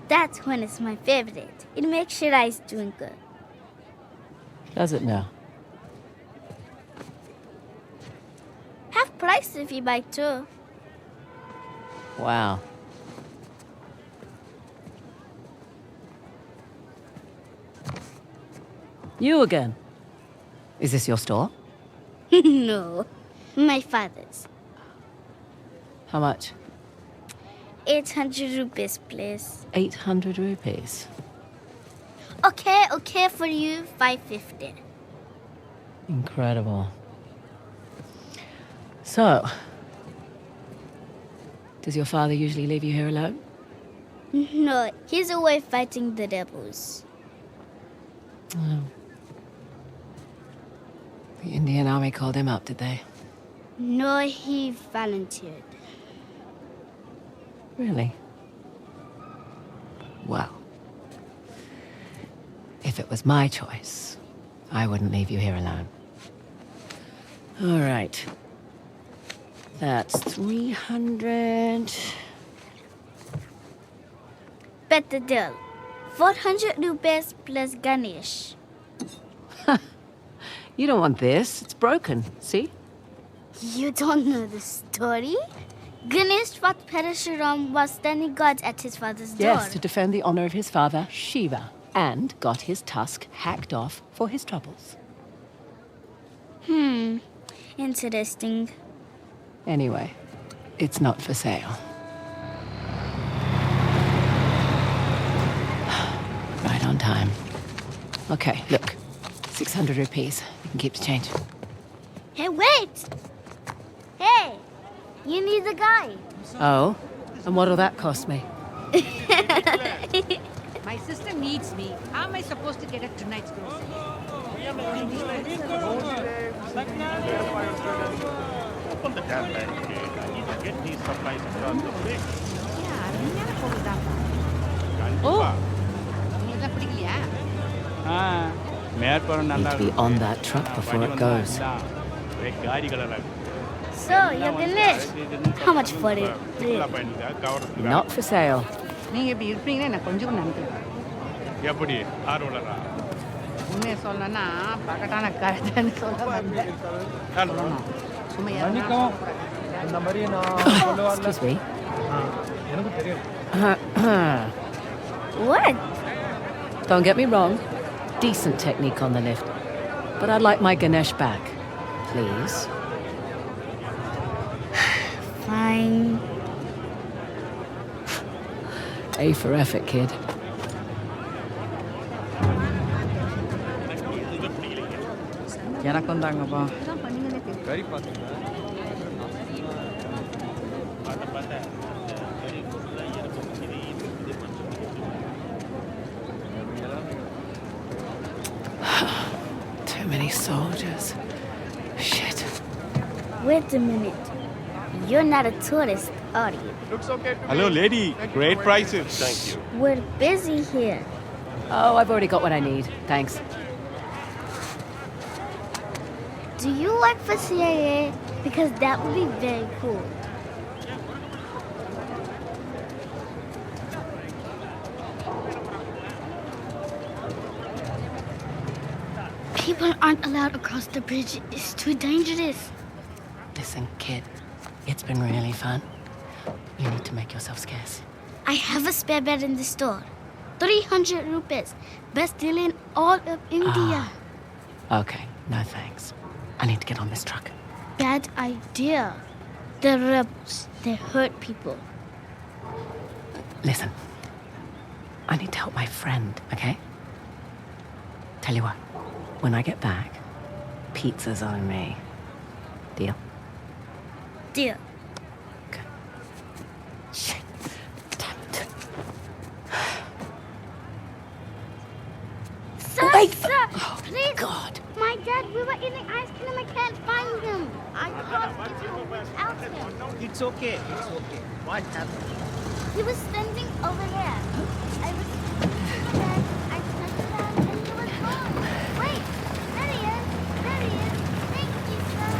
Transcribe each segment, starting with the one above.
That's when it's my favorite. It makes sure I's doing good. Does it now? Half price if you buy two. Wow. You again. Is this your store? No, my father's. How much? 800 rupees, please. 800 rupees. Okay for you, 550. Incredible. So, does your father usually leave you here alone? No, he's away fighting the rebels. Oh. The Indian army called him up, did they? No, he volunteered. Really? Well, if it was my choice, I wouldn't leave you here alone. All right. That's 300. Better deal. 400 rupees plus Ganesh. You don't want this. It's broken. See? You don't know the story? Ganesh fought Parashuram while standing guard at his father's door. Yes, to defend the honor of his father, Shiva, and got his tusk hacked off for his troubles. Interesting. Anyway, it's not for sale. Right on time. Okay, look. 600 rupees. You can keep the change. Hey, wait! Hey, you need the guy. Oh? And what'll that cost me? My sister needs me. How am I supposed to get her tonight's grocery? Open the damn bag, kid. I need to get these supplies across the bridge. Oh! உங்களுக்கு பிடிக்கலையா? Need to be on that truck before it goes. So, you're Ganesh. How much for it? Not for sale. நீங்க இப்படி இருப்பீங்கன்னு நான் கொஞ்சம் கூட நினைக்கல. எப்படி ஆர்வலரா உண்மையை சொல்லணும்னா பக்கத்தான கருத்துன்னு சொல்ல வந்தேன். சும்மா மன்னிக்கவும் இந்த மாதிரி நான் சொல்ல வரல. Excuse me. எனக்கு தெரியும். What? Don't get me wrong. Decent technique on the lift. But I'd like my Ganesh back. Please. Fine. A for effort, kid. எனக்கும் தாங்கப்பா. கறி பார்த்தீங்களா? Too many soldiers. Shit. Wait a minute. You're not a tourist, are you? Looks okay to Hello, me. lady. Thank you Great for prices. Thank you. We're busy here. Oh, I've already got what I need. Thanks. Do you work for CIA? Because that would be very cool. People aren't allowed across the bridge. It's too dangerous. Listen, kid. It's been really fun. You need to make yourself scarce. I have a spare bed in the store. 300 rupees. Best deal in all of India. Okay, no thanks. I need to get on this truck. Bad idea. The rebels, they hurt people. Listen. I need to help my friend, okay? Tell you what. When I get back, pizza's on me. Deal? Deal. Okay. Shit. Damn it. Sir, Wait! sir, Oh, please. God. My dad, we were eating ice cream. I can't find him. I can't get him without him. It's okay. It's okay. What happened? He was standing over there. I was bag. I turned around and he was gone. Wait, there he is. There he is. Thank you, sir.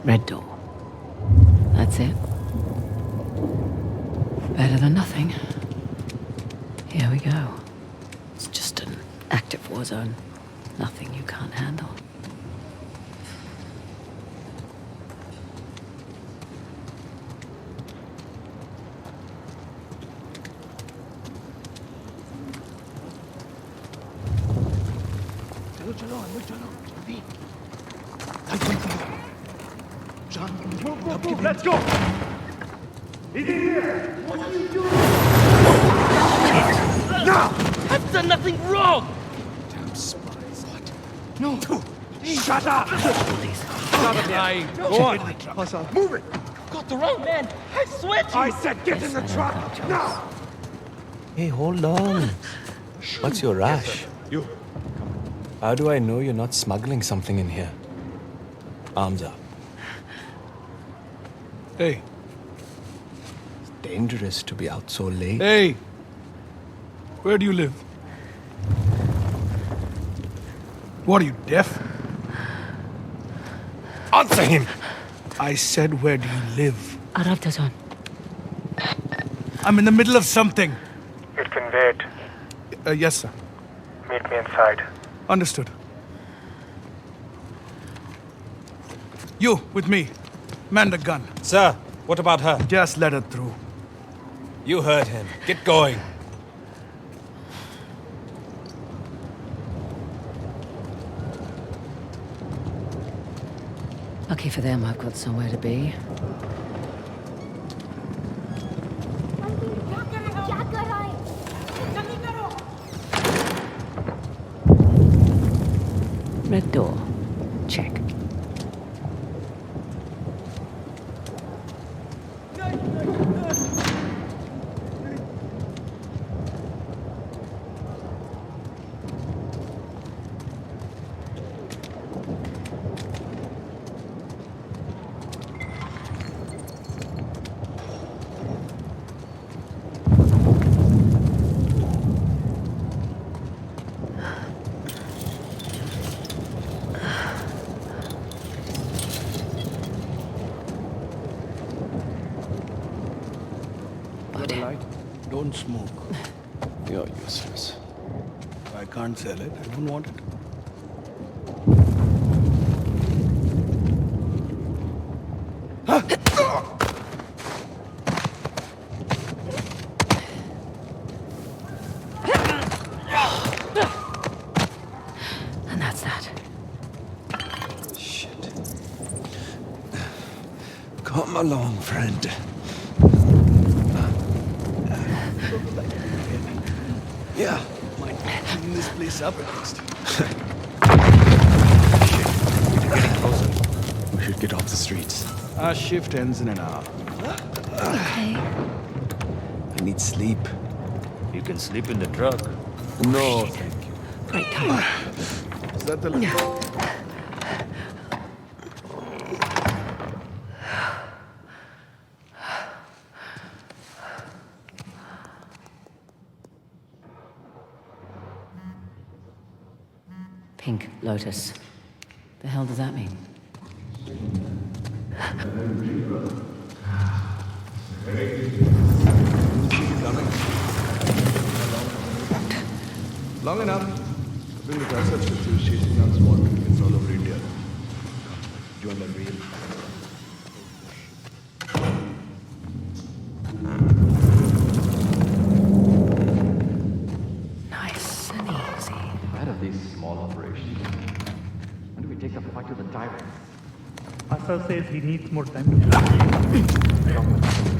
Red door. That's it. Better than nothing. Here we go. It's just an active war zone. Nothing you can't handle. चलो अंदर चलो जल्दी Move, let's go! He's in here! What are you doing? No! I've done nothing wrong. Damn spies. What? No. Shut up! Stop lying. Go on. Move it! Got the wrong man. I swear to you. I said get in the truck! Now! Hey, hold on. What's your rush? You. How do I know you're not smuggling something in here? Arms up. Hey. It's dangerous to be out so late. Hey. Where do you live? What are you, deaf? Answer him! I said, where do you live? Arab Dazon. I'm in the middle of something. It can wait. Yes, sir. Meet me inside. Understood. You, with me. Man the gun. Sir, what about her? Just let her through. You heard him. Get going. Lucky for them, I've got somewhere to be. क्या कर रहा है? Red door. Check. Don't smoke. You're useless. I can't sell it. I don't want it. And that's that. Shit. Come along, friend. Yeah. Might clean this place up at least. We're getting closer. We should get off the streets. Our shift ends in an hour. Okay. I need sleep. You can sleep in the truck. No, thank you. Great time. Is that the... Pink lotus. The hell does that mean? Long enough. I've been with ourselves since he was chasing down small criminals all over India. Join the real. Nice and easy. Out of these small operations, when do we take the fight to the tyrant? Asa says he needs more time to plan.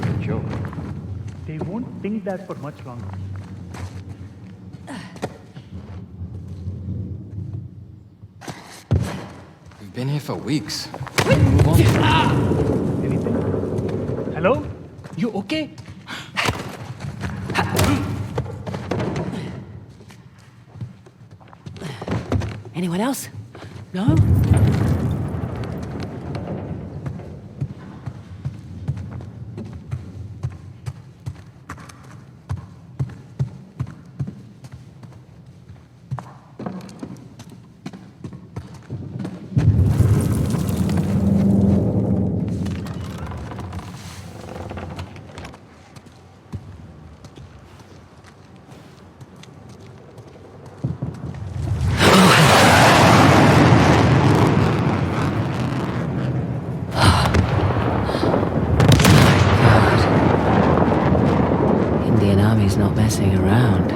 A joke. They won't think that for much longer. We've been here for weeks. Anything? Hello? You okay? Anyone else? No? It's not messing around.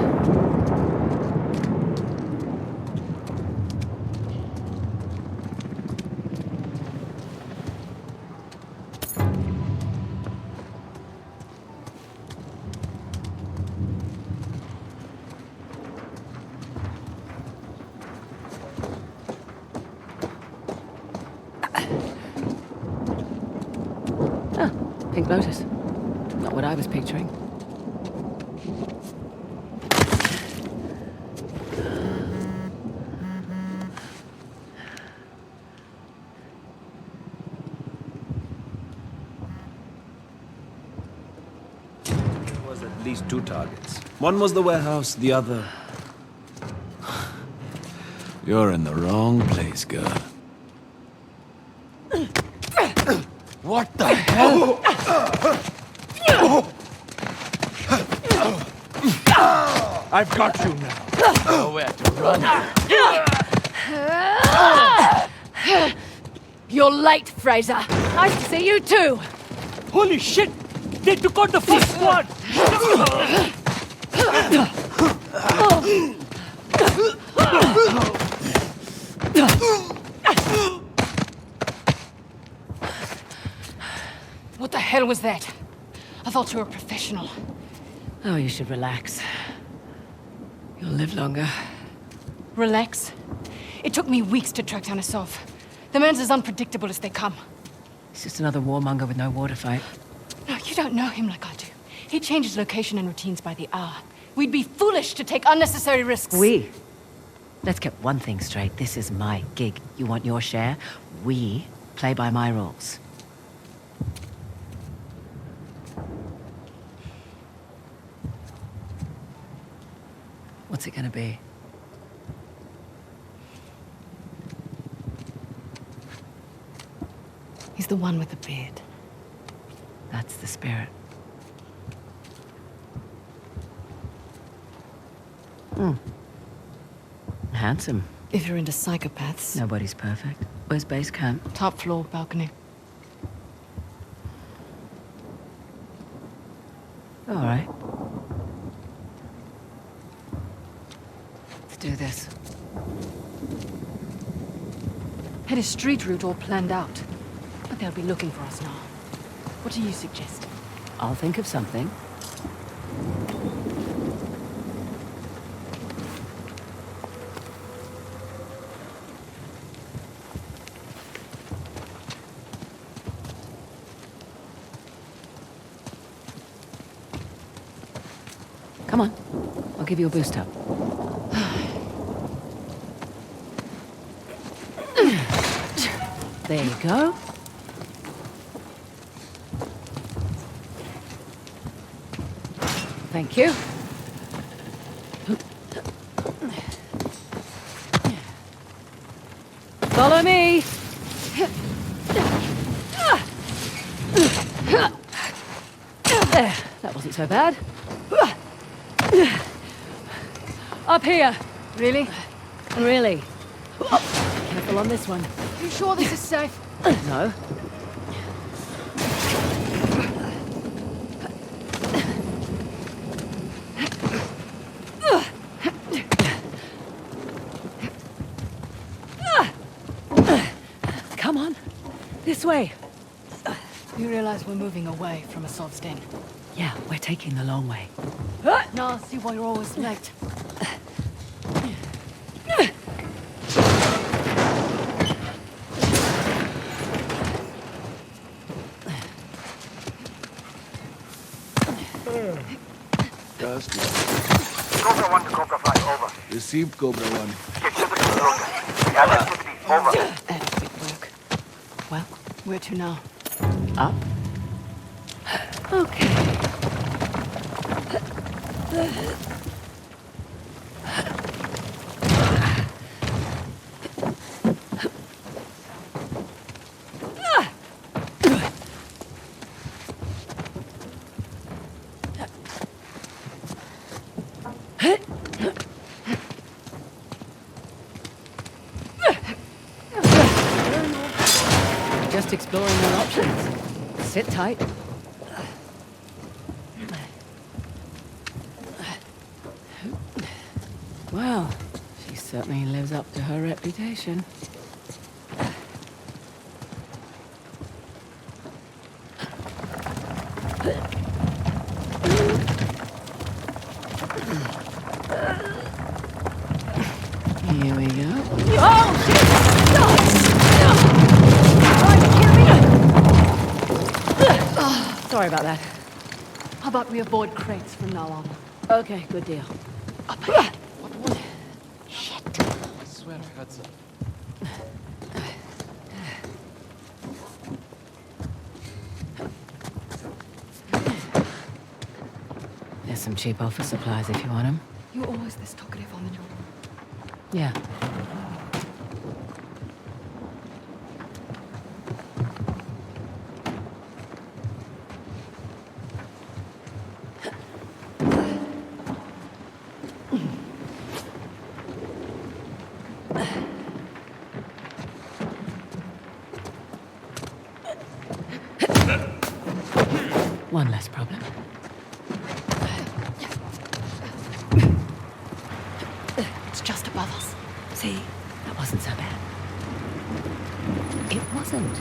Ah, Pink Lotus. Not what I was picturing. Was at least 2 targets. One was the warehouse, the other... You're in the wrong place, girl. What the hell? I've got you now. Nowhere to run. You're late, Fraser. Nice to see you too. Holy shit! They took out the first squad! What the hell was that? I thought you were a professional. Oh, you should relax. You'll live longer. Relax. It took me weeks to track down Asov. The man's as unpredictable as they come. He's just another warmonger with no war to fight. No, you don't know him like I do. He changes location and routines by the hour. We'd be foolish to take unnecessary risks. Let's get one thing straight. This is my gig. You want your share? We play by my rules. What's it gonna be? He's the one with the beard. That's the spirit. Handsome. If you're into psychopaths. Nobody's perfect. Where's base camp? Top floor, balcony. All right. Let's do this. Had a street route all planned out. But they'll be looking for us now. What do you suggest? I'll think of something. Come on. I'll give you a boost up. There you go. Thank you. Follow me. There, that wasn't so bad. Up here. Really? Really. Careful on this one. You sure this is safe? No. Come on. This way. You realize we're moving away from Asov's den? Yeah, we're taking the long way. Now I see why you're always late. Cobra 1 to Cobra 5, over. Received, Cobra 1. Get to the control. We have activity, over. Adequate work. Well, where to now? Up. Okay. Just exploring your options. Sit tight. Well, she certainly lives up to her reputation. Here we go. Oh, shit! Sorry about that. How about we avoid crates from now on? Okay, good deal. Up ahead. What was it? Shit. I swear I heard something. There's some cheap office supplies if you want them. You always this talkative on the job. Yeah. One less problem. It's just above us. See, that wasn't so bad. It wasn't.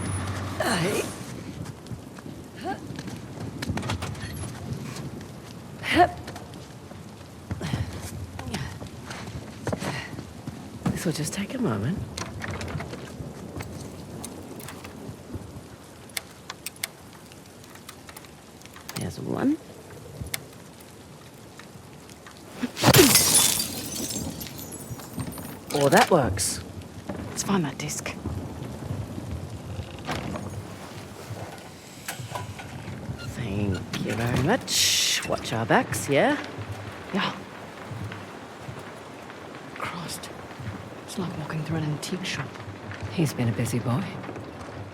This will just take a moment. There's one. Oh, that works. Let's find that disc. Thank you very much. Watch our backs, yeah? Yeah. Christ. It's like walking through an antique shop. He's been a busy boy.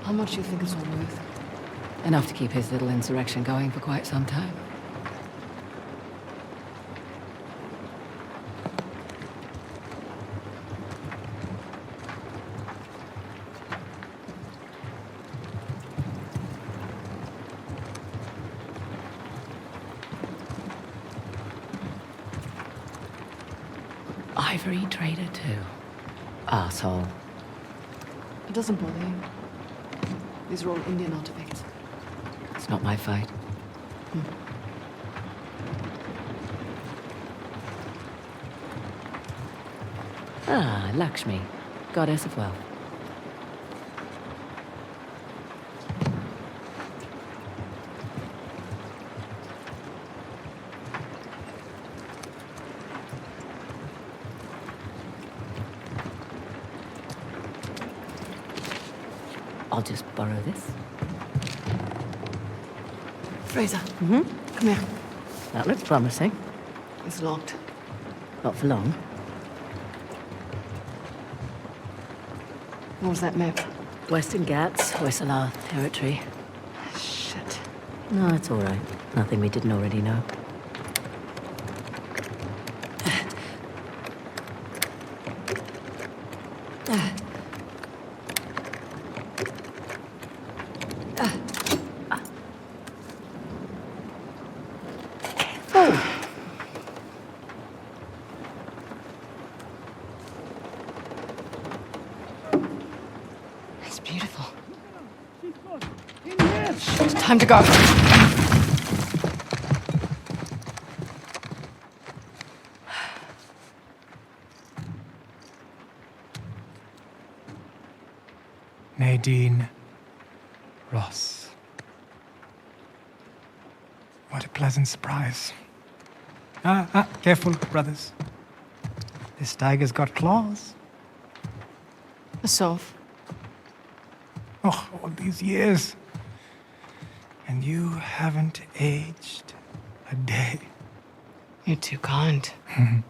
How much do you think it's all worth? Enough to keep his little insurrection going for quite some time. Ivory trader too. Arsehole. It doesn't bother you. These are all Indian artifacts. It's not my fight. Ah, Lakshmi, goddess of wealth. I'll just borrow this. Fraser, Mm-hmm. come here. That looks promising. It's locked. Not for long. What was that map? Western Ghats, Hoysala territory. Shit. No, it's all right. Nothing we didn't already know. It's beautiful. It's time to go. Nadine Ross. What a pleasant surprise. Careful, brothers. This tiger's got claws. A sov. Oh, all these years. And you haven't aged a day. You're too kind. Are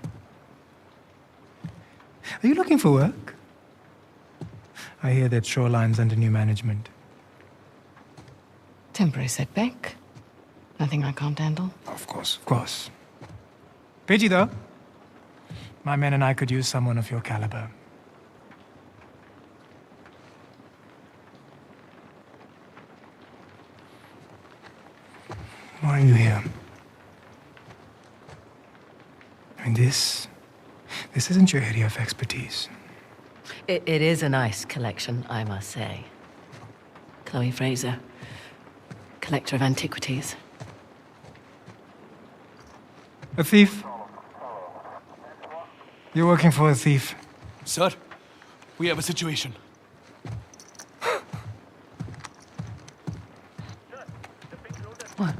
you looking for work? I hear that Shoreline's under new management. Temporary setback. Nothing I can't handle. Of course, of course. Pidgey, though. My men and I could use someone of your caliber. Why are you here? I mean, this This isn't your area of expertise. It is a nice collection, I must say. Chloe Fraser, collector of antiquities. A thief? You're working for a thief. Sir, we have a situation. What?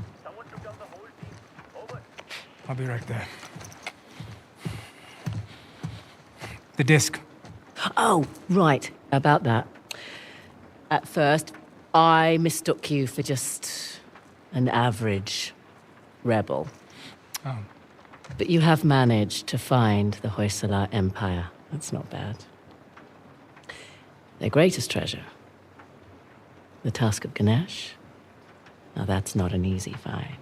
I'll be right there. The disc. Oh, right. About that. At first, I mistook you for just an average rebel. Oh. But you have managed to find the Hoysala Empire. That's not bad. Their greatest treasure, the Tusk of Ganesh. Now that's not an easy find.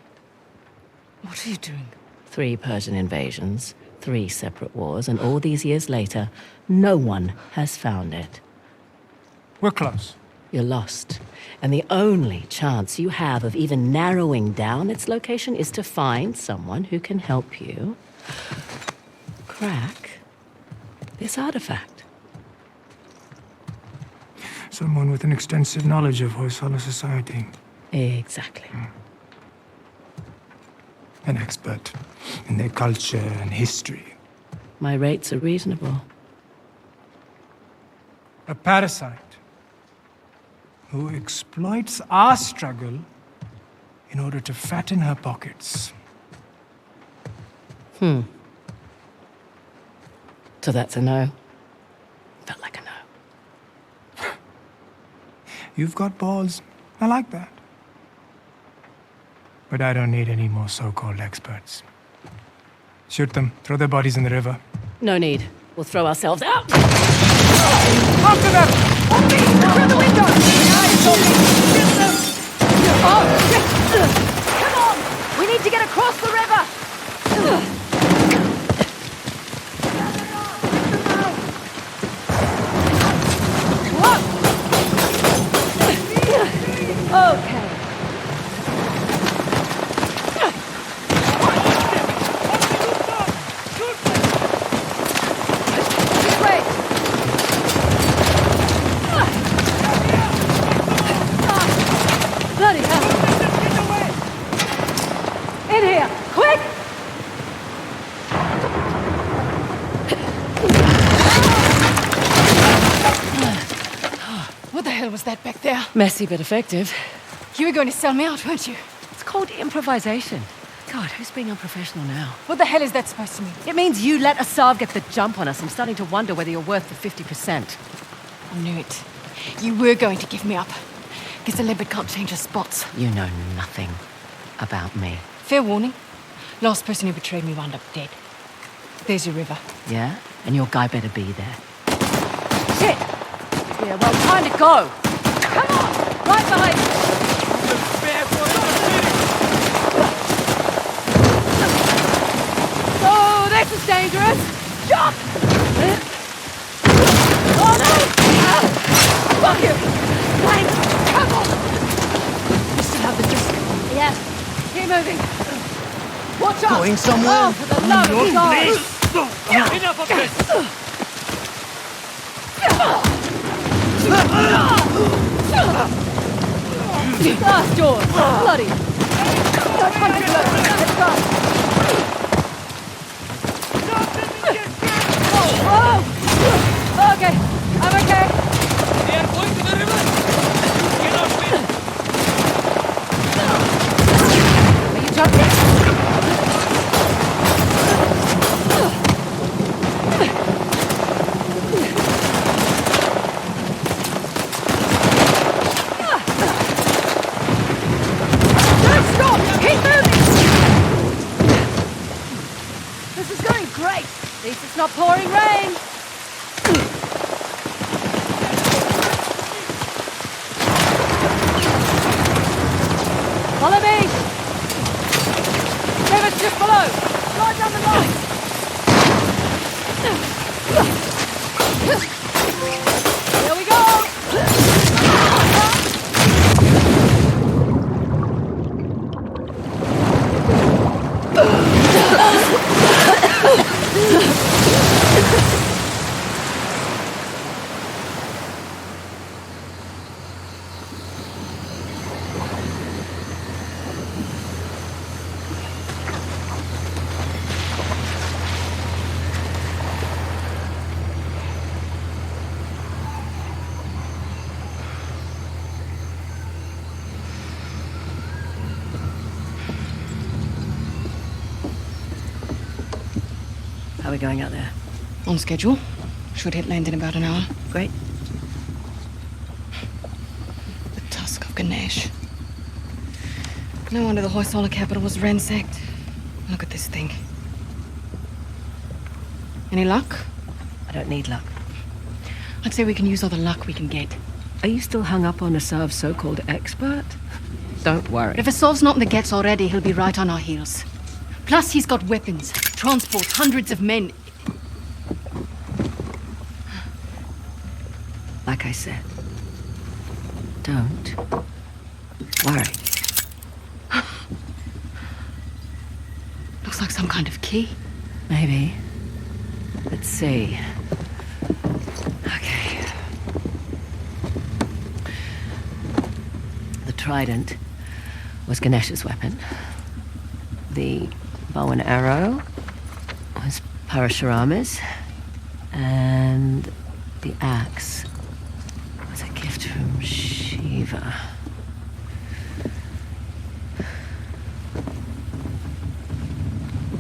What are you doing? 3 Persian invasions, 3 separate wars, and all these years later, no one has found it. We're close. You're lost. And the only chance you have of even narrowing down its location is to find someone who can help you crack this artifact. Someone with an extensive knowledge of Hoysala society. Exactly. An expert in their culture and history. My rates are reasonable. A parasite who exploits our struggle in order to fatten her pockets. So that's a no. Felt like a no. You've got balls. I like that. But I don't need any more so-called experts. Shoot them. Throw their bodies in the river. No need. We'll throw ourselves out. After them! On me! Through the window! Guys, on me! Get them! Oh, shit! Come on! We need to get across the river! Okay. This way! Bloody hell! In here! Quick! What the hell was that back there? Messy but effective. You were going to sell me out, weren't you? It's called improvisation. God, who's being unprofessional now? What the hell is that supposed to mean? It means you let Asav get the jump on us. I'm starting to wonder whether you're worth the 50%. I knew it. You were going to give me up. Guess a leopard can't change her spots. You know nothing about me. Fair warning. Last person who betrayed me wound up dead. There's your river. Yeah? And your guy better be there. Shit! Yeah, well, time to go. Come on! Right behind you! Oh, this is dangerous! Shock! Oh no! Fuck you! Thanks! Come on! You still have the disc? Yeah. Keep moving! Watch out! Going somewhere? Oh, for the love of God! Enough of this! Glass doors! Bloody! Don't punch it low! Let's go! Oh! Okay! I'm okay! They are going to the river! Get out of it! Are you jumping? Don't stop! Keep moving! This is going great! At least it's not pouring rain! Follow me! River's just below! Slide down the line! Here we go! we going out there? On schedule. Should hit land in about an hour. Great. The tusk of Ganesh. No wonder the Hoysala capital was ransacked. Look at this thing. Any luck? I don't need luck. I'd say we can use all the luck we can get. Are you still hung up on Asav's so-called expert? Don't worry. If Asav's not in the Gets already, he'll be right on our heels. Plus, he's got weapons, transport, hundreds of men. Like I said, don't worry. Looks like some kind of key. Maybe. Let's see. Okay. The trident was Ganesh's weapon. The bow and arrow was Parashurama's. And the axe was a gift from Shiva.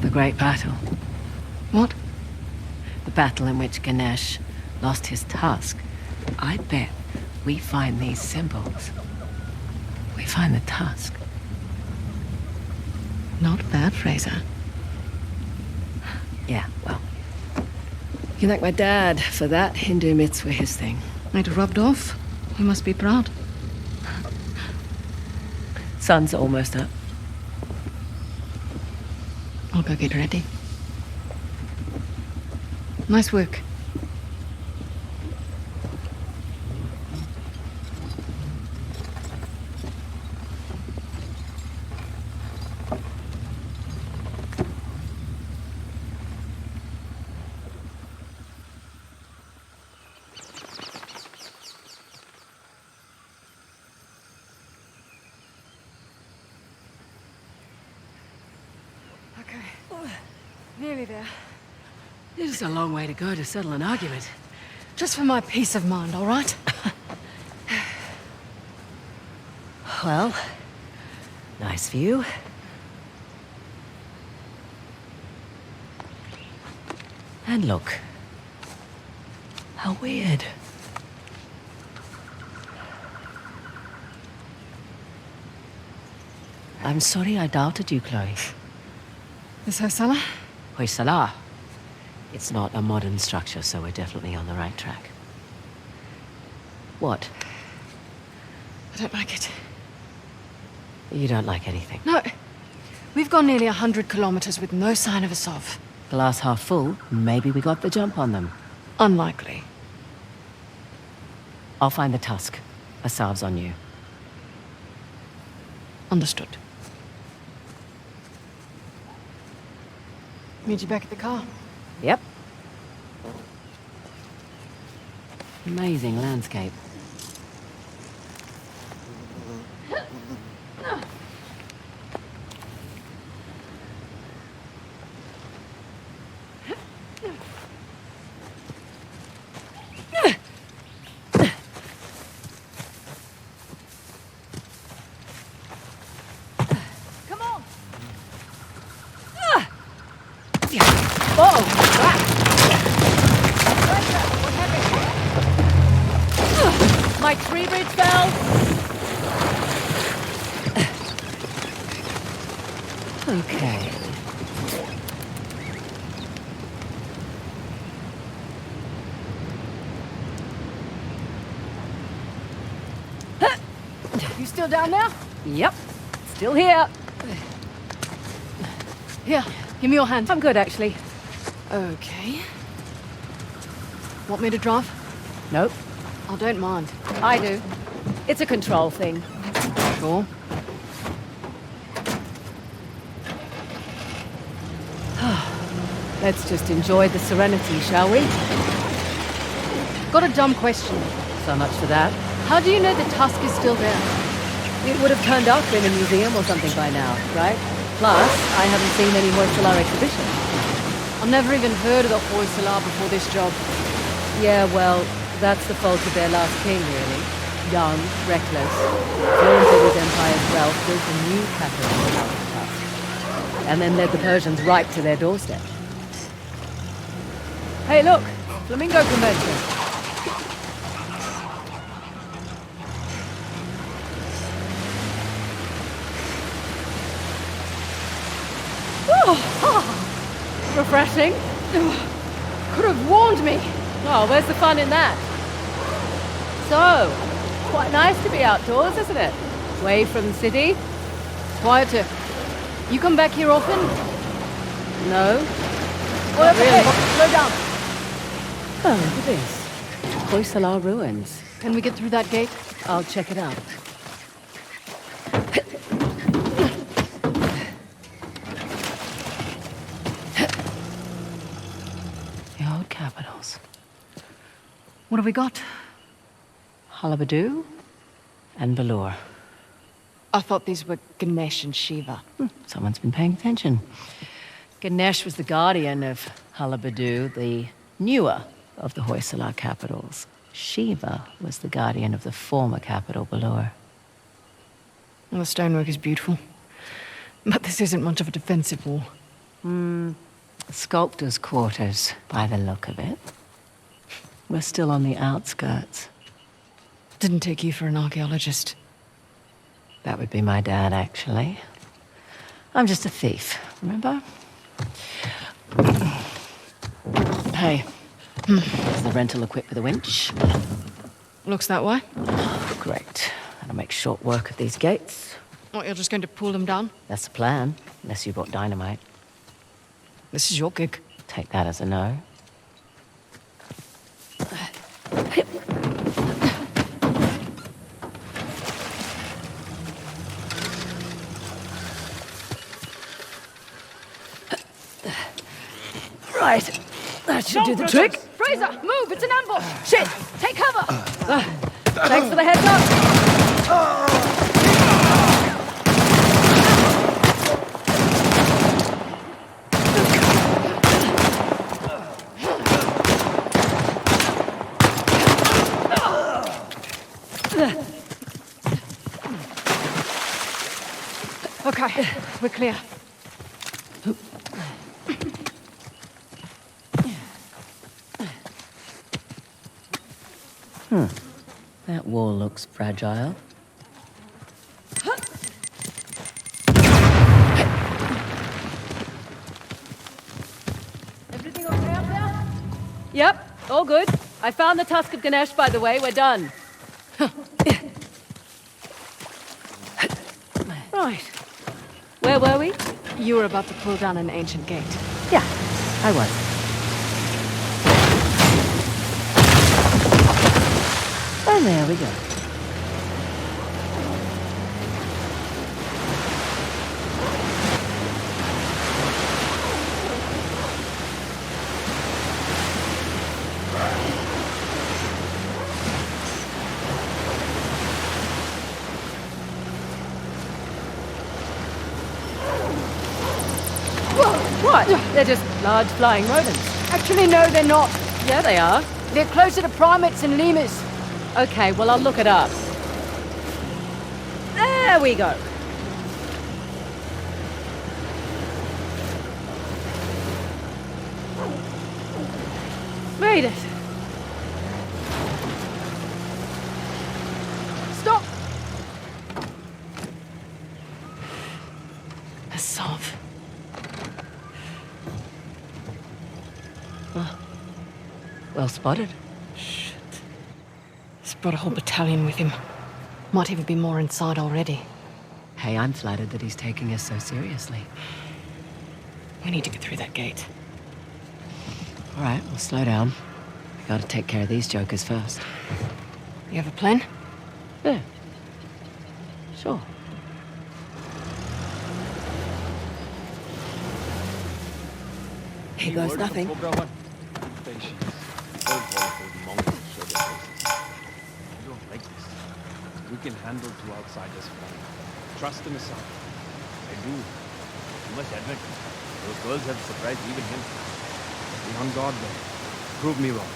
The Great Battle. What? The battle in which Ganesh lost his tusk. I bet we find these symbols. We find the tusk. Not bad, Fraser. Yeah, well. You can thank my dad for that. Hindu myths were his thing. It rubbed off. We must be proud. Sun's almost up. I'll go get ready. Nice work. Nearly there. It is a long way to go to settle an argument. Just for my peace of mind, all right? Well, nice view. And look. How weird. I'm sorry I doubted you, Chloe. This Hoysala? Hoysala. It's not a modern structure, so we're definitely on the right track. What? I don't like it. You don't like anything. No. We've gone nearly 100 kilometers with no sign of Asav. Glass half full, maybe we got the jump on them. Unlikely. I'll find the tusk. Asav's on you. Understood. Meet you back at the car. Yep. Amazing landscape. My tree bridge fell! Okay. You still down there? Yep. Still here. Here, give me your hand. I'm good, actually. Okay. Want me to drive? Nope. I don't mind. I do. It's a control thing. Sure. Let's just enjoy the serenity, shall we? Got a dumb question. So much for that. How do you know the tusk is still there? It would have turned up in a museum or something by now, right? Plus, I haven't seen any Hoysala exhibitions. I've never even heard of the Hoysala before this job. Yeah, well, that's the fault of their last king, really. Young, reckless, flaunted his empire's wealth, built a new capital out of the tusk, and then led the Persians right to their doorstep. Hey, look! Flamingo convention. Refreshing. Could have warned me. Oh, where's the fun in that? So, quite nice to be outdoors, isn't it? Away from the city. Quieter. You come back here often? No? Not really. Slow down. Oh, look at this. Hoysala ruins. Can we get through that gate? I'll check it out. The old capitals. What have we got? Halabadu and Balur. I thought these were Ganesh and Shiva. Someone's been paying attention. Ganesh was the guardian of Halabadu, the newer of the Hoysala capitals. Shiva was the guardian of the former capital, Balur. Well, the stonework is beautiful. But this isn't much of a defensive wall. Sculptor's quarters, by the look of it. We're still on the outskirts. Didn't take you for an archaeologist. That would be my dad, actually. I'm just a thief, remember? Hey, is the rental equipped with a winch? Looks that way. Great. That'll make short work of these gates. What, you're just going to pull them down? That's the plan, unless you brought dynamite. This is your gig. Take that as a no. Right. That should do the trick. Fraser, move! It's an ambush! Shit! Take cover! Thanks for the heads up. Okay, we're clear. That wall looks fragile. Everything okay up there? Yep, all good. I found the tusk of Ganesh, by the way. We're done. Right. Where were we? You were about to pull down an ancient gate. Yeah, I was. And there we go. What? They're just large flying rodents. Actually, no, they're not. Yeah, they are. They're closer to primates and lemurs. Okay, well, I'll look it up. There we go. Made it. Stop! A salve. Well spotted. Shit. He's brought a whole battalion with him. Might even be more inside already. Hey, I'm flattered that he's taking us so seriously. We need to get through that gate. All right, we'll slow down. We gotta take care of these jokers first. You have a plan? Yeah. Sure. Here goes nothing. We can handle two outsiders fine. Trust in us. I do. You must admit, those girls have surprised even him. Be on guard then. Prove me wrong.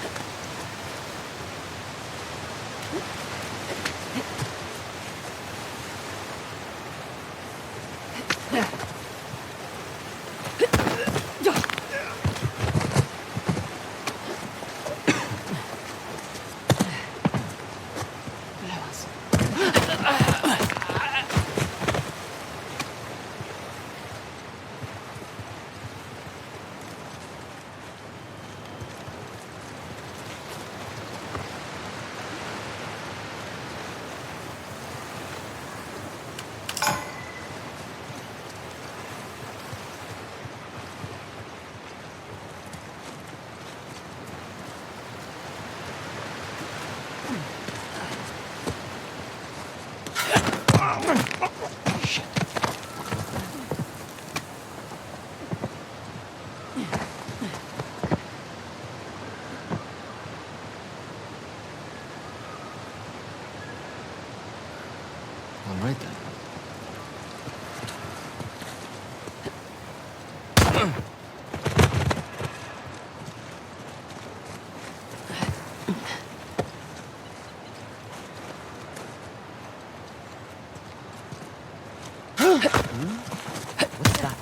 What's that?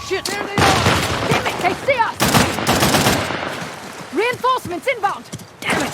Shit! There they are! Damn it! They see us! Reinforcements inbound! Damn it!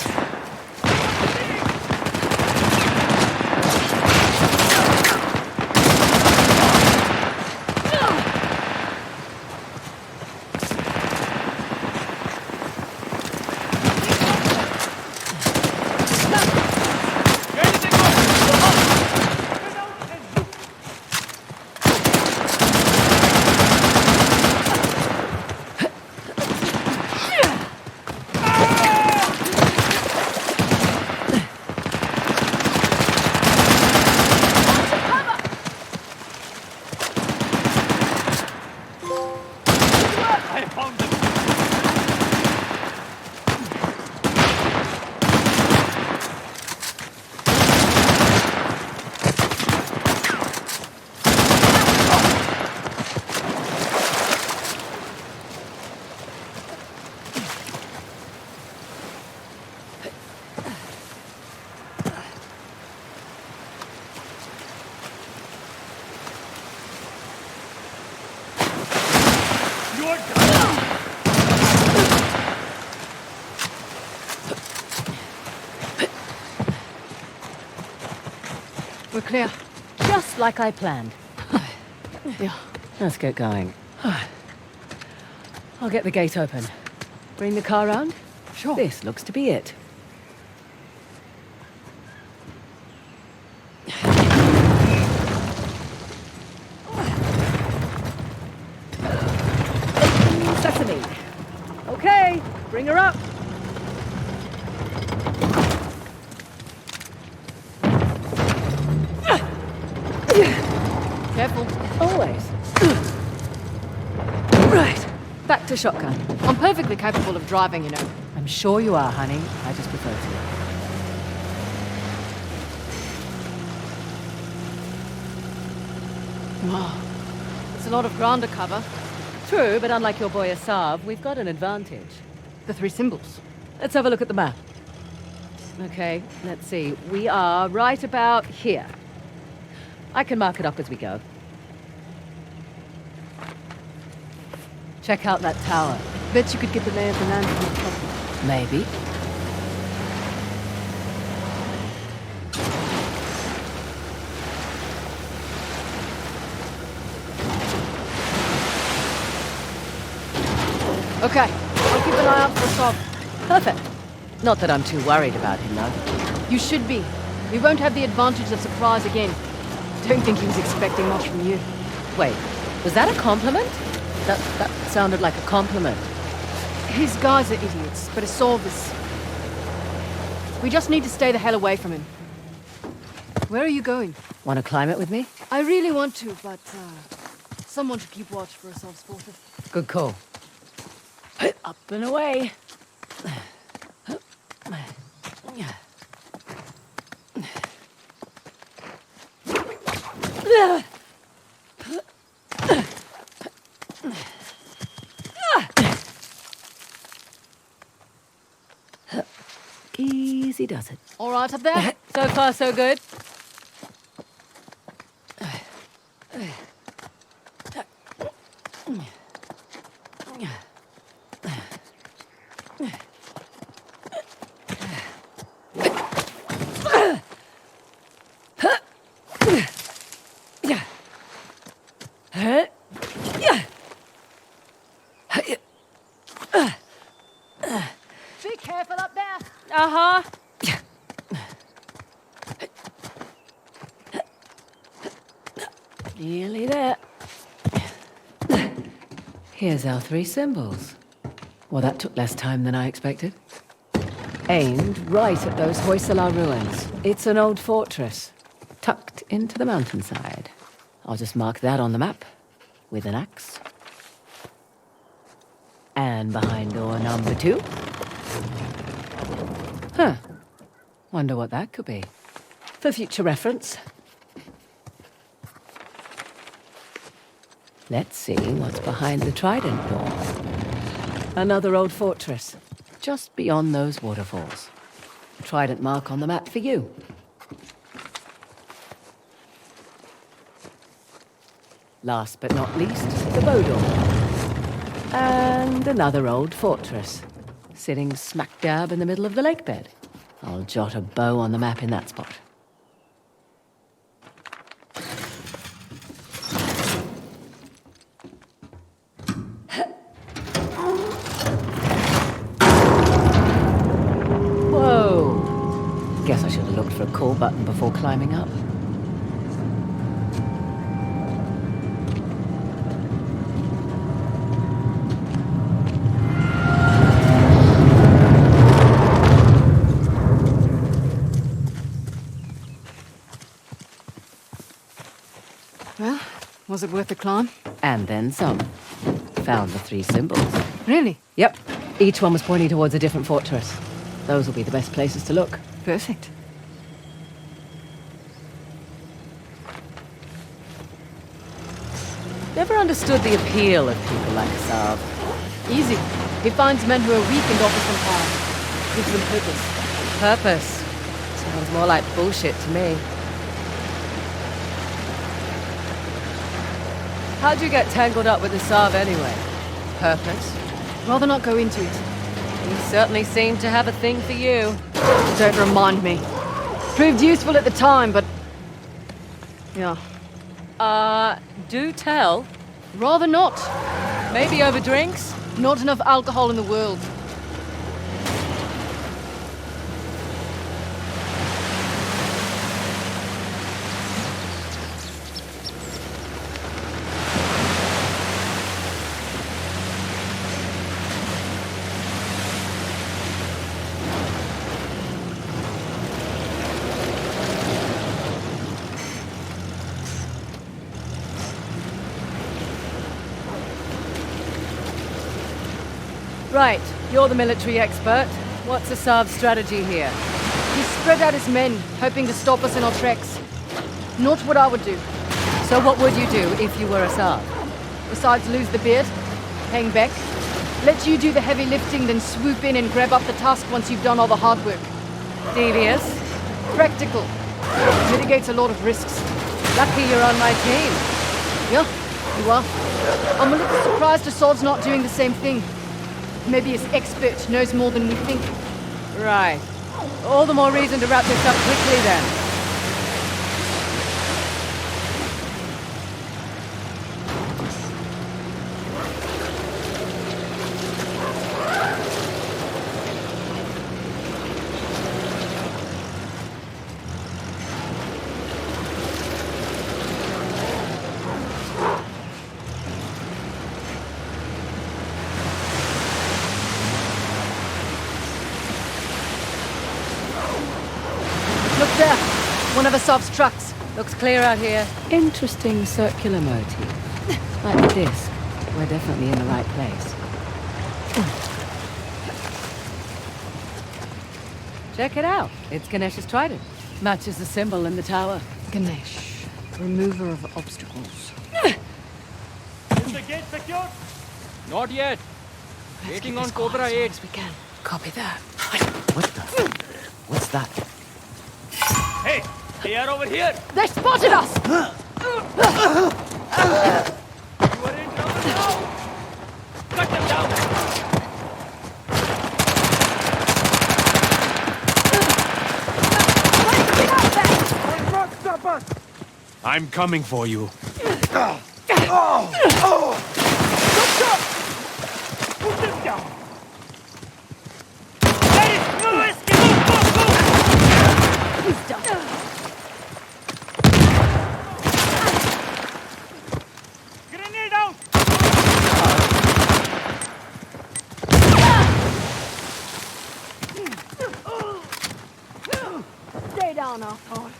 We're clear. Just like I planned. Yeah. Let's get going. I'll get the gate open. Bring the car round? Sure. This looks to be it. Sesame. Okay, bring her up. Careful. Always. Right, back to shotgun. I'm perfectly capable of driving, you know. I'm sure you are, honey. I just prefer to. Wow. It's a lot of ground to cover. True, but unlike your boy Asav, we've got an advantage. The 3 symbols. Let's have a look at the map. Okay, let's see. We are right about here. I can mark it up as we go. Check out that tower. Bet you could get the lay of the land from the top. Maybe. Okay, I'll keep an eye out for Sob. Perfect. Not that I'm too worried about him, though. You should be. We won't have the advantage of surprise again. Don't think he was expecting much from you. Wait, was that a compliment? That sounded like a compliment. His guys are idiots, but Asav is... We just need to stay the hell away from him. Where are you going? Want to climb it with me? I really want to, but someone should keep watch for Asav's forces. Good call. Up and away. Easy does it. All right up there? So far, so good. Be careful up there. Uh-huh. Nearly there. Here's our 3 symbols. Well, that took less time than I expected. Aimed right at those Hoysala ruins. It's an old fortress, tucked into the mountainside. I'll just mark that on the map with an axe. And behind door number 2. Huh. Wonder what that could be. For future reference. Let's see what's behind the trident door. Another old fortress, just beyond those waterfalls. Trident mark on the map for you. Last but not least, the bow door. And another old fortress, sitting smack dab in the middle of the lake bed. I'll jot a bow on the map in that spot. Whoa! Guess I should have looked for a call button before climbing up. Well, was it worth the climb? And then some. Found the 3 symbols. Really? Yep. Each one was pointing towards a different fortress. Those will be the best places to look. Perfect. Never understood the appeal of people like Sav. Easy. He finds men who are weak and offers them power. Gives them purpose. Purpose. Sounds more like bullshit to me. How'd you get tangled up with the Sav anyway? Purpose? Rather not go into it. He certainly seemed to have a thing for you. Don't remind me. Proved useful at the time, but... yeah. Do tell. Rather not. Maybe over drinks? Not enough alcohol in the world. Right, you're the military expert. What's Asav's strategy here? He spread out his men, hoping to stop us in our tracks. Not what I would do. So what would you do if you were Asav? Besides lose the beard, hang back, let you do the heavy lifting, then swoop in and grab up the tusk once you've done all the hard work. Devious? Practical. Mitigates a lot of risks. Lucky you're on my team. Yeah, you are. I'm a little surprised Asav's not doing the same thing. Maybe his expert knows more than we think. Right. All the more reason to wrap this up quickly then. Look there! One of Asav's trucks. Looks clear out here. Interesting circular motif. Like the disc. We're definitely in the right place. Check it out. It's Ganesh's trident. Matches the symbol in the tower. Ganesh, remover of obstacles. Is the gate secured? Not yet. Let's Waiting get on as quiet Cobra as 8. long as we can. Copy that. What the? What's that? Hey, they are over here. They spotted us! You are in trouble now. Cut them down. I'm coming for you. Put them down! Hey, no escape! Go! He's done. Grenade out! Stay down, Alphonse.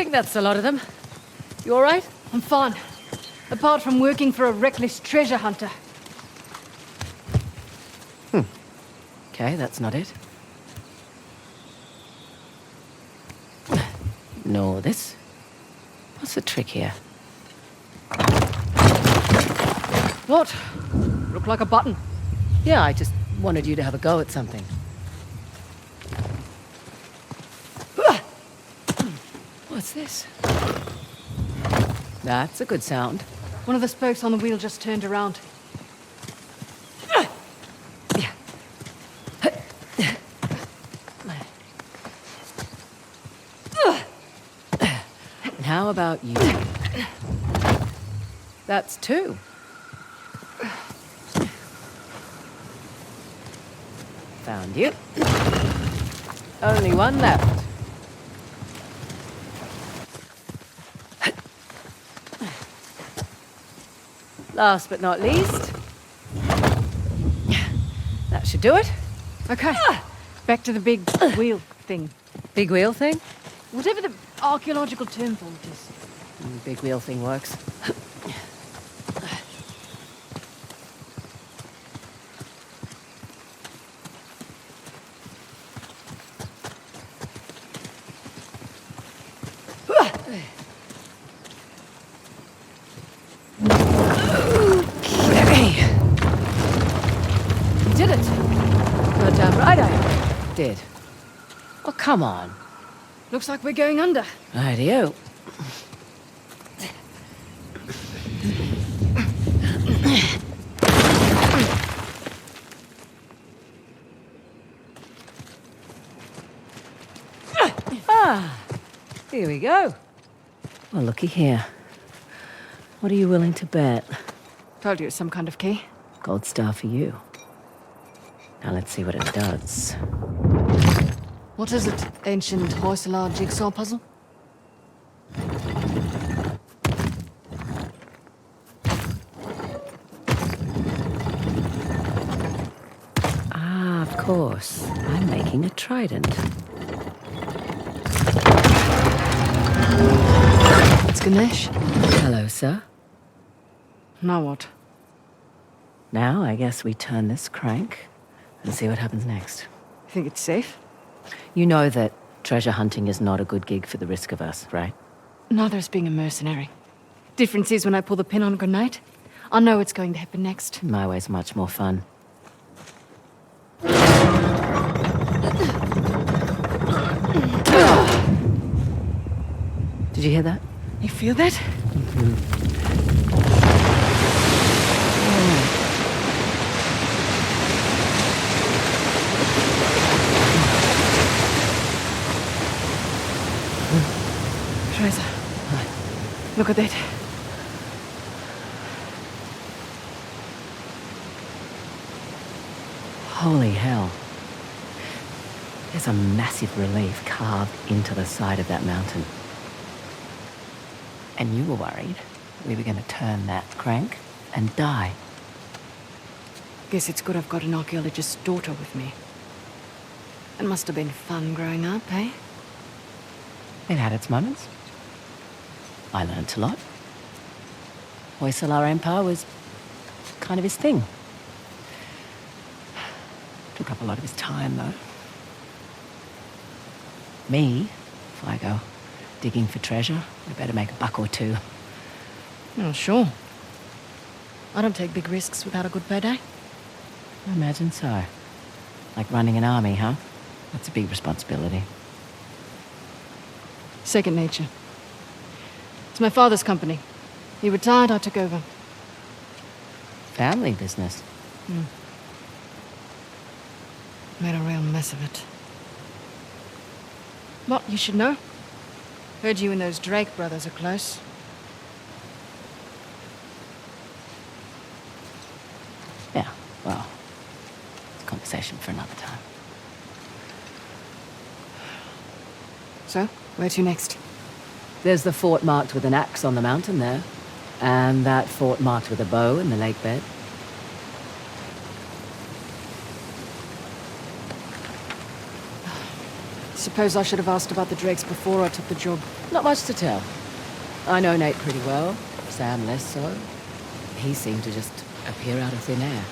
think that's a lot of them. You all right? I'm fine. Apart from working for a reckless treasure hunter. Okay, that's not it. No, this. What's the trick here? What? Look like a button. Yeah, I just wanted you to have a go at something. What's this? That's a good sound. One of the spokes on the wheel just turned around. And how about you? That's two. Found you. Only one left. Last but not least. That should do it. Okay. Back to the big wheel thing. Big wheel thing? Whatever the archaeological term for it is. Big wheel thing works. Did. Oh, come on. Looks like we're going under. Rightio. Here we go. Well, looky here. What are you willing to bet? Told you it's some kind of key. Gold star for you. Now let's see what it does. What is it? Ancient Hoysala jigsaw puzzle? Ah, of course. I'm making a trident. It's Ganesh. Hello, sir. Now what? Now I guess we turn this crank and see what happens next. You think it's safe? You know that treasure hunting is not a good gig for the risk of us, right? Neither is being a mercenary. Difference is when I pull the pin on a grenade, I know what's going to happen next. My way's much more fun. Did you hear that? You feel that? Teresa, look at that. Holy hell. There's a massive relief carved into the side of that mountain. And you were worried we were going to turn that crank and die. Guess it's good I've got an archaeologist's daughter with me. It must have been fun growing up, eh? It had its moments. I learnt a lot. Hoysala Empire was kind of his thing. Took up a lot of his time, though. Me, if I go digging for treasure, we better make a buck or two. Oh, sure. I don't take big risks without a good payday. I imagine so. Like running an army, huh? That's a big responsibility. Second nature. It's my father's company. He retired, I took over. Family business. Made a real mess of it. What, you should know? Heard you and those Drake brothers are close. Yeah, well, it's a conversation for another time. So, where to next? There's the fort marked with an axe on the mountain there. And that fort marked with a bow in the lake bed. Suppose I should have asked about the Drakes before I took the job. Not much to tell. I know Nate pretty well, Sam less so. He seemed to just appear out of thin air.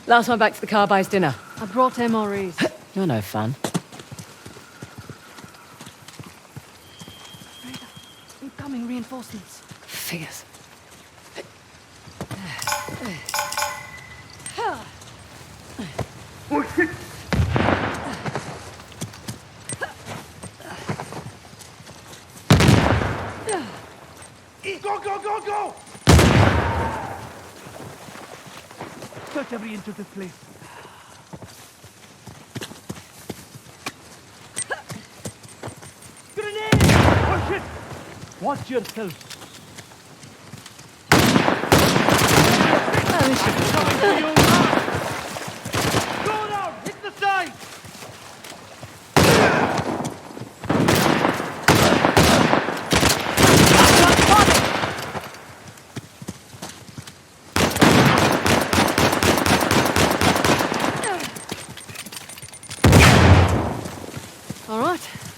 Last one back to the car buys dinner. I brought MREs. You're no fun. Incoming reinforcements. Figures. Go, go, go, go! Search every inch of this place. Grenade! Oh shit! Watch yourself. Go down! Hit the side!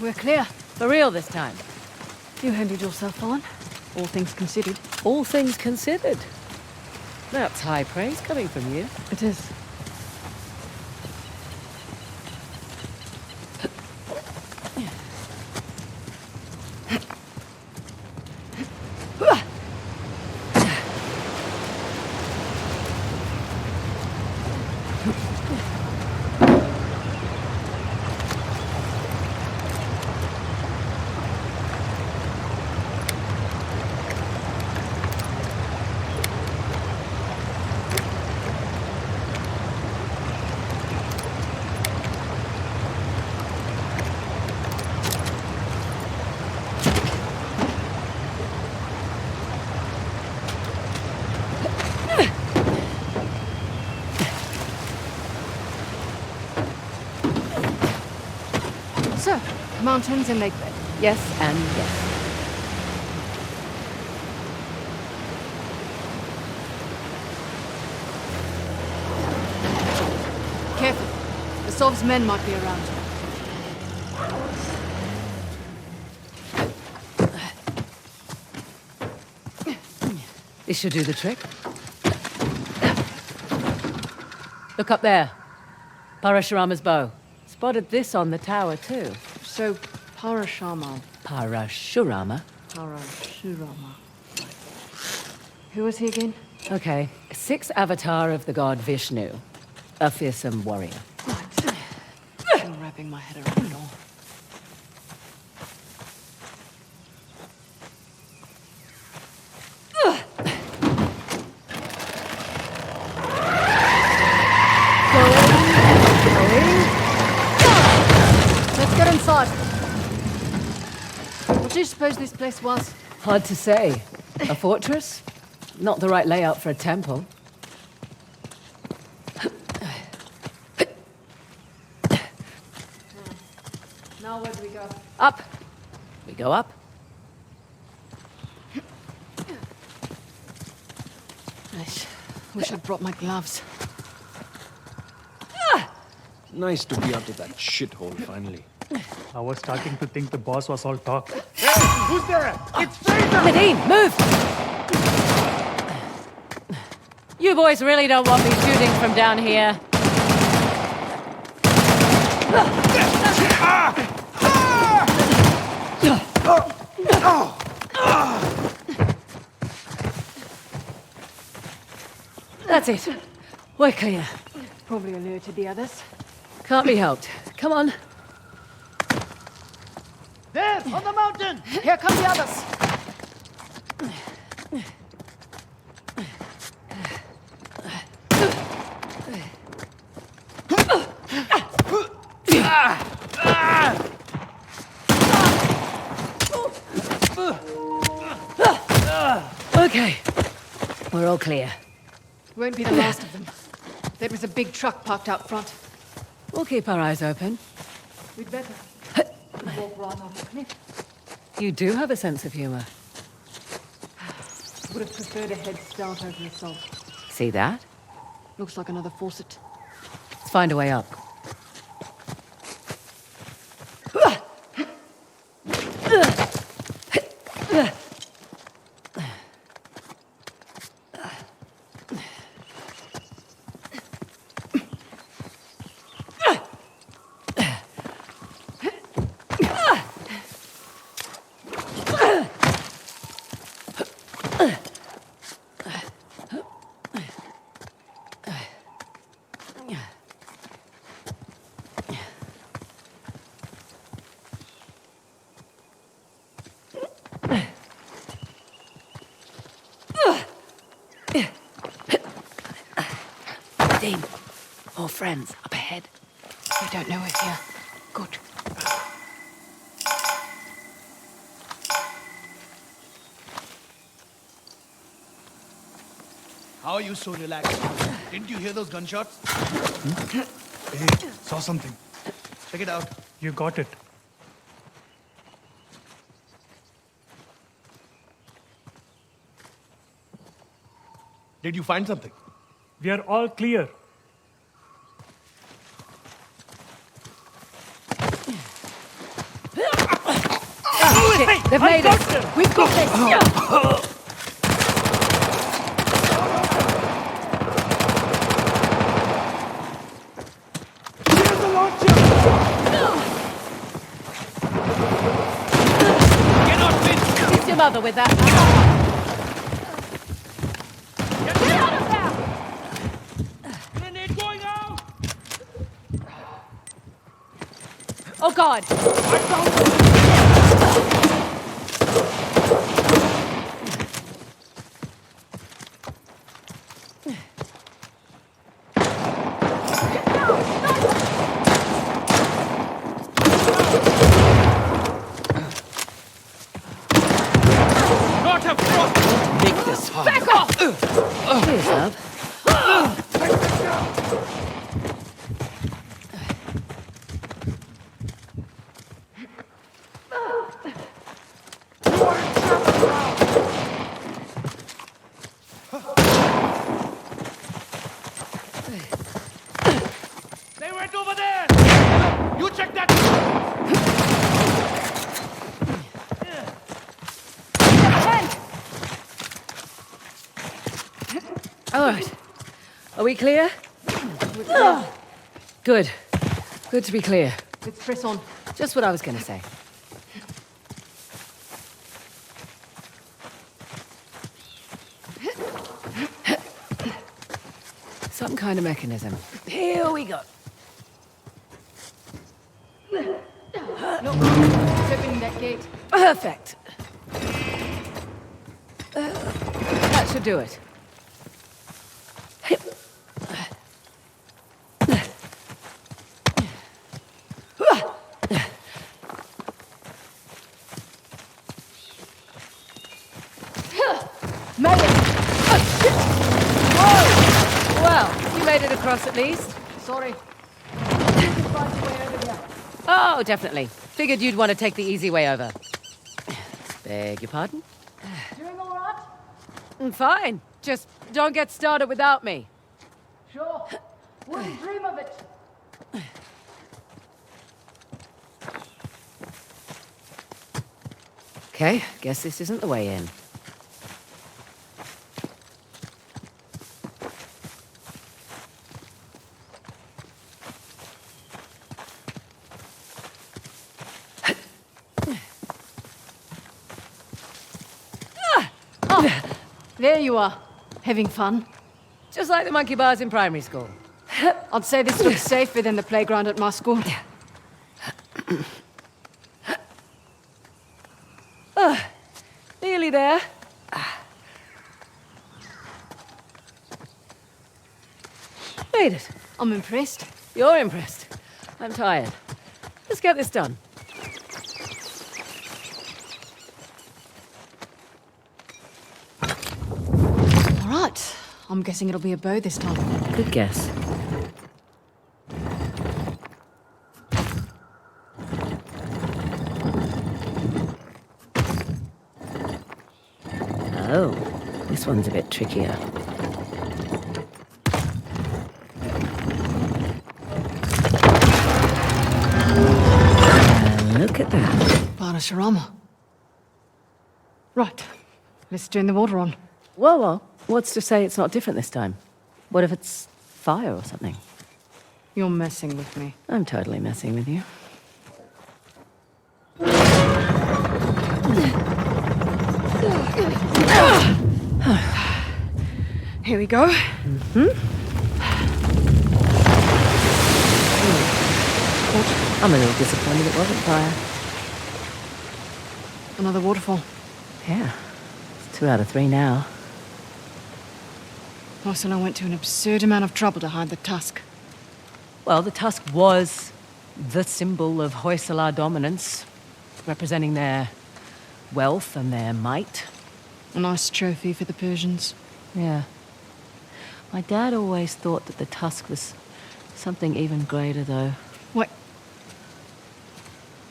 We're clear. For real this time. You handled yourself on, all things considered. All things considered. That's high praise coming from you. It is. So, mountains and lake bed. Yes and yes. Careful. The Sov's men might be around. This should do the trick. Look up there. Parashurama's bow. Spotted this on the tower, too. So, Parashurama. Parashurama? Parashurama. Who was he again? Okay. 6th avatar of the god Vishnu. A fearsome warrior. Right. Still wrapping my head around it all. Let's get inside. What do you suppose this place was? Hard to say. A fortress? Not the right layout for a temple. Now where do we go? Up. We go up. Wish I'd brought my gloves. Nice to be out of that shithole finally. I was starting to think the boss was all talk. Hey, who's there? It's Fraser! Nadine, move! You boys really don't want me shooting from down here. That's it. We're clear. Probably alerted the others. Can't be helped. Come on. There, on the mountain! Here come the others. Okay. We're all clear. Won't be the last of them. There was a big truck parked out front. We'll keep our eyes open. We'd better. Walk right off the cliff. You do have a sense of humor. Would have preferred a head start over assault. See that? Looks like another faucet. Let's find a way up. Nadine, more friends up ahead. You don't know we're here. Good. How are you so relaxed? Didn't you hear those gunshots? Hey, saw something. Check it out. You got it. Did you find something? We are all clear. Shit, they've made it. We've got this. Kiss your mother with that. Get out of there! Grenade going out! Oh, God. Not a front! Make this hard. Back off! Cheers, love. They went over there! You check that! All right. Are we clear? Good. Good to be clear. Let's press on. Just what I was going to say. Some kind of mechanism. Here we go. Look, it's opening that gate. Perfect. That should do it. Made it! Oh, shit! Whoa! Well, you made it across at least. Sorry. You can find your way over here. Oh, definitely. Figured you'd want to take the easy way over. Beg your pardon? Doing all right? Fine. Just don't get started without me. Sure. Wouldn't dream of it. Okay, guess this isn't the way in. There you are. Having fun? Just like the monkey bars in primary school. I'd say this looks safer than the playground at my school. Nearly there. Made it. I'm impressed. You're impressed. I'm tired. Let's get this done. All right. I'm guessing it'll be a bow this time. Good guess. Oh, this one's a bit trickier. Look at that. Barasharama. Right. Let's turn the water on. Well, what's to say it's not different this time? What if it's fire or something? You're messing with me. I'm totally messing with you. Here we go. I'm a little disappointed it wasn't fire. Another waterfall. Yeah. It's 2 out of 3 now. Hoysala went to an absurd amount of trouble to hide the tusk. Well, the tusk was the symbol of Hoysala dominance, representing their wealth and their might. A nice trophy for the Persians. Yeah. My dad always thought that the tusk was something even greater, though. What?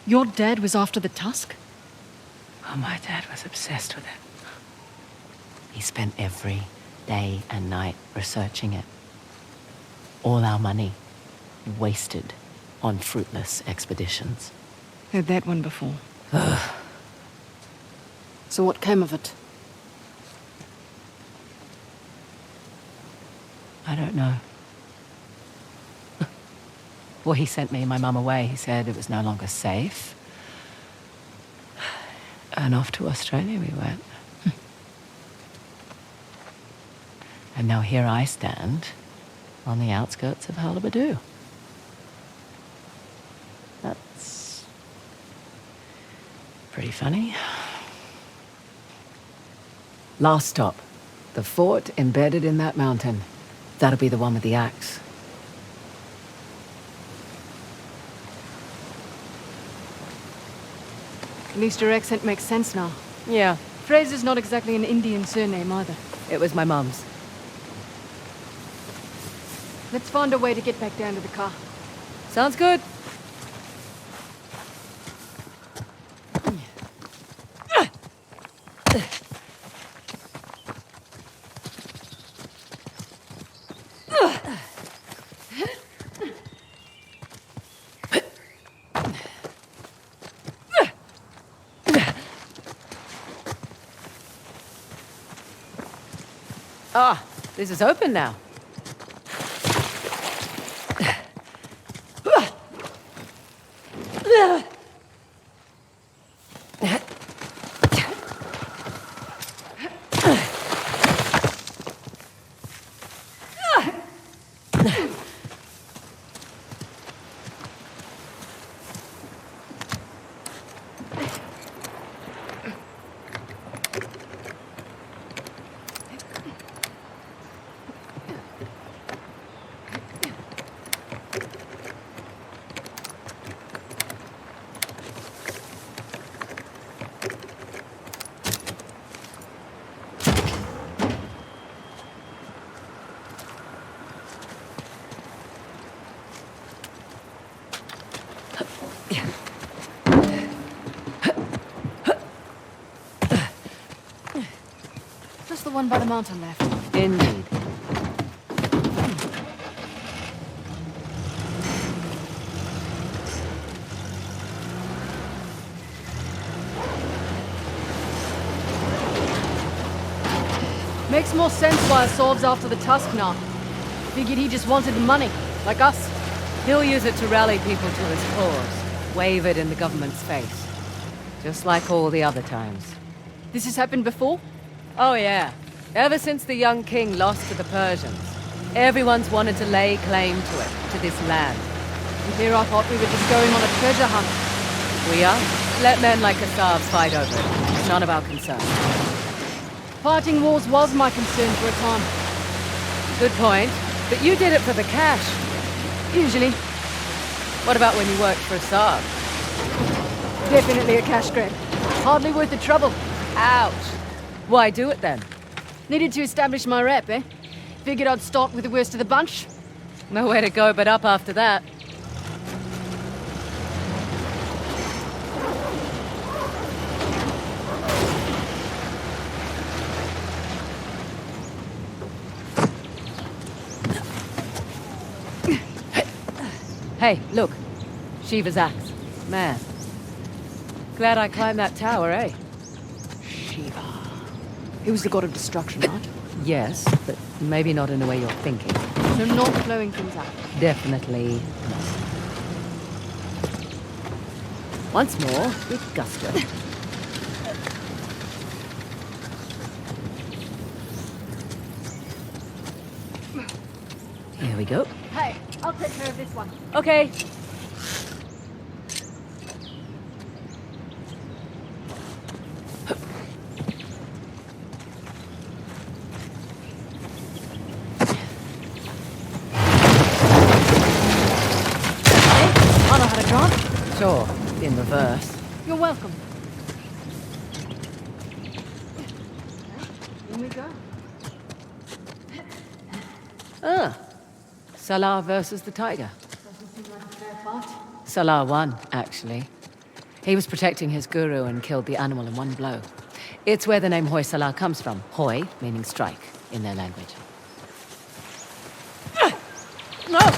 Your dad was after the tusk? Oh, my dad was obsessed with it. He spent every day and night researching it. All our money wasted on fruitless expeditions. Heard that one before. So what came of it? I don't know. Well, he sent me and my mum away. He said it was no longer safe. And off to Australia we went. And now here I stand on the outskirts of Halabadu. That's pretty funny. Last stop. The fort embedded in that mountain. That'll be the one with the axe. At least your accent makes sense now. Yeah, Fraser's not exactly an Indian surname either. it was my mum's. Let's find a way to get back down to the car. Sounds good. Ah, this is open now. Just the one by the mountain left. Indeed. Makes more sense why Assault's after the tusk now. Figured he just wanted the money, like us. He'll use it to rally people to his cause, wave it in the government's face. Just like all the other times. This has happened before? Oh yeah. Ever since the young king lost to the Persians, everyone's wanted to lay claim to it, to this land. And here I thought we were just going on a treasure hunt. We are? Let men like Kasavs fight over it. It's none of our concern. Fighting wars was my concern for a time. Good point. But you did it for the cash. Usually. What about when you worked for Saab? Definitely a cash grab. Hardly worth the trouble. Ouch. Why do it then? Needed to establish my rep, eh? Figured I'd start with the worst of the bunch. Nowhere to go but up after that. Hey, look. Shiva's axe. Man. Glad I climbed that tower, eh? Shiva. He was the god of destruction, right? Yes, but maybe not in the way you're thinking. So not blowing things up. Definitely not. Once more, with gusto. Here we go. Hey, I'll take care of this one. Okay. I know how to drive. Sure, in reverse. You're welcome. Here we go. Ah. Salah versus the tiger. Doesn't seem like a fair fight. Salah won, actually. He was protecting his guru and killed the animal in one blow. It's where the name Hoysala comes from. Hoy, meaning strike, in their language. No! Oh!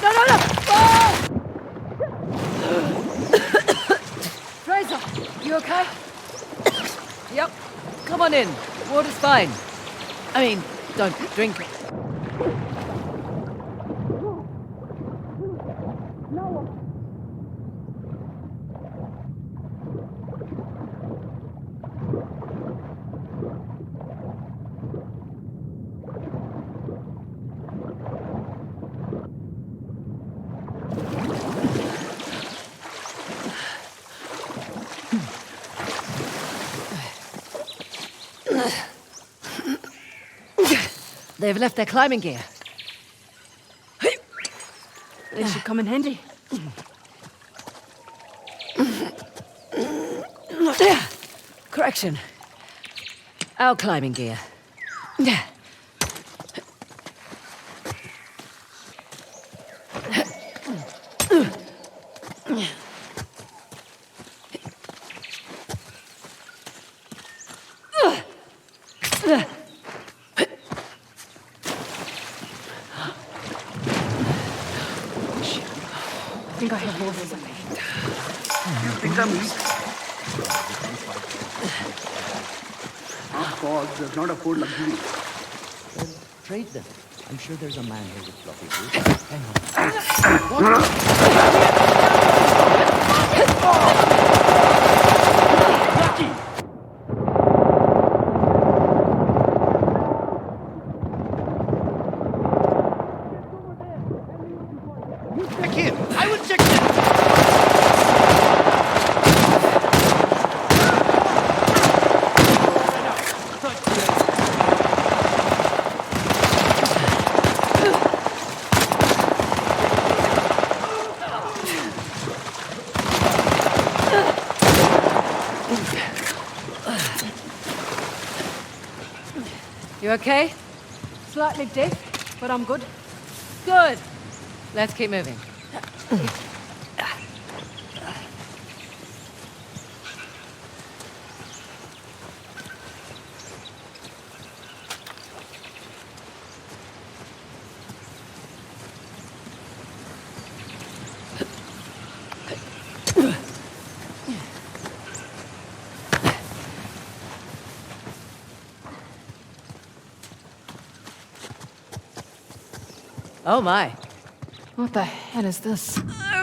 Fraser, you okay? Yep. Come on in. Water's fine. I mean, don't drink it. They've left their climbing gear. They should come in handy. Correction. Our climbing gear. I think I have horses. You think I'm weak? Our cause does not afford luxury. Trade them. I'm sure there's a man here with fluffy boots. Hang on. Lucky! Check him! I will check him! You okay? Slightly deaf, but I'm good. Good. Let's keep moving. Oh my. What the hell is this?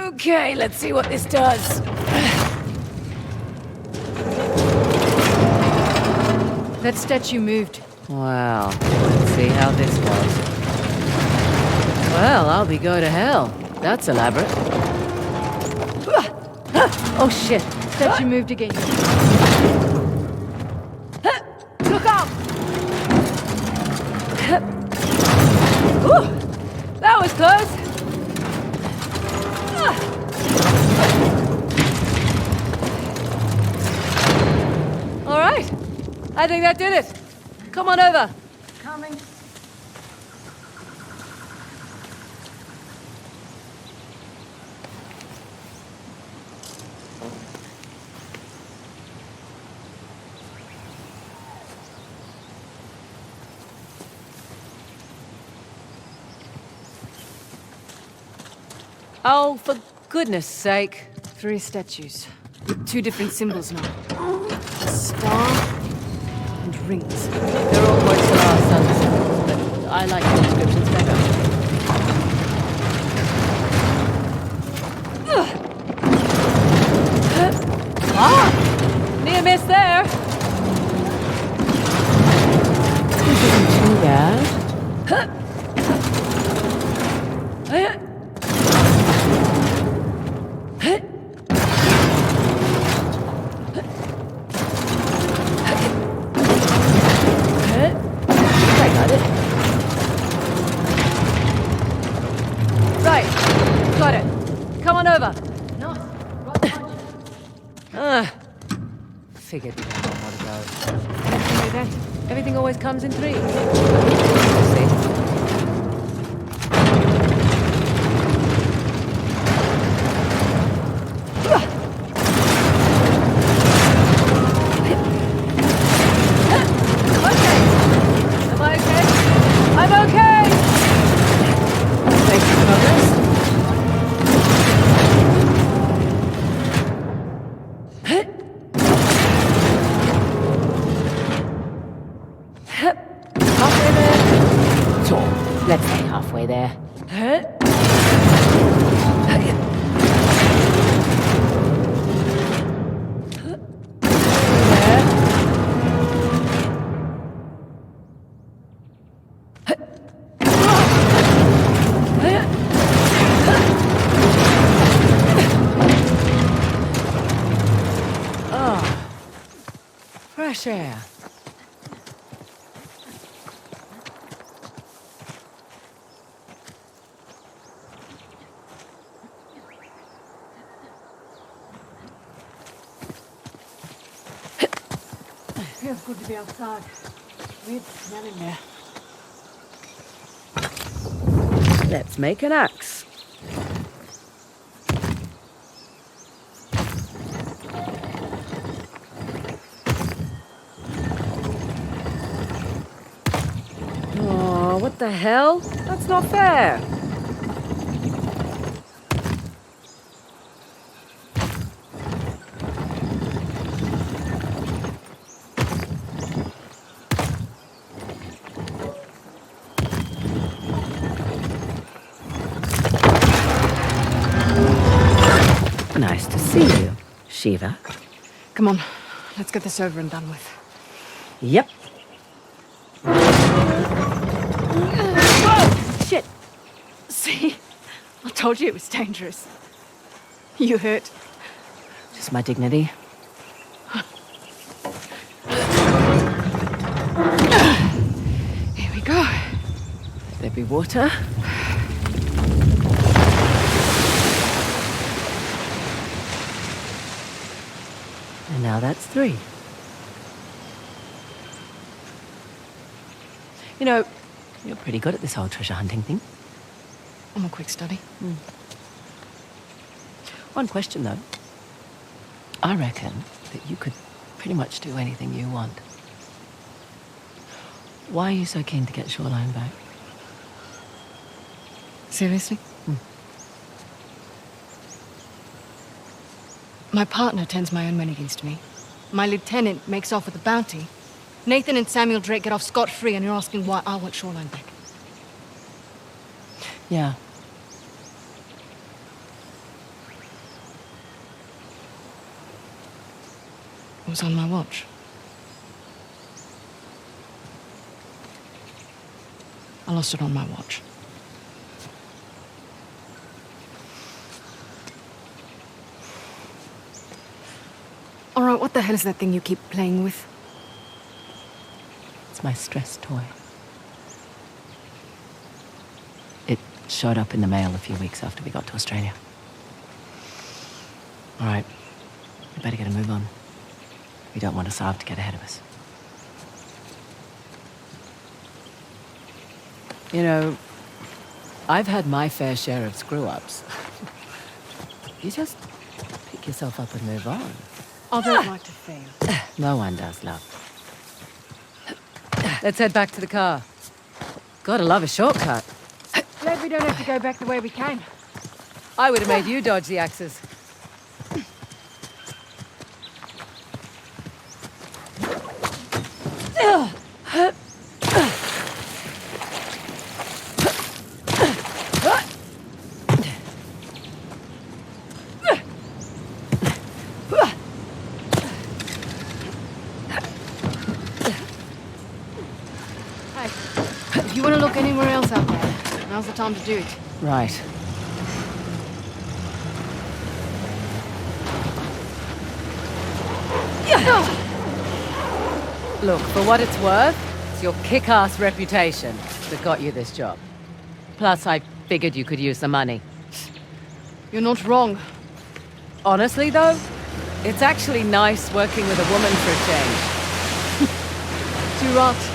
Okay, let's see what this does. That statue moved. Wow. Let's see how this goes. Well, I'll be going to hell. That's elaborate. Oh shit. Statue moved again. Look out! Ooh, that was close. I think that did it. Come on over. Coming. Oh, for goodness sake. 3 statues. With 2 different symbols now. A star and rings. They're all Hoysala sun symbols, but I like the inscriptions better. Near miss there. This isn't too bad. Right. Got it. Come on over. Figured we'd have one more to go. Anyway, that everything always comes in 3. See? Am I okay? I'm okay! Making progress? Halfway there. Sure. Let's say halfway there. Fresh air. Feels good to be outside. Weird smell in there. Let's make an axe. Oh, what the hell? That's not fair. Nice to see you, Shiva. Come on, let's get this over and done with. Yep. Whoa! Shit! See? I told you it was dangerous. You hurt. Just my dignity. Here we go. There be water. And now that's 3. You know, you're pretty good at this whole treasure hunting thing. I'm a quick study. One question, though. I reckon that you could pretty much do anything you want. Why are you so keen to get Shoreline back? Seriously? My partner turns my own men against me. My lieutenant makes off with a bounty. Nathan and Samuel Drake get off scot-free, and you're asking why I want Shoreline back. Yeah. It was on my watch. I lost it on my watch. All right, what the hell is that thing you keep playing with? It's my stress toy. It showed up in the mail a few weeks after we got to Australia. All right, we better get a move on. We don't want Asab to get ahead of us. You know, I've had my fair share of screw-ups. You just pick yourself up and move on. I don't like to fail. No one does, love. Let's head back to the car. Gotta love a shortcut. Glad we don't have to go back the way we came. I would have made you dodge the axes. If you want to look anywhere else out there, now's the time to do it. Right. Look, for what it's worth, it's your kick-ass reputation that got you this job. Plus, I figured you could use the money. You're not wrong. Honestly, though, it's actually nice working with a woman for a change. Too right.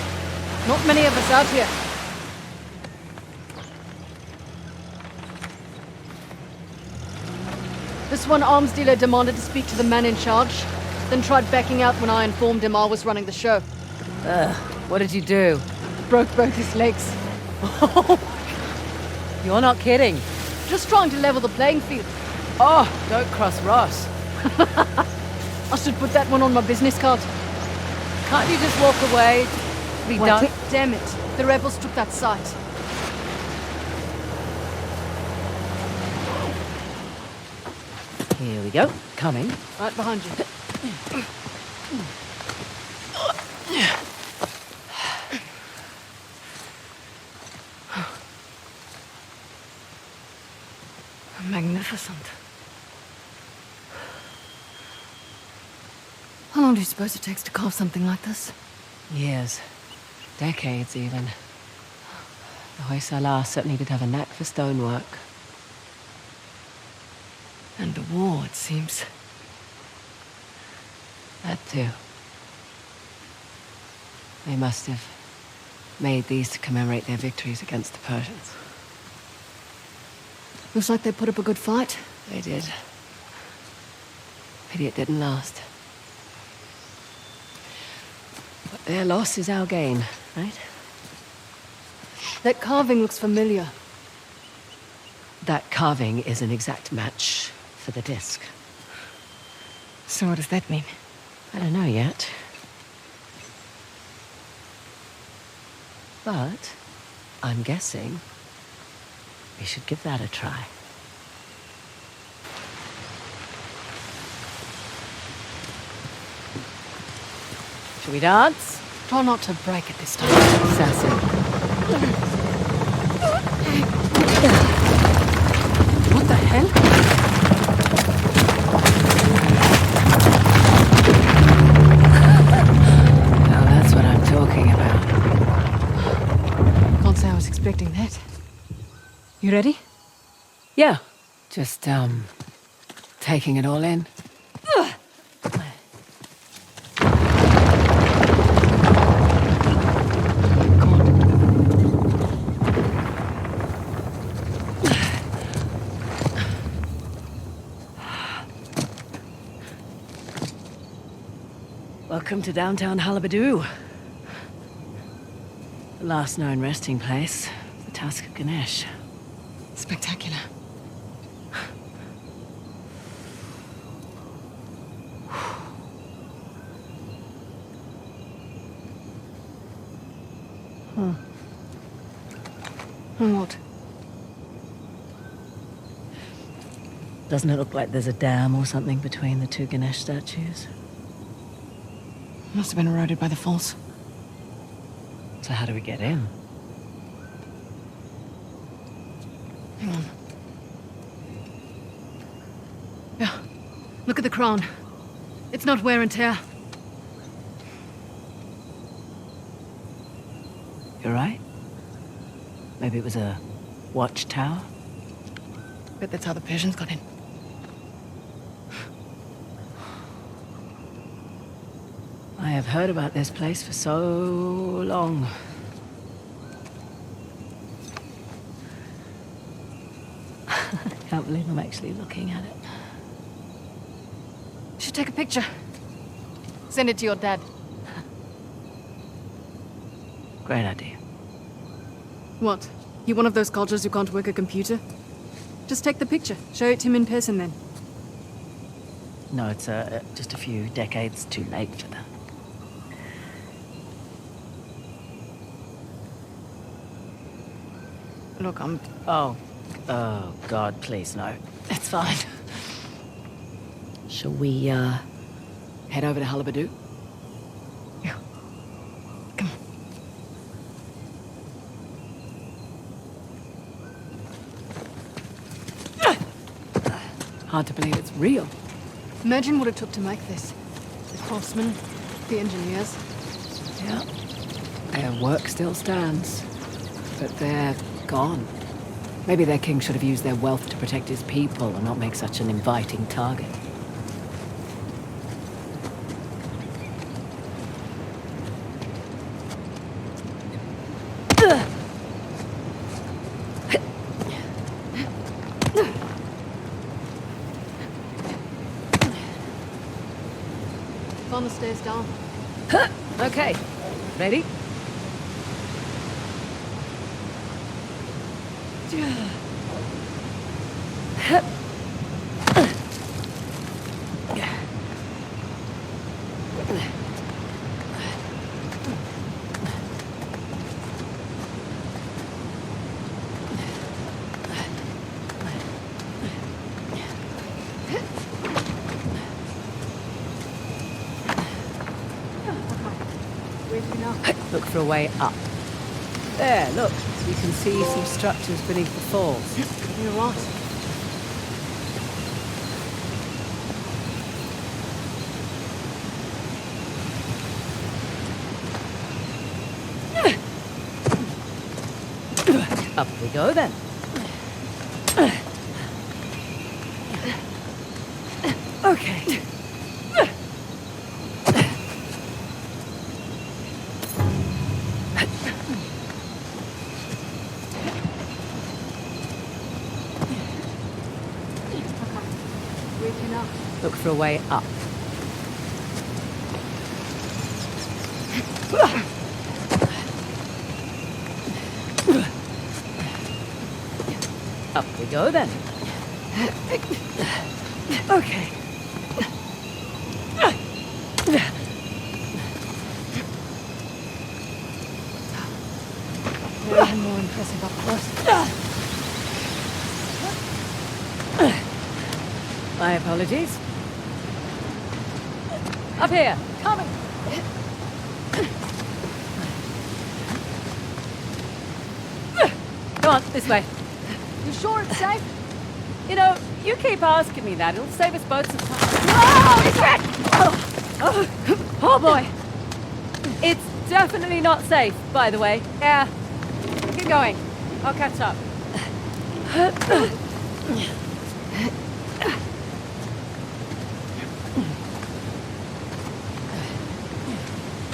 Not many of us out here. This one arms dealer demanded to speak to the man in charge, then tried backing out when I informed him I was running the show. What did you do? Broke both his legs. You're not kidding. Just trying to level the playing field. Oh, don't cross Ross. I should put that one on my business card. Can't you just walk away? Be Wait, done. damn it. The rebels took that site. Here we go. Coming. Right behind you. Magnificent. How long do you suppose it takes to carve something like this? Years. Decades, even. The Hoysala certainly did have a knack for stonework. And the war, it seems. That too. They must have made these to commemorate their victories against the Persians. Looks like they put up a good fight. They did. Pity it didn't last. But their loss is our gain, right? That carving looks familiar. That carving is an exact match for the disc. So what does that mean? I don't know yet. But I'm guessing we should give that a try. Should we dance? Try not to break it this time. Sassy. What the hell? Now that's what I'm talking about. Can't say I was expecting that. You ready? Yeah. Just, taking it all in. Welcome to downtown Halabadu. The last known resting place, the Tusk of Ganesh. Spectacular. And what? Doesn't it look like there's a dam or something between the two Ganesh statues? Must have been eroded by the falls. So how do we get in? Hang on. Yeah. Look at the crown. It's not wear and tear. You're right. Maybe it was a watchtower? Bet that's how the Persians got in. I have heard about this place for so long. can't believe I'm actually looking at it. Should take a picture. Send it to your dad. Great idea. What? You one of those cultures who can't work a computer? Just take the picture. Show it to him in person then. No, it's just a few decades too late for that. Look, Oh, God, please, no. It's fine. Shall we, head over to Halabadu? Yeah. Come on. Hard to believe it's real. Imagine what it took to make this. The craftsmen, the engineers. Yeah. Their work still stands, but they're gone. Maybe their king should have used their wealth to protect his people and not make such an inviting target. On the stairs down. Okay. Ready? Look for a way up. There, look. You can see some structures beneath the falls. You're right. Up we go then. Okay. Look for a way up. Up we go then. Okay. Even more impressive up close. My apologies. Up here. Coming. Come on, this way. You sure it's safe? You know, you keep asking me that. It'll save us both some time. Oh, it's it! Oh boy. It's definitely not safe, by the way. Yeah. Keep going. I'll catch up.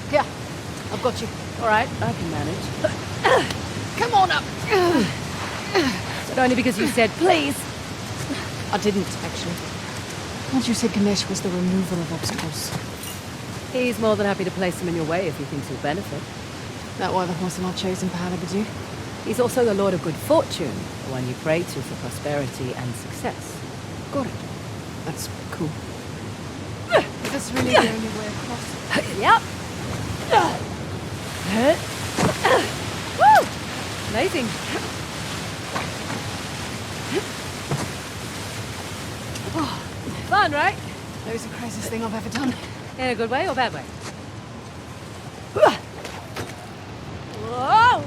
Here, I've got you. All right, I can manage. Come on up. But only because you said please. I didn't, actually. Once you said Ganesh was the remover of obstacles. He's more than happy to place them in your way if he thinks you'll benefit. That why the Hoysala chosen for Halabadu? He's also the Lord of Good Fortune, the one you pray to for prosperity and success. Got it. That's cool. Is this really the only way across? Yep. Woo! Amazing. Oh, fun, right? That was the craziest thing I've ever done. In a good way or bad way? Whoa!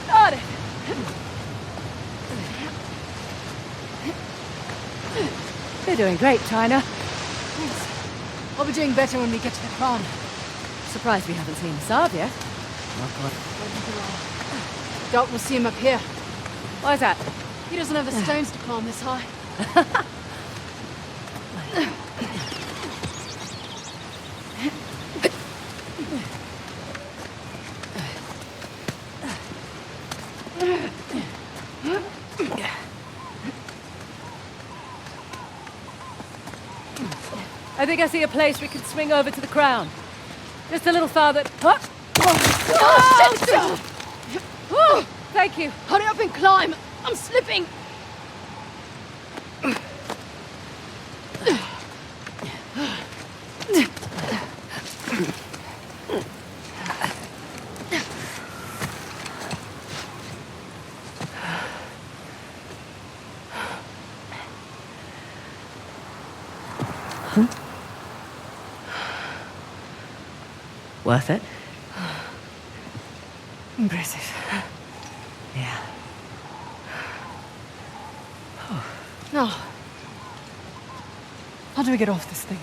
Got it. You're doing great, China. Thanks. I'll be doing better when we get to the crown. Surprised we haven't seen Saab yet. Oh, God. Doubt we'll see him up here. Why's that? He doesn't have the stones to climb this high. I think I see a place we can swing over to the crown. Just a little farther. Huh? Oh, shit! Oh, thank you. Hurry up and climb! I'm slipping! Worth it? Impressive. Yeah. Now, how do we get off this thing?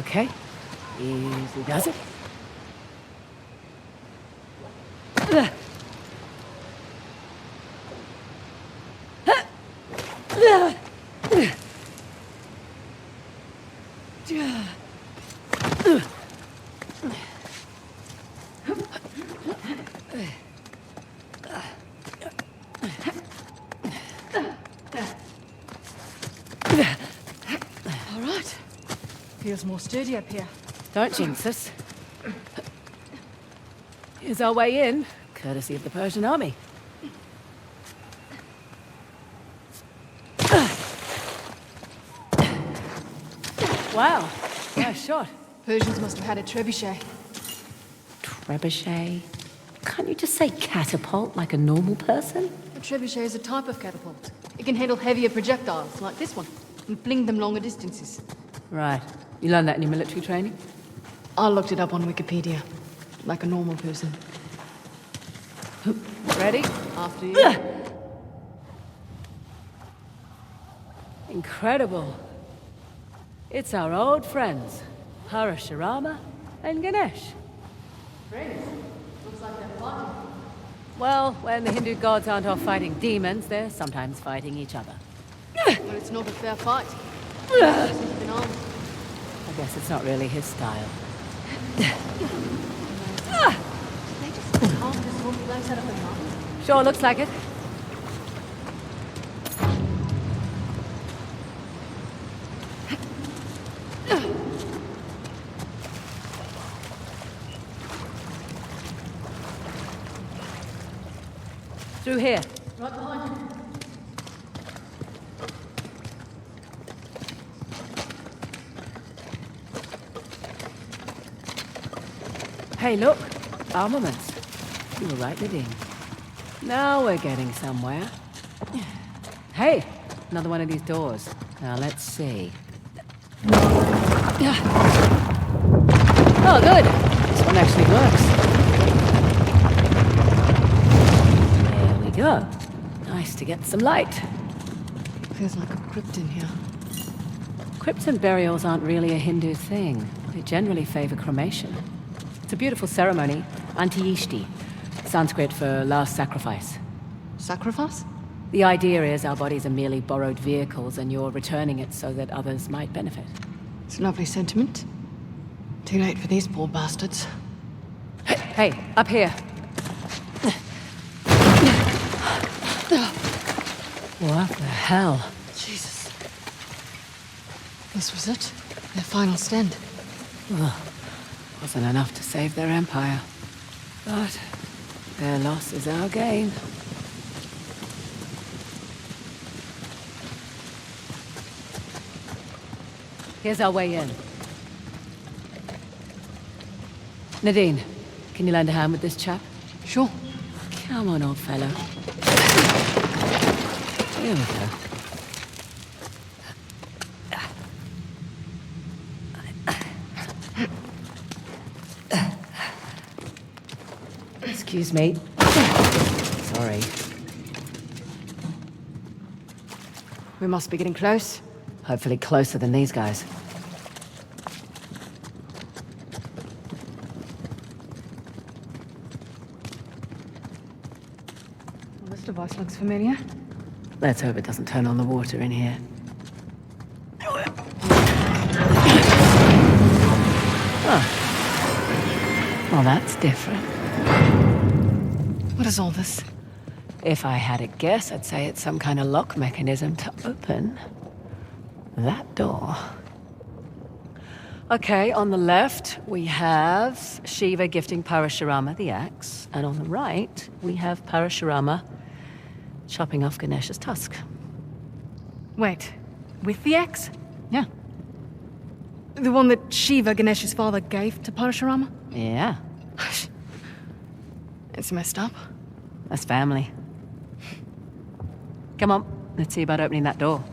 Okay. Easy does it. All right. Feels more sturdy up here. Don't jinx us. Here's our way in, courtesy of the Persian army. Wow, nice shot. Persians must have had a trebuchet. Trebuchet? Can't you just say catapult like a normal person? A trebuchet is a type of catapult. It can handle heavier projectiles, like this one, and fling them longer distances. Right. You learned that in your military training? I looked it up on Wikipedia, like a normal person. Ready? After you. Incredible. It's our old friends, Parashurama and Ganesh. Friends? Looks like they're fighting. Well, when the Hindu gods aren't off fighting demons, they're sometimes fighting each other. But it's not a fair fight. He's been armed. I guess it's not really his style. They just carved this whole place out of the mountain. Sure looks like it. Through here. Right behind you. Hey, look. Armaments. You were right, Nadine. Now we're getting somewhere. Hey, another one of these doors. Now let's see. Oh, good. This one actually works. There we go. Nice to get some light. Feels like a crypt in here. Crypts and burials aren't really a Hindu thing. They generally favor cremation. It's a beautiful ceremony, Antiyishti, Sanskrit for last sacrifice. Sacrifice? The idea is our bodies are merely borrowed vehicles and you're returning it so that others might benefit. It's a lovely sentiment. Too late for these poor bastards. Hey, up here. What the hell? Jesus. This was it? Their final stand. Ugh. Wasn't enough to save their empire. But their loss is our gain. Here's our way in. Nadine, can you lend a hand with this chap? Sure. Come on, old fellow. Here we go. Excuse me. Sorry. We must be getting close. Hopefully closer than these guys. Well, this device looks familiar. Let's hope it doesn't turn on the water in here. Oh. Well, that's different. What is all this? If I had a guess, I'd say it's some kind of lock mechanism to open. that door. Okay, on the left, we have Shiva gifting Parashurama the axe, and on the right, we have Parashurama chopping off Ganesh's tusk. Wait, with the axe? Yeah. The one that Shiva, Ganesh's father, gave to Parashurama? Yeah. It's messed up. That's family. Come on, let's see about opening that door.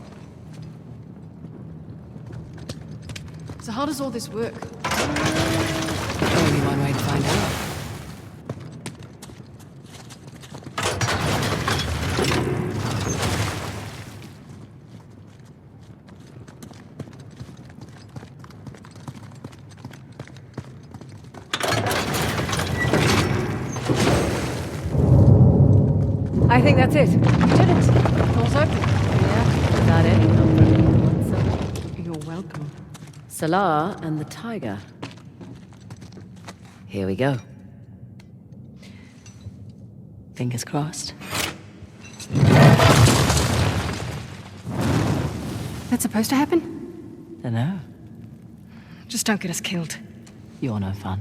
So how does all this work? Only one way to find out. I think that's it. You did it. Door's open. Yeah, without any help from anyone, so you're welcome. Salah and the tiger. Here we go. Fingers crossed. That's supposed to happen? Dunno. Just don't get us killed. You're no fun.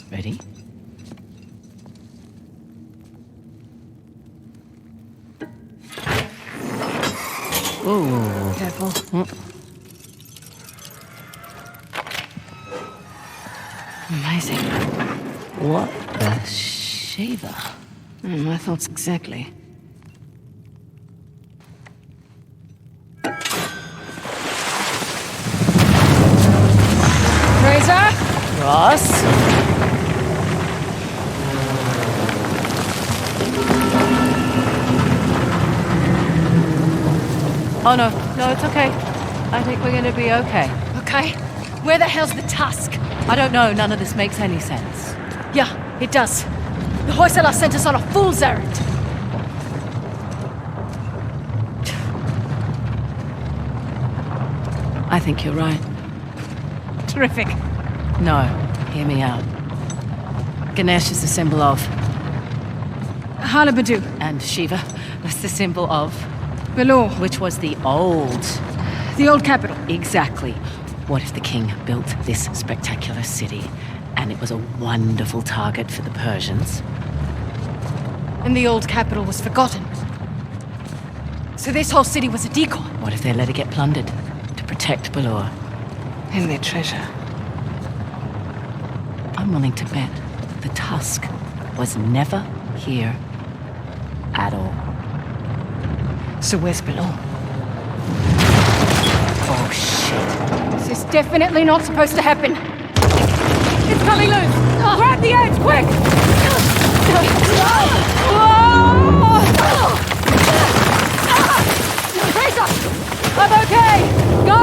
Ready? Ooh. Careful. Amazing. What the Shiva? My thoughts exactly. Fraser? Ross? Oh no, no, it's okay. I think we're gonna be okay. Okay. Where the hell's the tusk? I don't know, none of this makes any sense. Yeah, it does. The Hoysala sent us on a fool's errand. I think you're right. Terrific. No, hear me out. Ganesh is the symbol of... Halabadu. And Shiva was the symbol of... Belor. Which was the old... The old capital. Exactly. What if the king built this spectacular city, and it was a wonderful target for the Persians? And the old capital was forgotten. So this whole city was a decoy. What if they let it get plundered to protect Belor? And their treasure. I'm willing to bet the tusk was never here at all. So where's Belor? Oh, shit. This is definitely not supposed to happen. It's coming loose! Grab the edge, quick! Fraser! I'm okay! Go!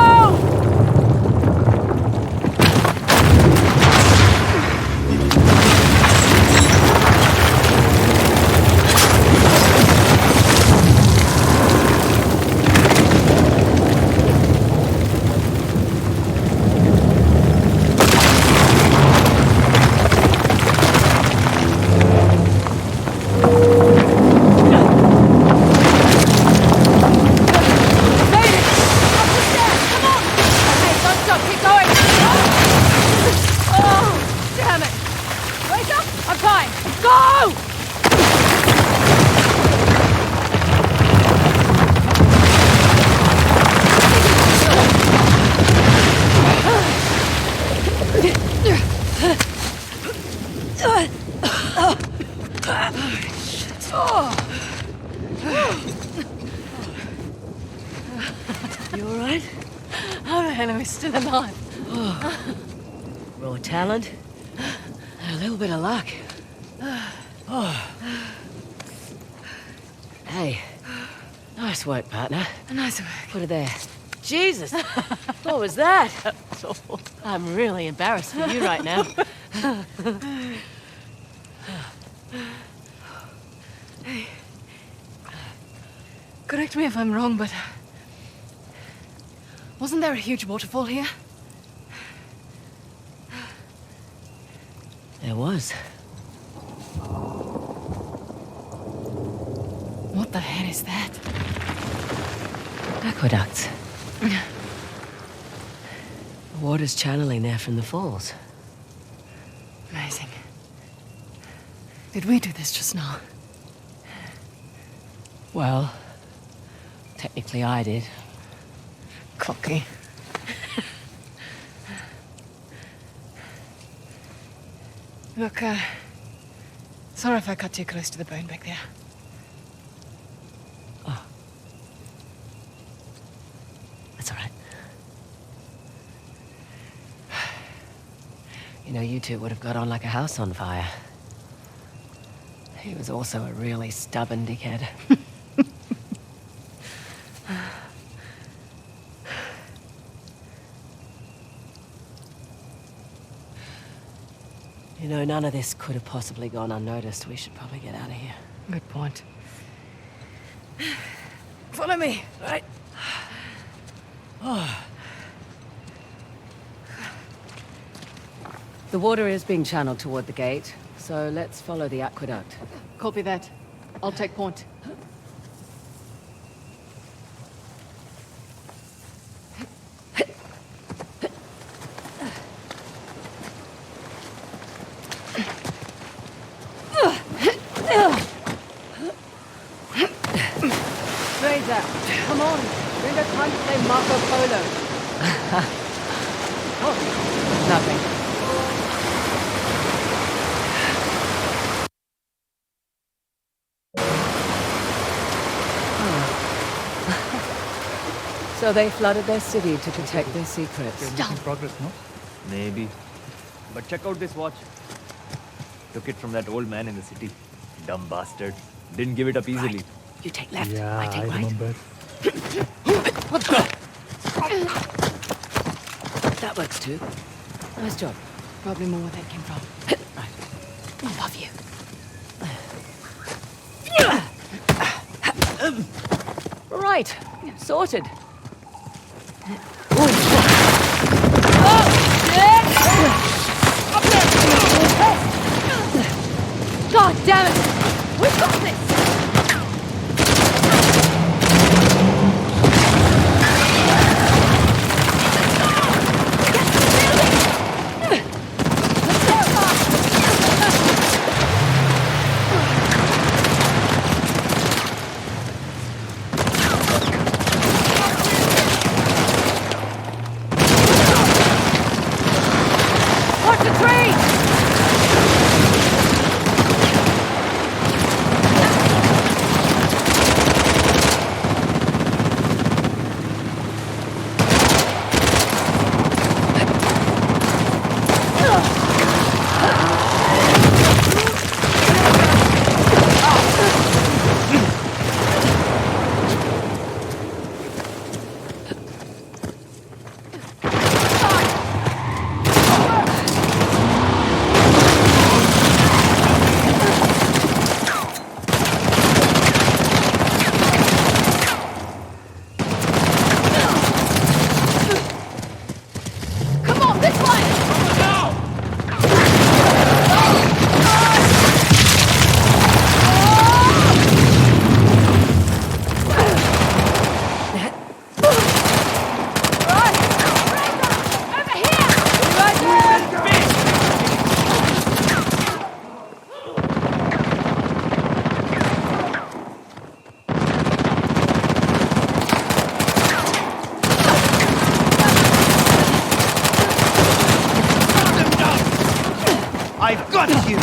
You alright? How the hell are we still alive? Raw talent and a little bit of luck. Hey, nice work, partner. Nice work. Put it there. Jesus, what was that? I'm really embarrassed for you right now. Hey, correct me if I'm wrong, but wasn't there a huge waterfall here? There was. What the hell is that? Aqueducts. Water's channeling there from the falls. Amazing. Did we do this just now? Well, technically I did. Cocky. Look, sorry if I cut too close to the bone back there. Oh. That's all right. You know, you two would have got on like a house on fire. He was also a really stubborn dickhead. You know, none of this could have possibly gone unnoticed. We should probably get out of here. Good point. Follow me. Right. Oh. The water is being channeled toward the gate, so let's follow the aqueduct. Copy that. I'll take point. Fraser, come on. We're not trying to play Marco Polo. Oh, nothing. So they flooded their city to protect their secrets. Making progress, no? Maybe. But check out this watch. Took it from that old man in the city. Dumb bastard. Didn't give it up easily. Right. You take left, Yeah, I take right. remember. What the? That works too. Nice job. Probably more where that came from. Right. Above you. Right. Sorted. God damn it! We've got this! Watch the tree! I've got you!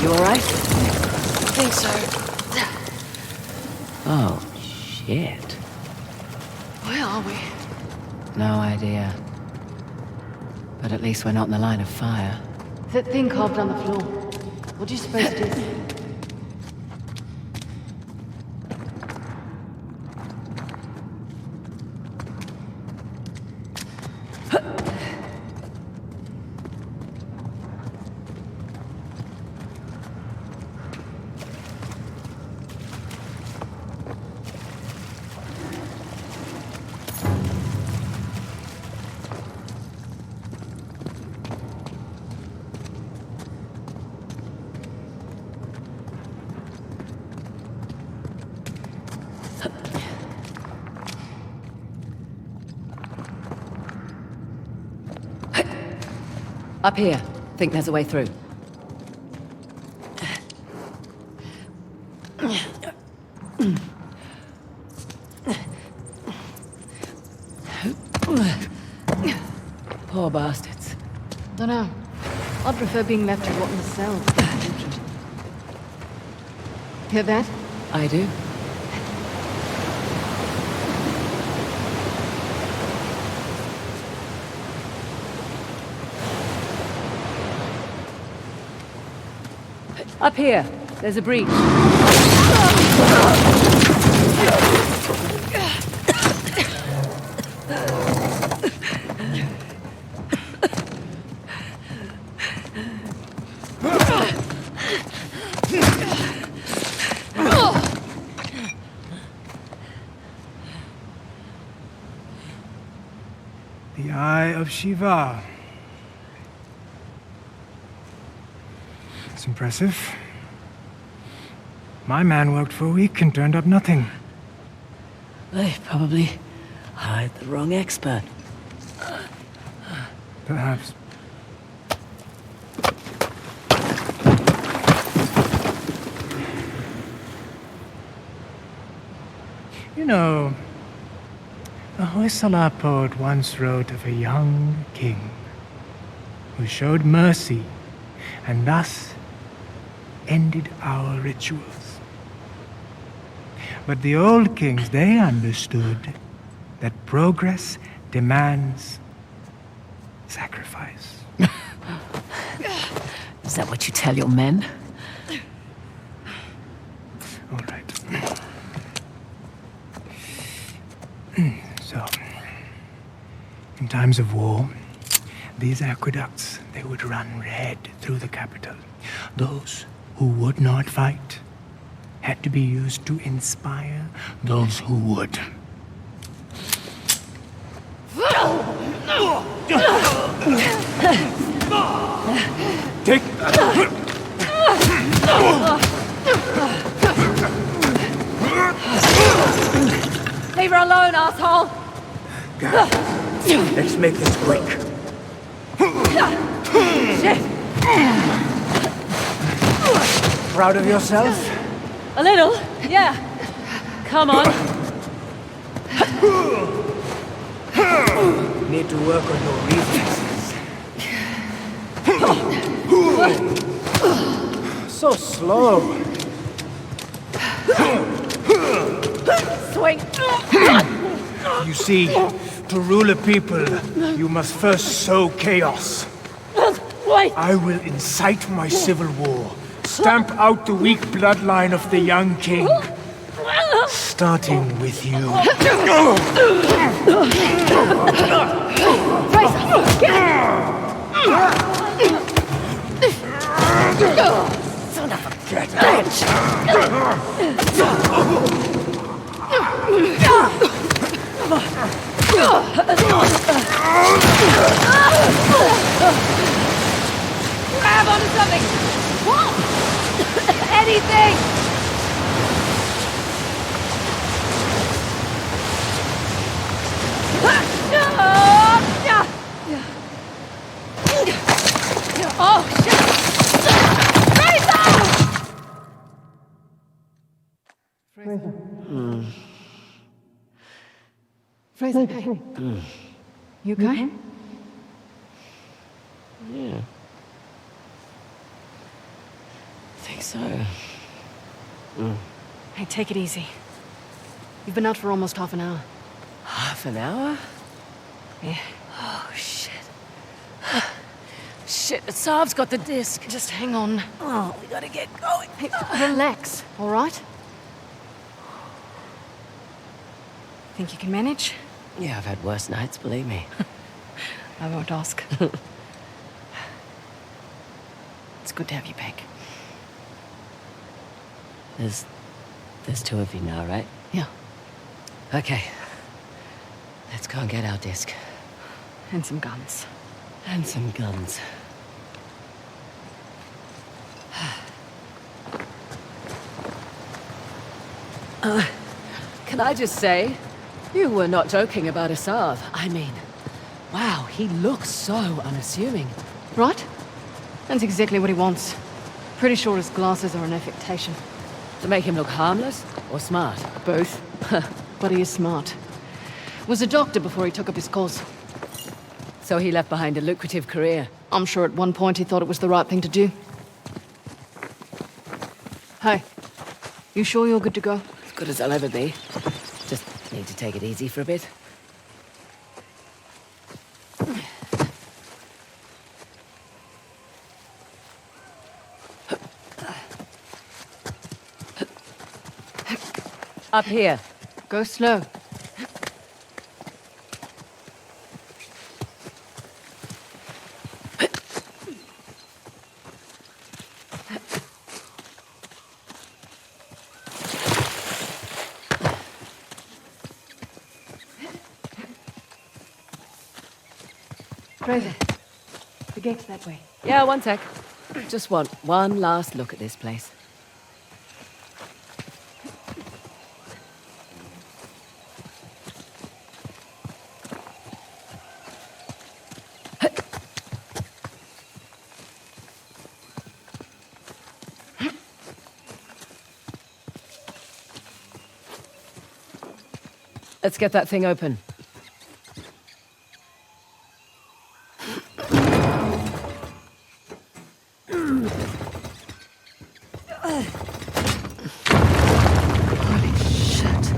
You alright? I think so. Oh, shit. Where are we? No idea. But at least we're not in the line of fire. That thing carved on the floor. What do you suppose it is? Up here. Think there's a way through. Poor bastards. Dunno. I'd prefer being left to rot in the cells. Hear that? I do. Up here. There's a breach. The Eye of Shiva. It's impressive. My man worked for a week and turned up nothing. They probably hired the wrong expert. Perhaps. You know, a Hoysala poet once wrote of a young king who showed mercy and thus ended our rituals. But the old kings, they understood that progress demands sacrifice. Is that what you tell your men? All right. So, in times of war, these aqueducts, they would run red through the capital. Those who would not fight had to be used to inspire those who would. Take... Leave her alone, asshole! Let's make this quick. Shit! Proud of yourself? A little, yeah. Come on. Need to work on your reflexes. So slow. Swing. You see, to rule a people, you must first sow chaos. Wait. I will incite my civil war. Stamp out the weak bloodline of the young king. Starting with you. Son of a Grab onto something! What? Anything! Oh, shit! Fraser! Fraser, hey. You okay? Yeah. think so. Hey, take it easy. You've been out for almost half an hour. Half an hour? Yeah. Oh, shit. Shit, Saab's got the disc. Just hang on. Oh, we gotta get going. Hey, relax, all right? Think you can manage? Yeah, I've had worse nights, believe me. I won't ask. It's good to have you back. There's two of you now, right? Yeah. Okay. Let's go and get our disc. And some guns. And some guns. Can I just say, you were not joking about Asav. I mean, wow, he looks so unassuming. Right? That's exactly what he wants. Pretty sure his glasses are an affectation. To make him look harmless or smart? Both. But he is smart. Was a doctor before he took up his course. So he left behind a lucrative career. I'm sure at one point he thought it was the right thing to do. Hey, you sure you're good to go? As good as I'll ever be. Just need to take it easy for a bit. Up here. Go slow. Fraser, the gate's that way. Yeah, one sec. Just want one last look at this place. Let's get that thing open. Holy shit.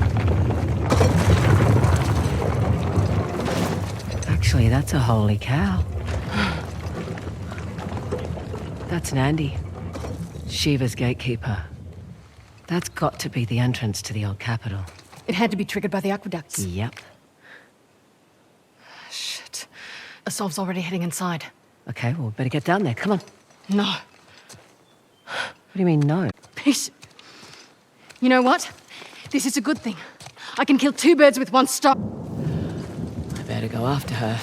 Actually, that's a holy cow. That's Nandi, Shiva's gatekeeper. That's got to be the entrance to the old capital. It had to be triggered by the aqueducts. Yep. Shit. Asav's already heading inside. Okay, well, we better get down there. Come on. No. What do you mean, no? Peace. You know what? This is a good thing. I can kill two birds with one stone. I better go after her.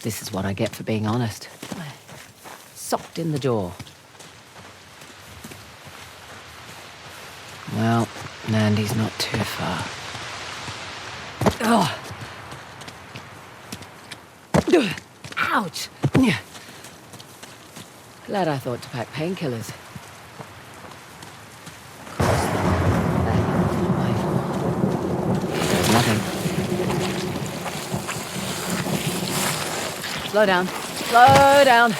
This is what I get for being honest. Socked in the door. Well, Nandi's not too far. Oh. Ouch! Glad I thought to pack painkillers. There's nothing. Slow down. Slow down.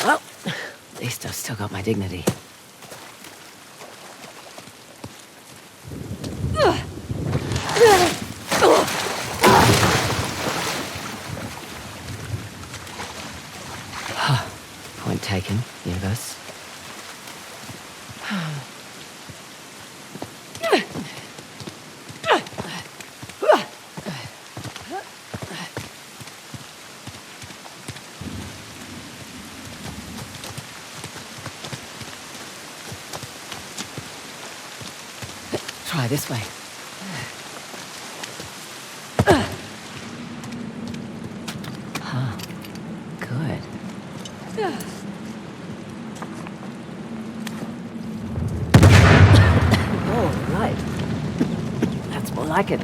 Well, at least I've still got my dignity. Point taken, universe. Try this way. Huh. Good. Oh, right. That's more like it.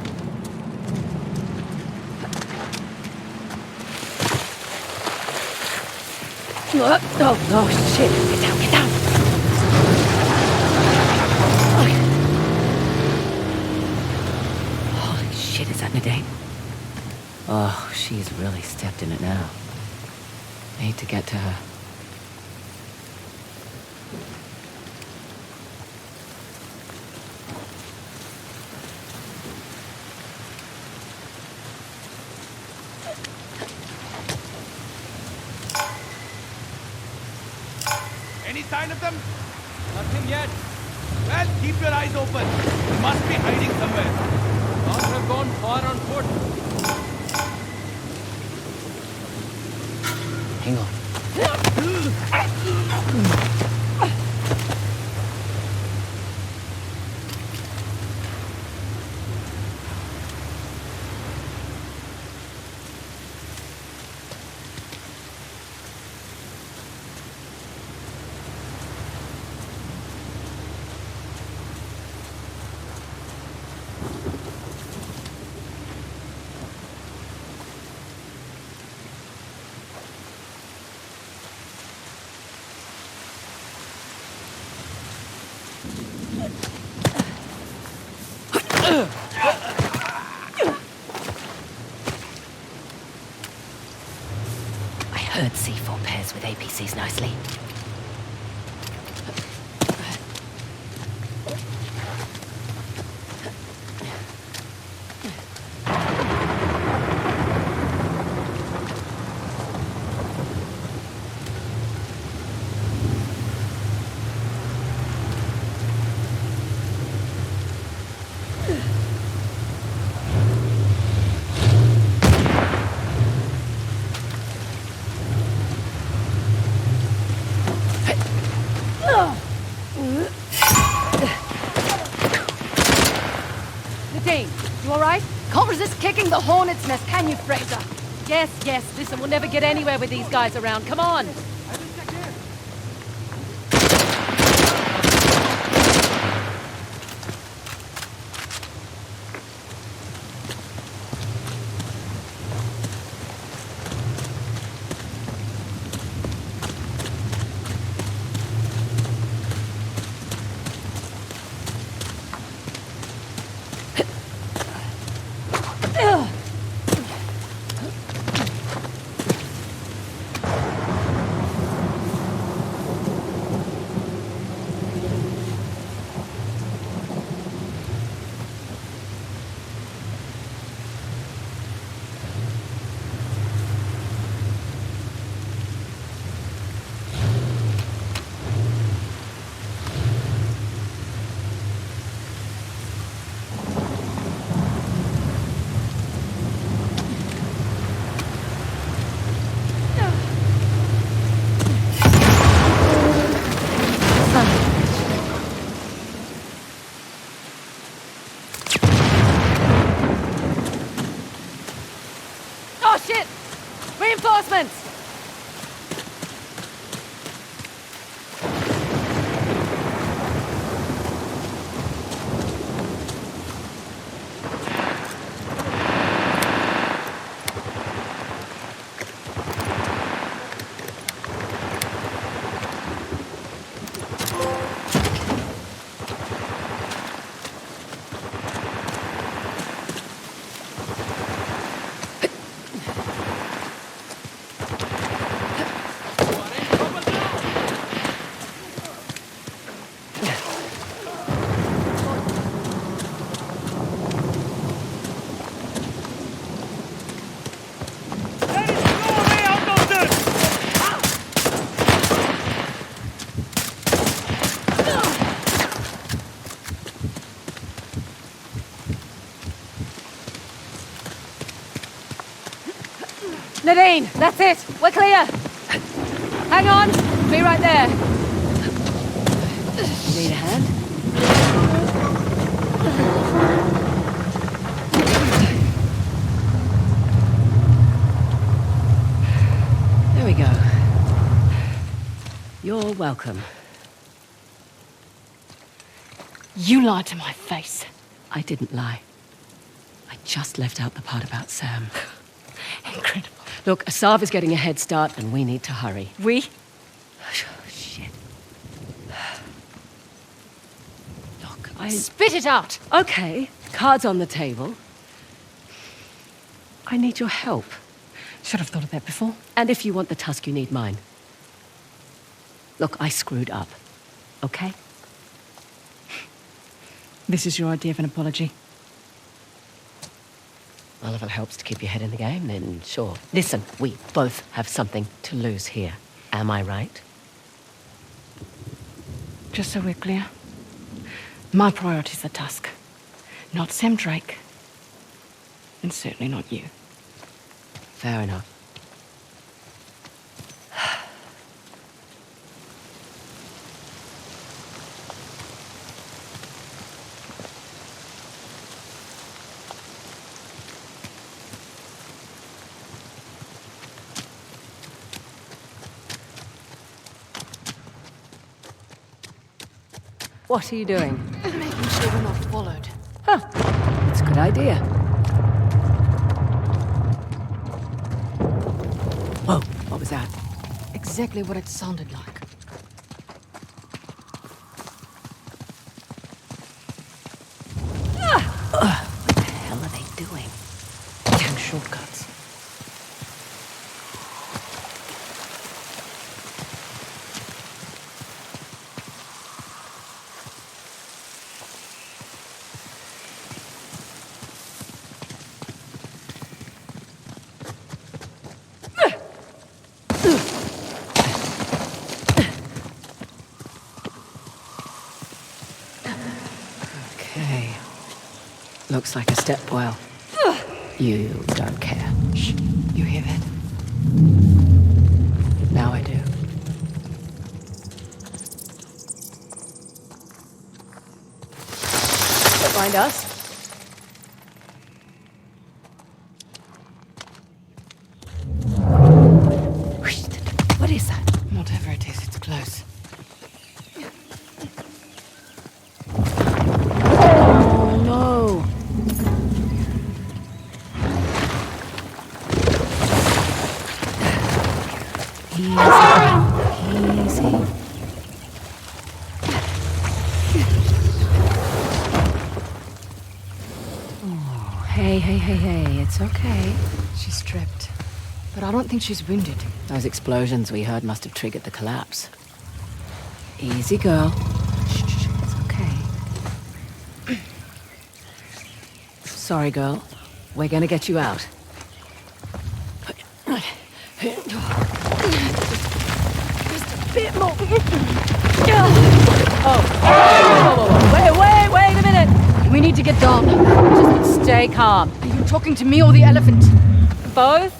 Oh, shit. Get down, get down. She's really stepped in it now. Need to get to her. Any sign of them? Nothing yet. Well, keep your eyes open. They must be hiding somewhere. Can't have gone far on foot. Hang on. I heard C4 pairs with APCs nicely. Nadine, you alright? Can't resist kicking the hornet's nest, can you, Fraser? Yes, yes, listen, we'll never get anywhere with these guys around. Come on! Oh shit! Reinforcements! Nadine, that's it. We're clear. Hang on. Be right there. Need a hand? There we go. You're welcome. You lied to my face. I didn't lie. I just left out the part about Sam. Incredible. Look, Asav is getting a head start and we need to hurry. We? Shit. Look, Spit it out! Okay, cards on the table. I need your help. Should have thought of that before. And if you want the tusk, you need mine. Look, I screwed up. Okay? This is your idea of an apology. Well, if it helps to keep your head in the game, then sure. Listen, we both have something to lose here. Am I right? Just so we're clear, my priority's the tusk. Not Sam Drake. And certainly not you. Fair enough. What are you doing? Making sure we're not followed. Huh. That's a good idea. Whoa, what was that? Exactly what it sounded like. What the hell are they doing? Damn shortcuts. Okay. Looks like a step well. You don't care. Shh. You hear that? Now I do. Don't find us. What is that? Whatever it is, it's close. Oh no. Easy. Oh, hey, it's okay. She's stripped. But I don't think she's wounded. Those explosions we heard must have triggered the collapse. Easy, girl. Shh, it's okay. Sorry, girl. We're gonna get you out. Just a bit more. Oh. Wait a minute. We need to get down. Just stay calm. Are you talking to me or the elephant? Both.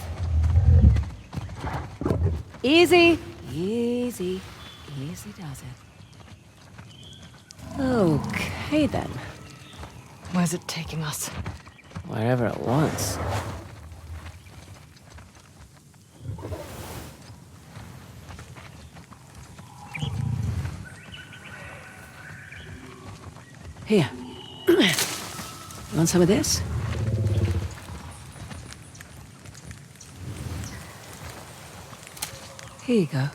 Easy does it. Okay then. Where's it taking us? Wherever it wants. Here. You want some of this? Here you go.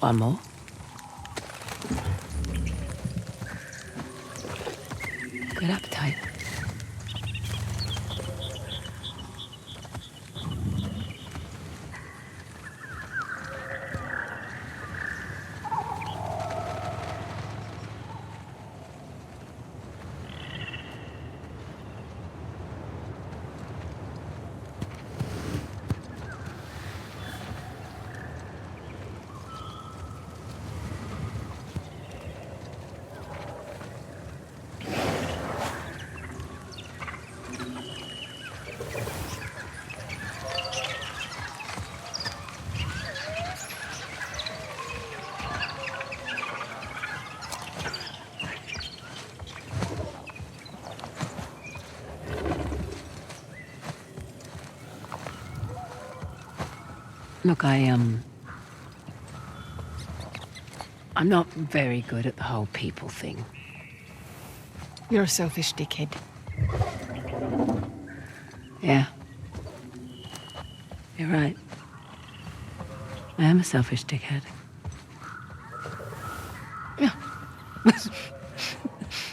One more. Good appetite. Look, I'm not very good at the whole people thing. You're a selfish dickhead. Yeah, You're right. I am a selfish dickhead. Yeah.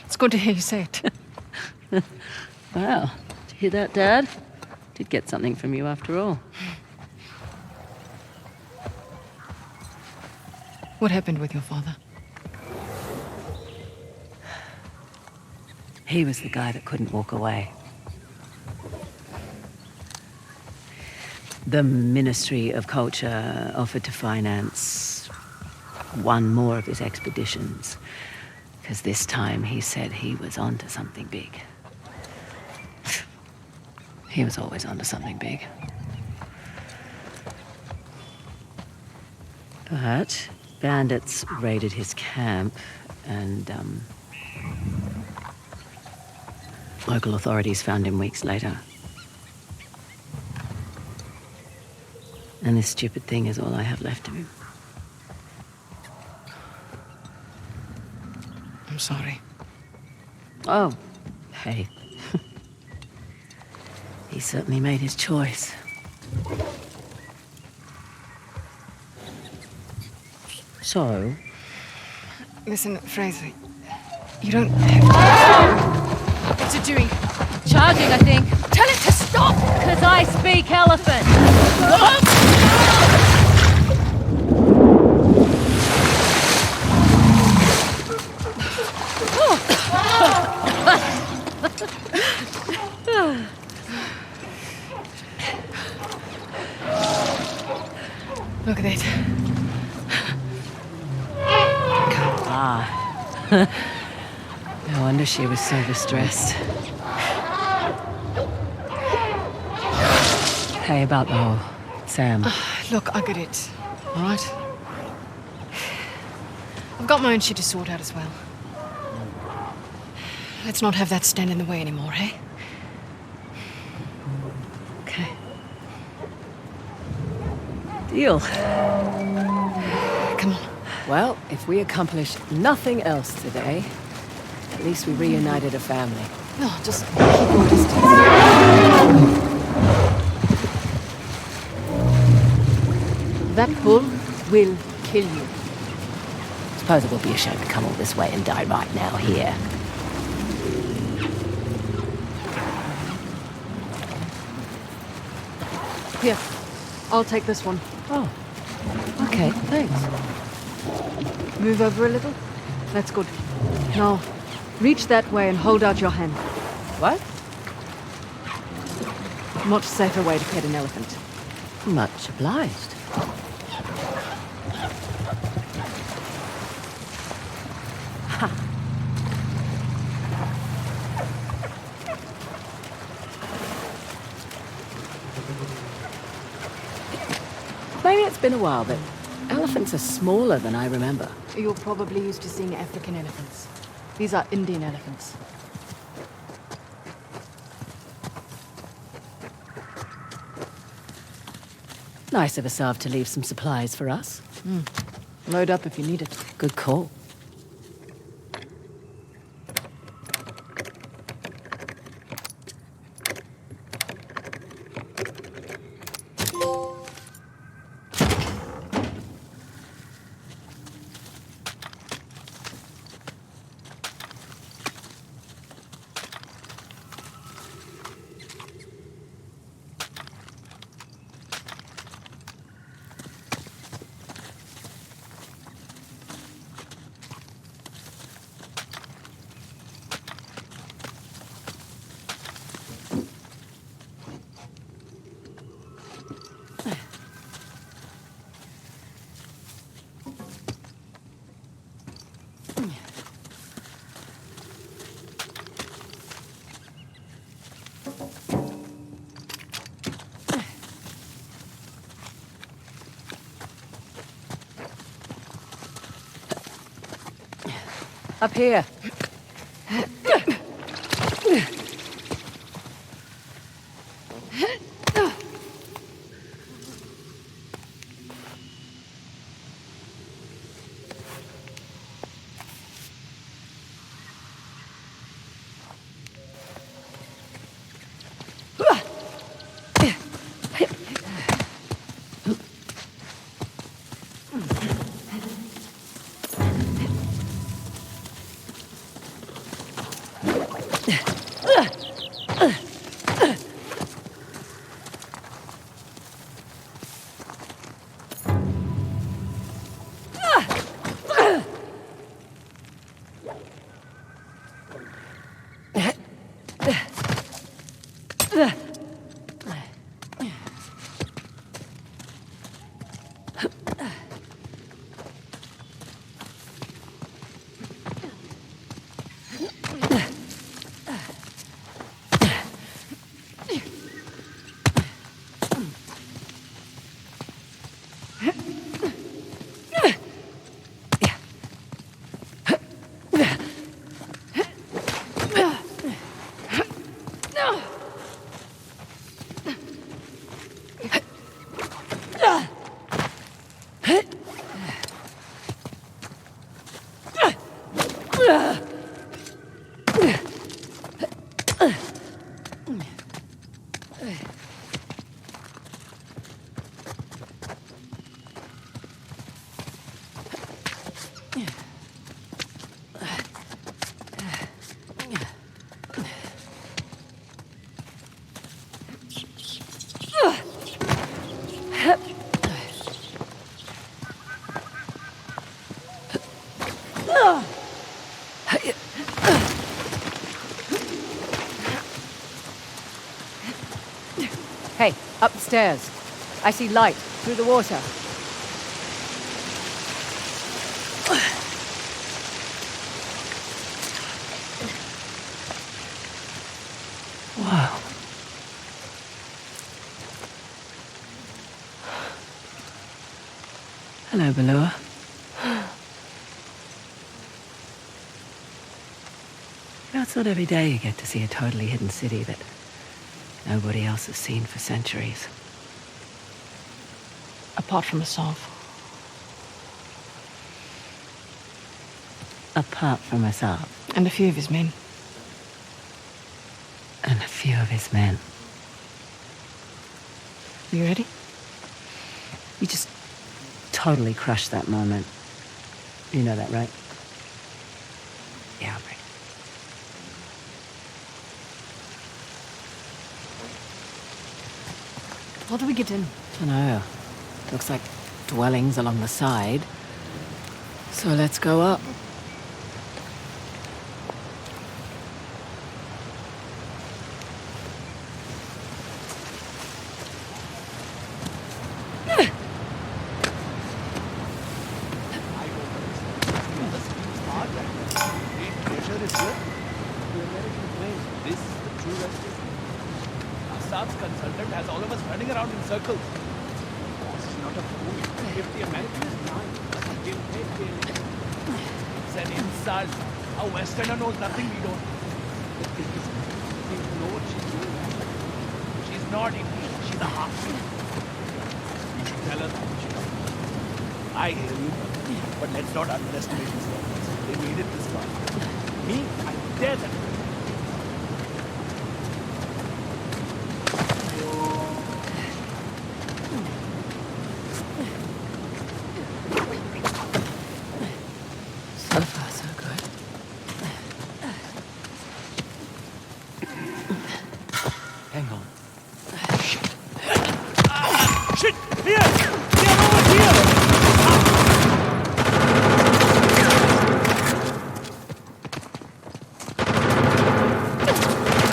It's good to hear you say it. Wow. Did you hear that, Dad? Did get something from you after all. What happened with your father? He was the guy that couldn't walk away. The Ministry of Culture offered to finance one more of his expeditions. Because this time he said he was onto something big. He was always onto something big. But bandits raided his camp and local authorities found him weeks later. And this stupid thing is all I have left of him. I'm sorry. Oh, hey. He certainly made his choice. So? Listen, Fraser, you don't have to... What's it doing? Charging, I think. Tell it to stop! Because I speak elephant. Look at it. No wonder she was so distressed. Hey, about the whole Sam. Look, I get it. All right? I've got my own shit to sort out as well. Let's not have that stand in the way anymore, hey? Okay. Deal. Come on. Well, if we accomplish nothing else today, at least we reunited a family. No, just keep your distance. That bull will kill you. Suppose it will be a shame to come all this way and die right now here. Here, I'll take this one. Oh, okay, thanks. Move over a little. That's good. Now, reach that way and hold out your hand. What? Much safer way to pet an elephant. Much obliged. Maybe it's been a while, but elephants are smaller than I remember. You're probably used to seeing African elephants. These are Indian elephants. Nice of Asav to leave some supplies for us. Load up if you need it. Good call. Up here. Hey, up the stairs. I see light through the water. Wow. Hello, Balua. You know, it's not every day you get to see a totally hidden city that nobody else has seen for centuries. Apart from Asov. Apart from Asaf. And a few of his men. And a few of his men. You ready? You just totally crushed that moment. You know that, right? Yeah, I'm ready. How do we get in? I know. Looks like dwellings along the side. So let's go up. Assad's consultant has all of us running around in circles. Boss is not a fool. If the American is blind, he'll take the It's an insult. A Westerner knows nothing we don't. We know what she's doing. She's not Indian. She's a half-breed. You should tell her that. I hear you. But let's not underestimate these guys. They made it this far. Me, I dare them. So far, so good. Hang on. Shit! Here! They're over here!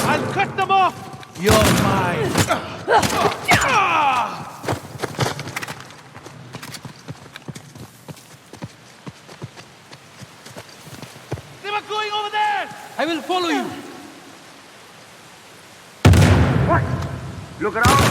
I'll cut them off! You're mine! They were going over there! I will follow you! What? Look around!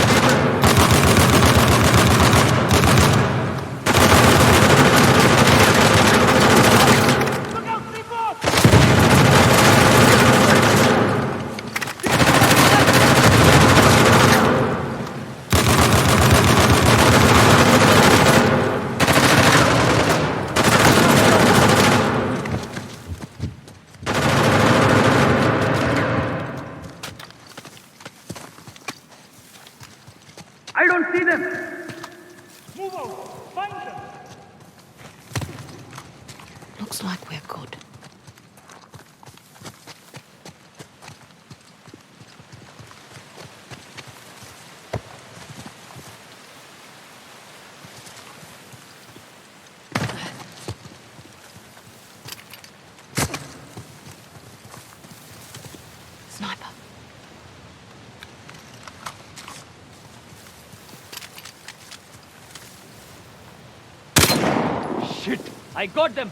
I don't see them! Move out! Find them! Looks like we're good. I got them!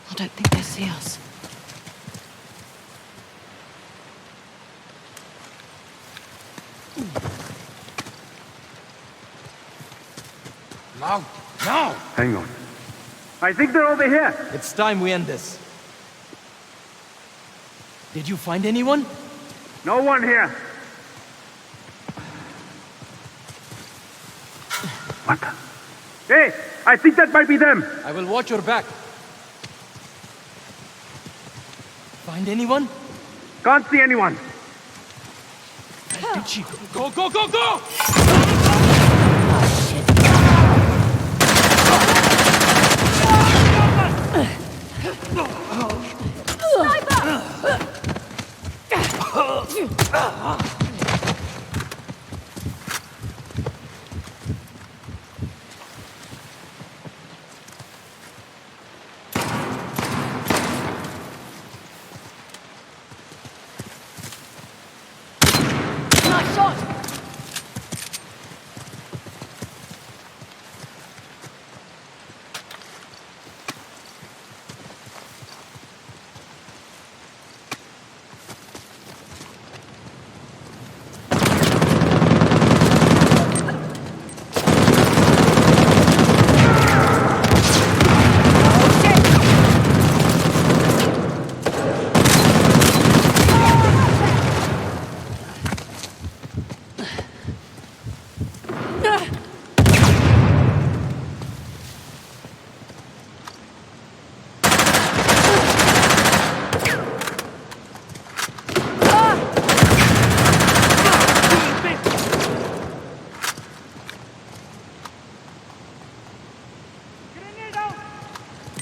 I don't think they see us. Now! Now! Hang on. I think they're over here. It's time we end this. Did you find anyone? No one here. What the? Hey, I think that might be them. I will watch your back. Find anyone? Can't see anyone. Did she go? Go, go, go, go! Nice shot!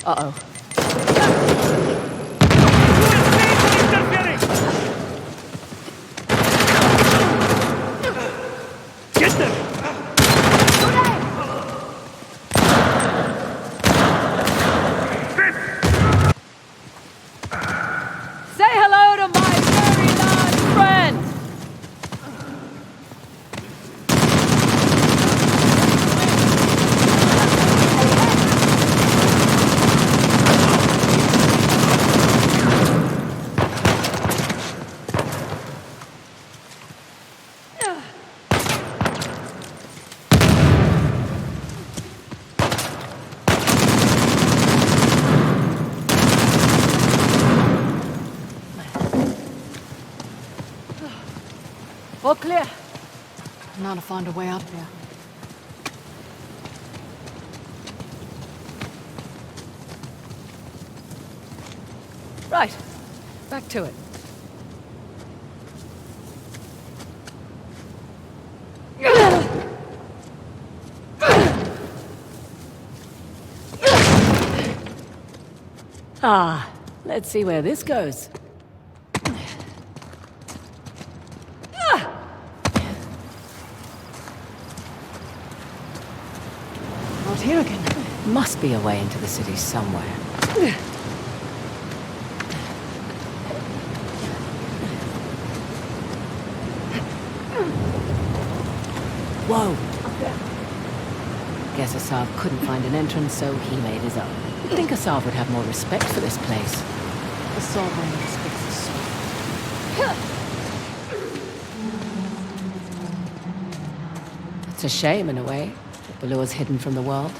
Uh-oh. Get them! Say hello to my very large friend! All clear. Now to find a way out of here. Right. Back to it. Ah, let's see where this goes. Not here again. Must be a way into the city somewhere. Whoa! Guess Asav couldn't find an entrance, so he made his own. You'd think Asav would have more respect for this place. The sovereign respects the soul. It's a shame, in a way, that Balua's hidden from the world.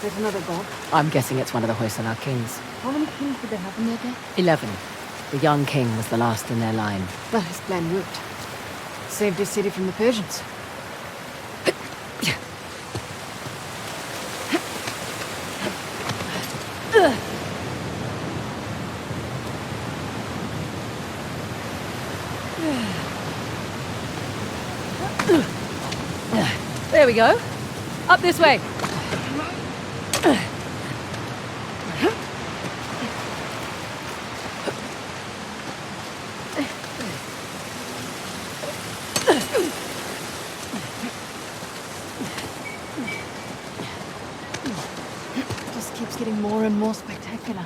There's another god. I'm guessing it's one of the Hoysala kings. How many kings did they have in their day? 11. The young king was the last in their line. Well, his plan worked. Saved his city from the Persians. There we go. Up this way. Just keeps getting more and more spectacular.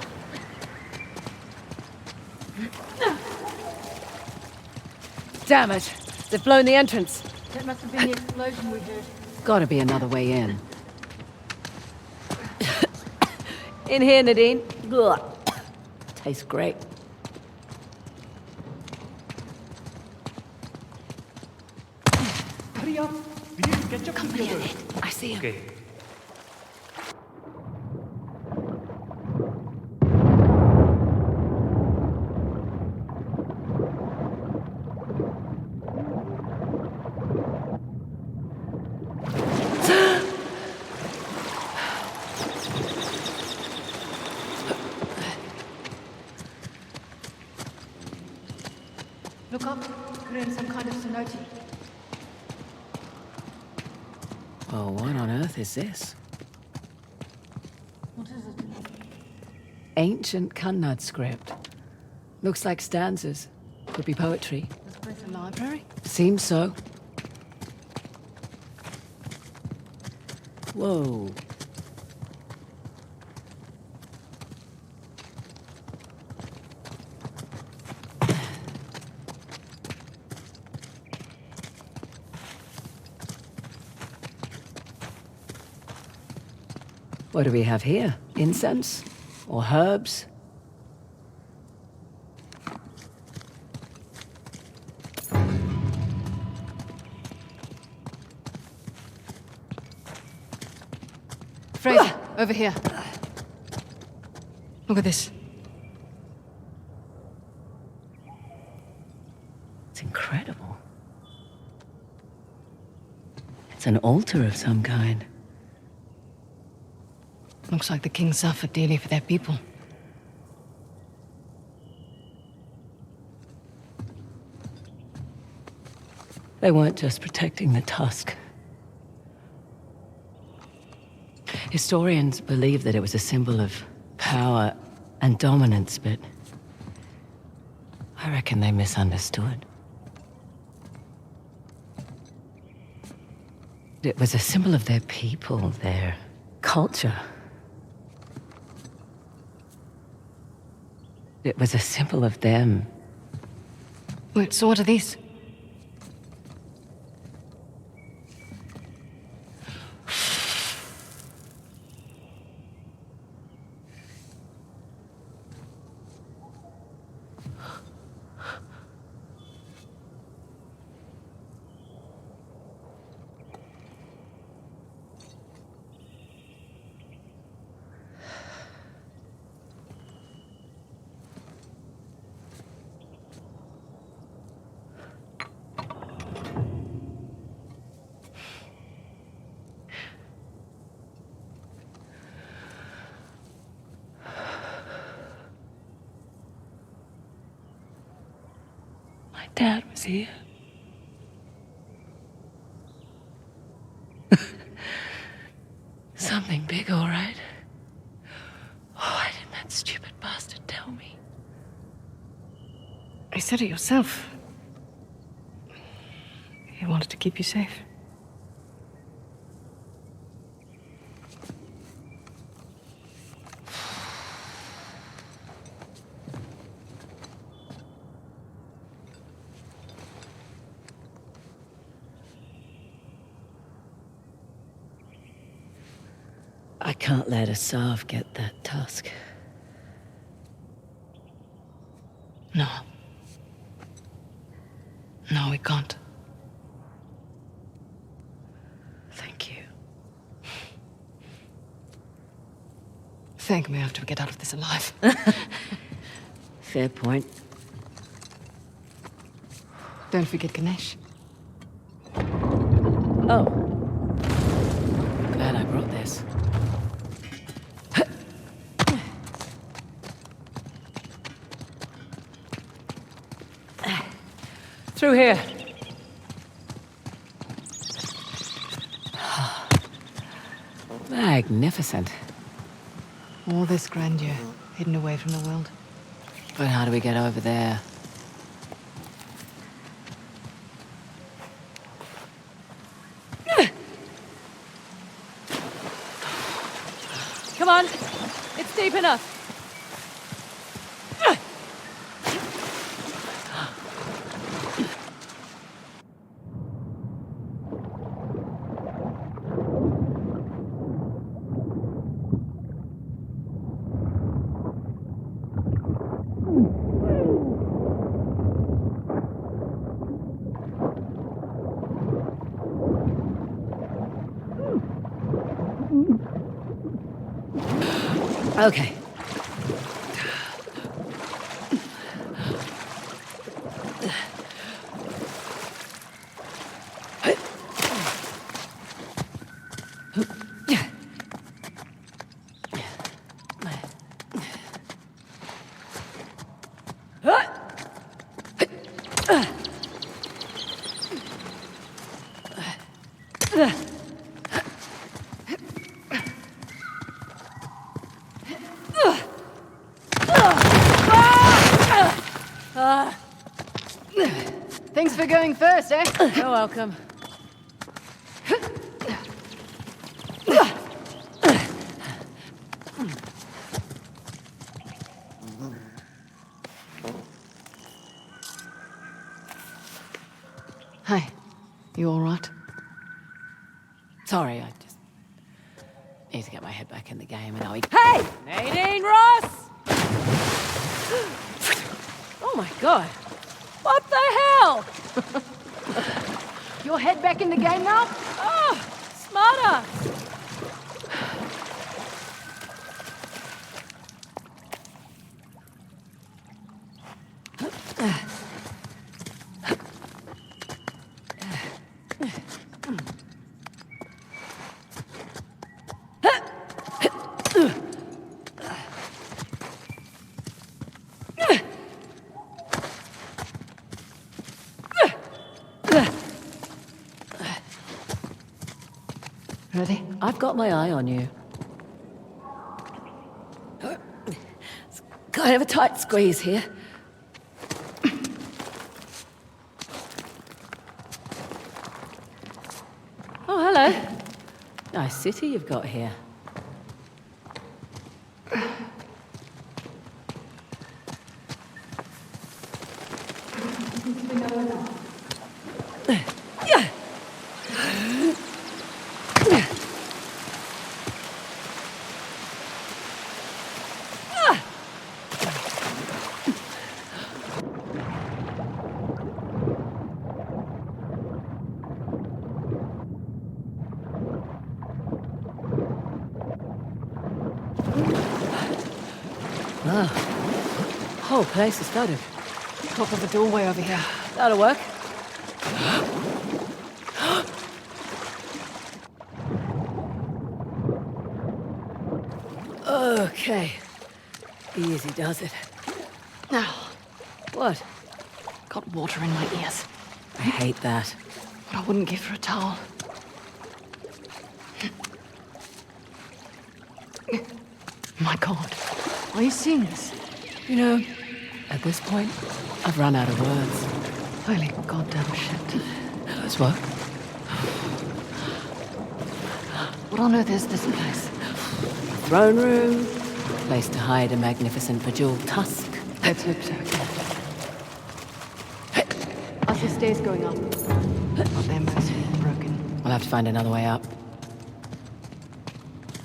Damn it. They've blown the entrance. That must have been the explosion we heard. Gotta be another way in. In here, Nadine. Ugh. Tastes great. Hurry up! We need to catch up with the others. I see him. Okay. Look up. We're in some kind of cenote. Oh, what on earth is this? What is it? Ancient Kannad script. Looks like stanzas. Could be poetry. This place a library? Seems so. Whoa. What do we have here? Incense? Or herbs? Fraser, over here. Look at this. It's incredible. It's an altar of some kind. Looks like the king suffered dearly for their people. They weren't just protecting the tusk. Historians believe that it was a symbol of power and dominance, but I reckon they misunderstood. It was a symbol of their people, their culture. It was a symbol of them. Wait, so what are these? Dad was here. Something big, all right. Why didn't that stupid bastard tell me? You said it yourself. He wanted to keep you safe. I can't let Asav get that tusk. No. No, we can't. Thank you. Thank me after we get out of this alive. Fair point. Don't forget Ganesh. Oh. Glad I brought this. Through here. magnificent. All this grandeur, hidden away from the world. But how do we get over there? Come on. It's deep enough. Okay. Thanks for going first, eh? You're welcome. Hi. You all right? Sorry, I just need to get my head back in the game and I'll... Hey! Nadine Ross! Oh my god. What the hell? Your head back in the game now? Oh, smarter. Ready? I've got my eye on you. It's kind of a tight squeeze here. Oh, hello. Nice city you've got here. Whole place is flooded. Top of a doorway over here. That'll work. Okay. Easy does it. Now, What? got water in my ears. I hate that. What I wouldn't give for a towel. My God. Are you seeing this? You know, at this point, I've run out of words. Holy goddamn shit. As what? What on earth is this place? Throne room, place to hide a magnificent bejeweled tusk. Let's look so. I see stairs going up. But they're mostly broken. We'll have to find another way up.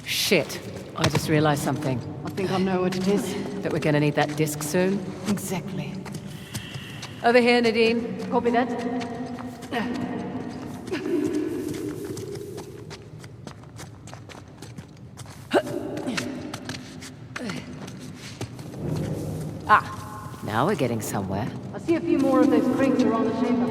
Shit, I just realized something. I think I know what it is. That we're gonna need that disc soon. Exactly. Over here, Nadine. Copy that. Now we're getting somewhere. I see a few more of those crates around the chamber.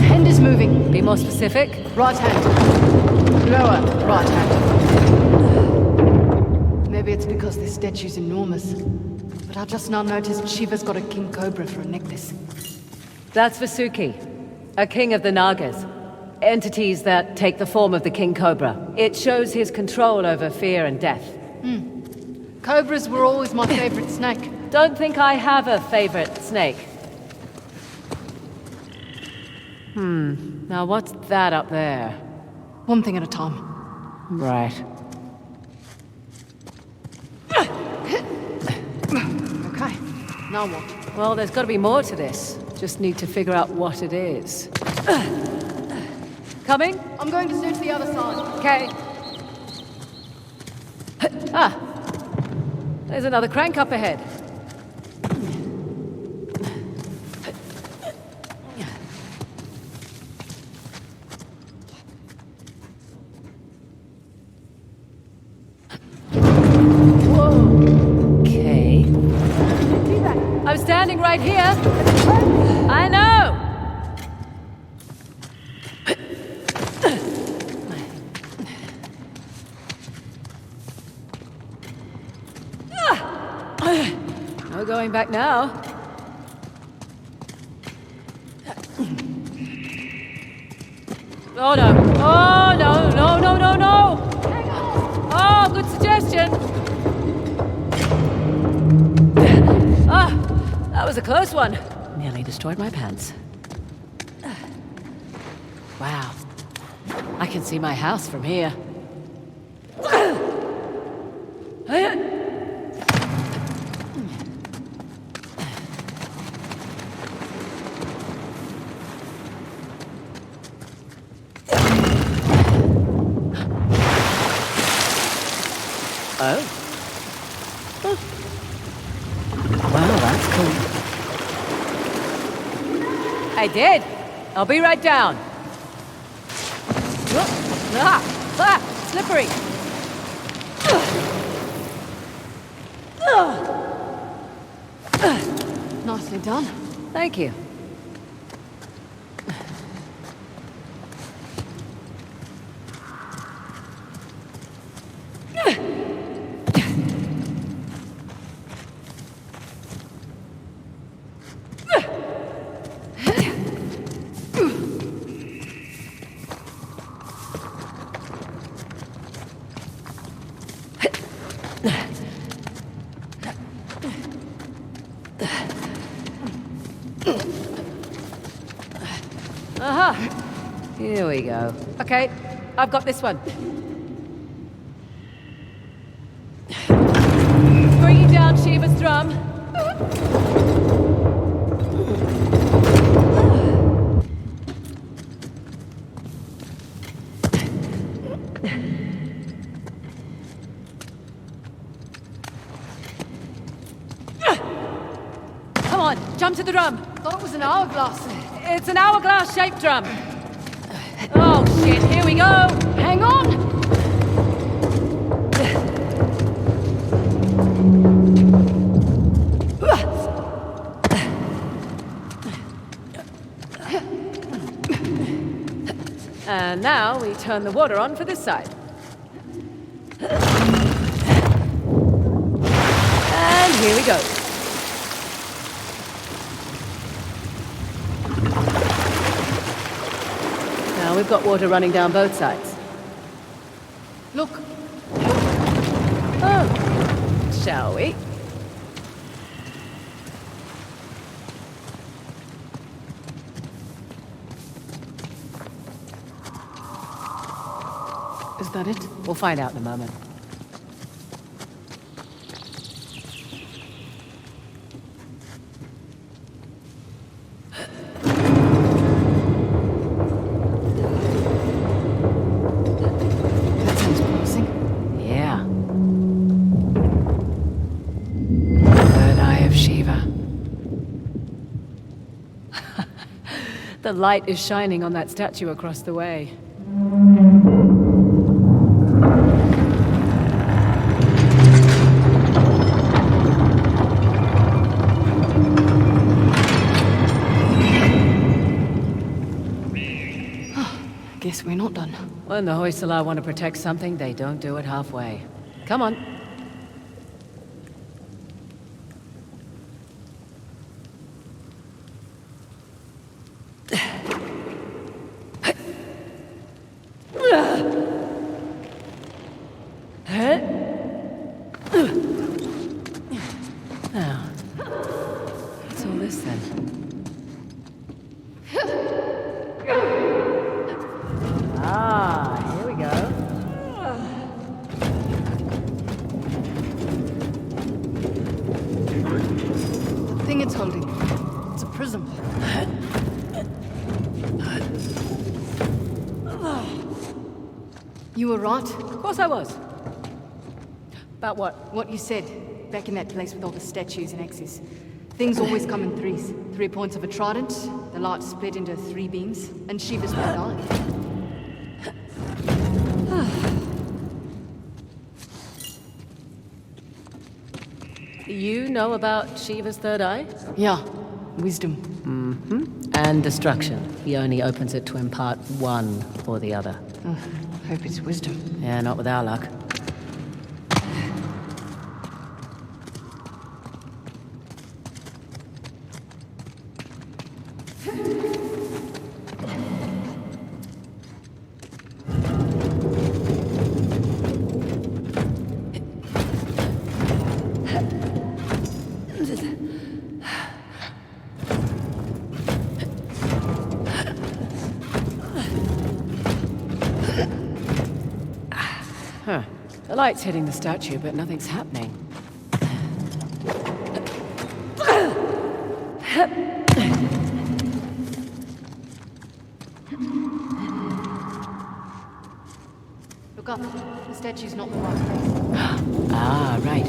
Hand is moving. Be more specific. Right hand. Lower. Right hand. Maybe it's because this statue's enormous. But I just now noticed Shiva's got a king cobra for a necklace. That's Vasuki, a king of the Nagas. entities that take the form of the King Cobra. It shows his control over fear and death. Cobras were always my favorite snake. Don't think I have a favorite snake. Now what's that up there? One thing at a time. Right. Okay, now what? Well, there's got to be more to this. Just need to figure out what it is. Coming? I'm going to search the other side. Okay. Ah! There's another crank up ahead. Whoa. Okay. I'm standing right here. I know! No going back now. Oh no. Oh no, no, no, no, no! Oh, good suggestion. Ah, that was a close one. Nearly destroyed my pants. Wow. I can see my house from here. Oh. Wow, that's cool. I did. I'll be right down. Slippery. Nicely done. Thank you. Aha! Here we go. Okay, I've got this one. Bringing down Shiva's drum. Come on, jump to the drum. Thought it was an hourglass. It's an hourglass-shaped drum. Oh, shit, here we go. Hang on! And now we turn the water on for this side. And here we go. Now we've got water running down both sides. Look. Oh, shall we? Is that it? We'll find out in a moment. That sounds promising. Yeah. Third eye of Shiva. The light is shining on that statue across the way. Guess we're not done. When the Hoysala want to protect something, they don't do it halfway. Come on. You were right. Of course I was. About what? What you said, back in that place with all the statues and axes. Things always come in threes. 3 points of a trident, the light split into 3 beams, and Shiva's third eye. You know about Shiva's third eye? Yeah, wisdom. And destruction. He only opens it to impart one or the other. Hope it's wisdom. Yeah, not with our luck. Huh. The light's hitting the statue, but nothing's happening. Look up. The statue's not in the right place. Ah, right.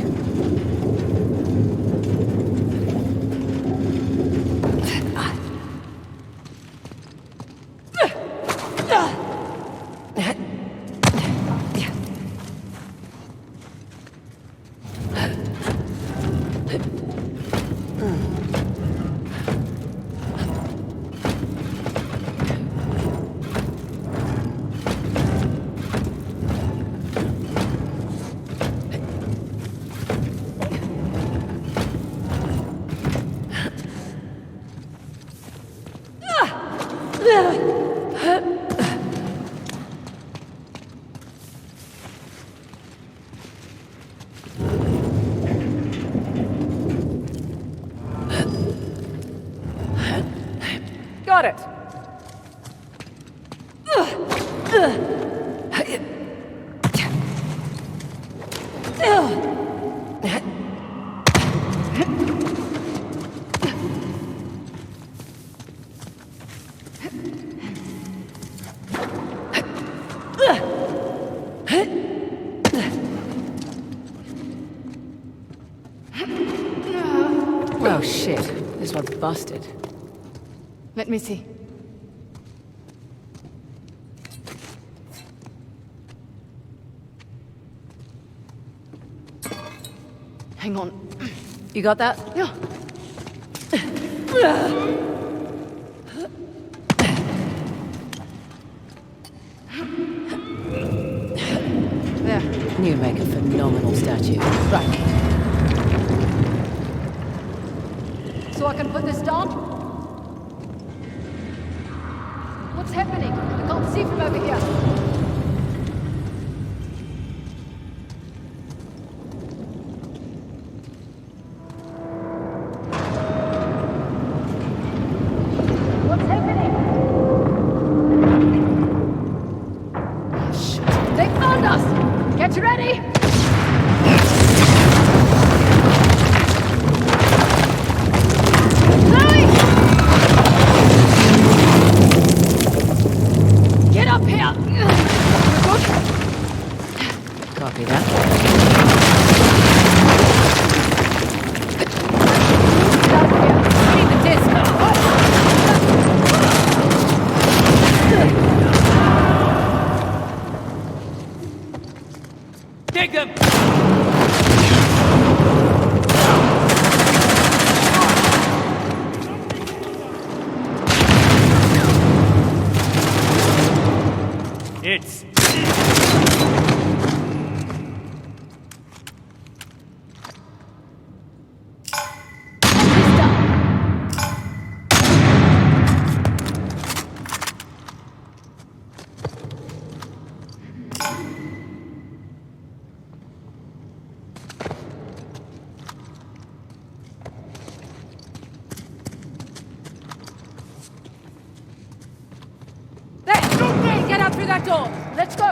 Got it. Oh, shit. This one's busted. Let me see. Hang on. You got that? Yeah. There. You make a phenomenal statue. Right. So I can put this down? What's happening? I can't see from over here. What's happening? Shit. They found us! Get ready! Get up here! Good? Copy that. Down here. Need the disc. Take them! It's... There! Get out through that door! Let's go!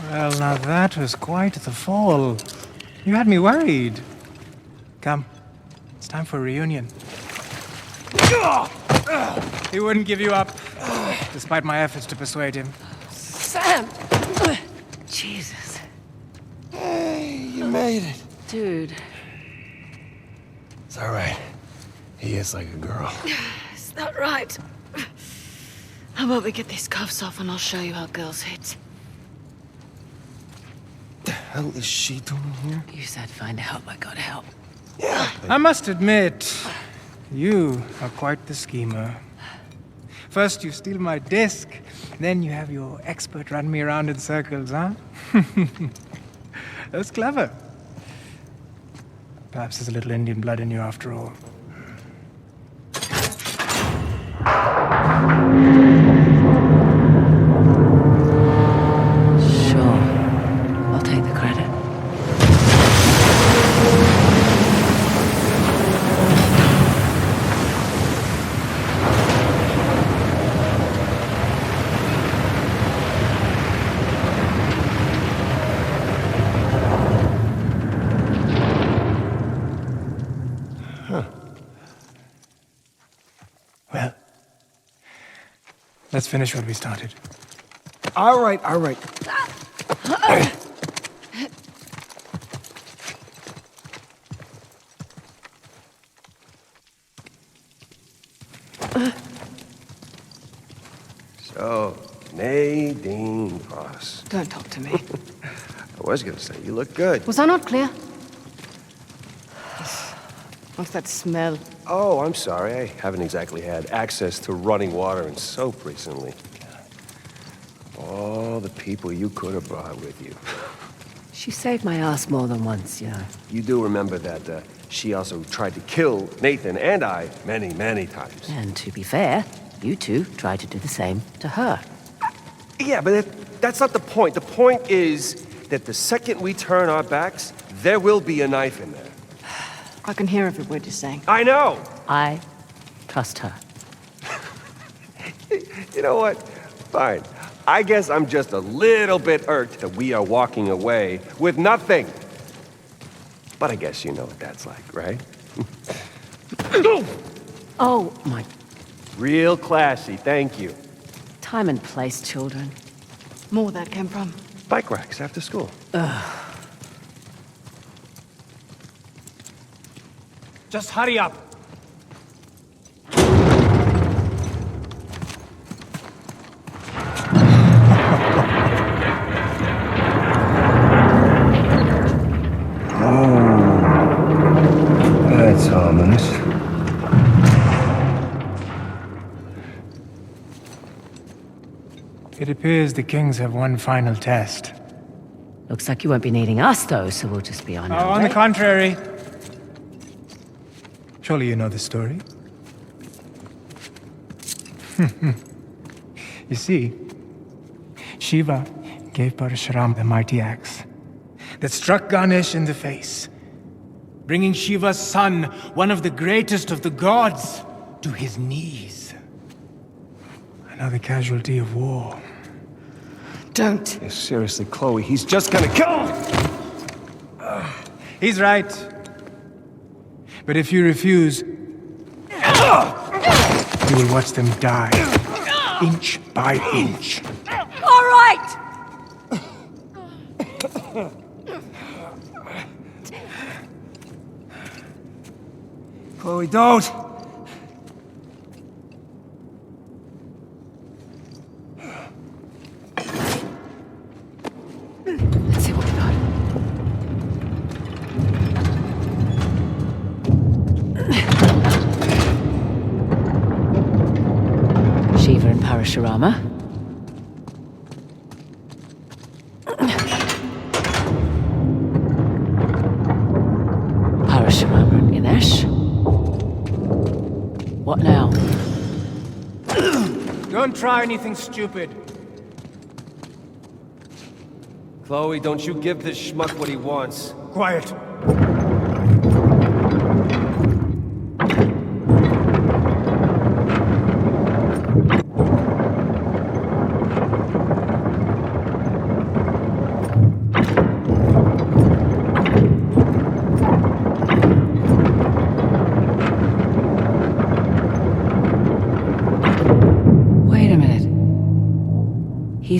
Well, now that was quite the fall. You had me worried. Come, it's time for a reunion. He wouldn't give you up, despite my efforts to persuade him. Sam! Jesus. Hey, you made it. Dude. It's all right. He is like a girl. Is that right? How about we get these cuffs off and I'll show you how girls hit. The hell is she doing here? You said find help, I got help. Yeah. I must admit, you are quite the schemer. First you steal my disc, then you have your expert run me around in circles, huh? That's clever. Perhaps there's a little Indian blood in you after all. Sure. I'll take the credit. Well, let's finish what we started. All right, all right. So, Nadine, boss. Don't talk to me. I was gonna say, you look good. Was I not clear? What's that smell? Oh, I'm sorry. I haven't exactly had access to running water and soap recently. All the people you could have brought with you. She saved my ass more than once, you know. You do remember that she also tried to kill Nathan and I many, many times. And to be fair, you two tried to do the same to her. Yeah, but that's not the point. The point is that the second we turn our backs, there will be a knife in there. I can hear every word you're saying. I know! I trust her. You know what? Fine. I guess I'm just a little bit irked that we are walking away with nothing. But I guess you know what that's like, right? Oh, my... Real classy, thank you. Time and place, children. More where that came from. Bike racks after school. Just hurry up. That's ominous. It appears the Kings have one final test. Looks like you won't be needing us, though, so we'll just be on our On way. the contrary. Surely you know the story. You see, Shiva gave Parashuram the mighty axe that struck Ganesh in the face, bringing Shiva's son, one of the greatest of the gods, to his knees. Another casualty of war. Don't. Yeah, seriously, Chloe, he's just gonna kill him! He's right. But if you refuse, you will watch them die, inch by inch. All right! Chloe, don't! Let's see what we got. Shiva and Parashurama. Parashurama and Ganesh. What now? Don't try anything stupid. Chloe, don't you give this schmuck what he wants. Quiet.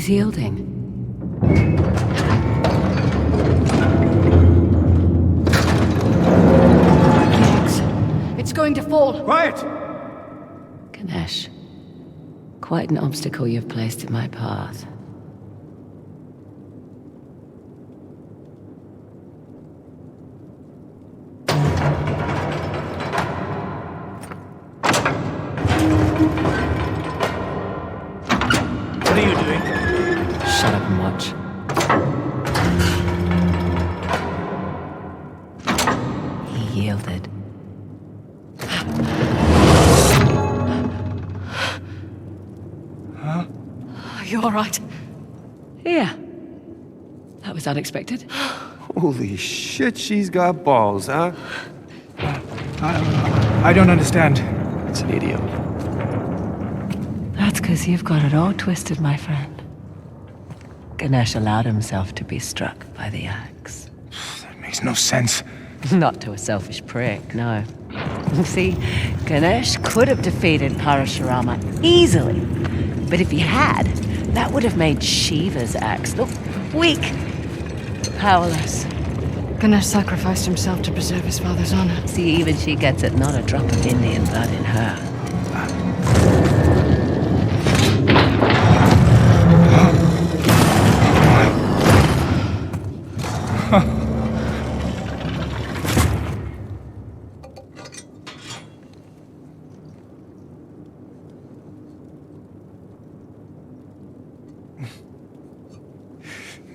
He's yielding. It's going to fall. Quiet! Ganesh, quite an obstacle you've placed in my path. What are you doing? Shut up and watch. He yielded. Are you all right? Yeah. That was unexpected. Holy shit, she's got balls, huh? I don't understand. It's an idiom. That's because you've got it all twisted, my friend. Ganesh allowed himself to be struck by the axe. That makes no sense. Not to a selfish prick, no. See, Ganesh could have defeated Parashurama easily. But if he had, that would have made Shiva's axe look weak, powerless. Ganesh sacrificed himself to preserve his father's honor. See, even she gets it, not a drop of Indian blood in her.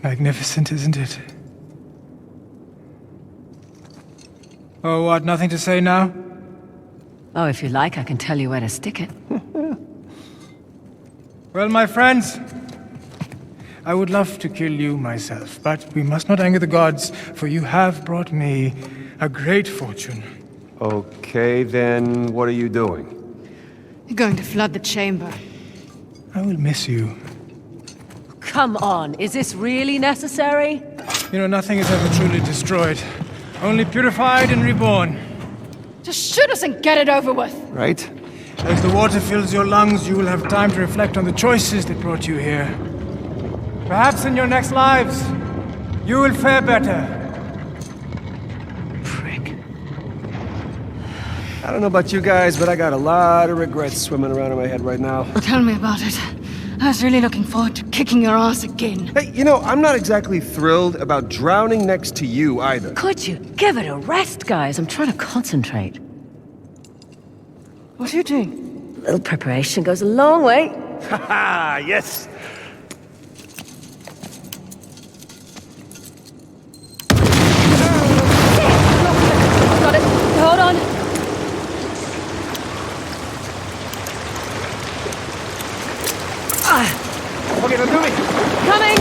Magnificent, isn't it? Oh, what? Nothing to say now? Oh, if you like, I can tell you where to stick it. Well, my friends, I would love to kill you myself, but we must not anger the gods, for you have brought me a great fortune. Okay, then what are you doing? You're going to flood the chamber. I will miss you. Come on, is this really necessary? You know, nothing is ever truly destroyed, only purified and reborn. Just shoot us and get it over with. Right? As the water fills your lungs, you will have time to reflect on the choices that brought you here. Perhaps in your next lives, you will fare better. Prick. I don't know about you guys, but I got a lot of regrets swimming around in my head right now. Tell me about it. I was really looking forward to kicking your ass again. Hey, you know, I'm not exactly thrilled about drowning next to you either. Could you give it a rest, guys? I'm trying to concentrate. What are you doing? A little preparation goes a long way. Haha, yes! Got it. Hold on. Okay, now do me! Coming!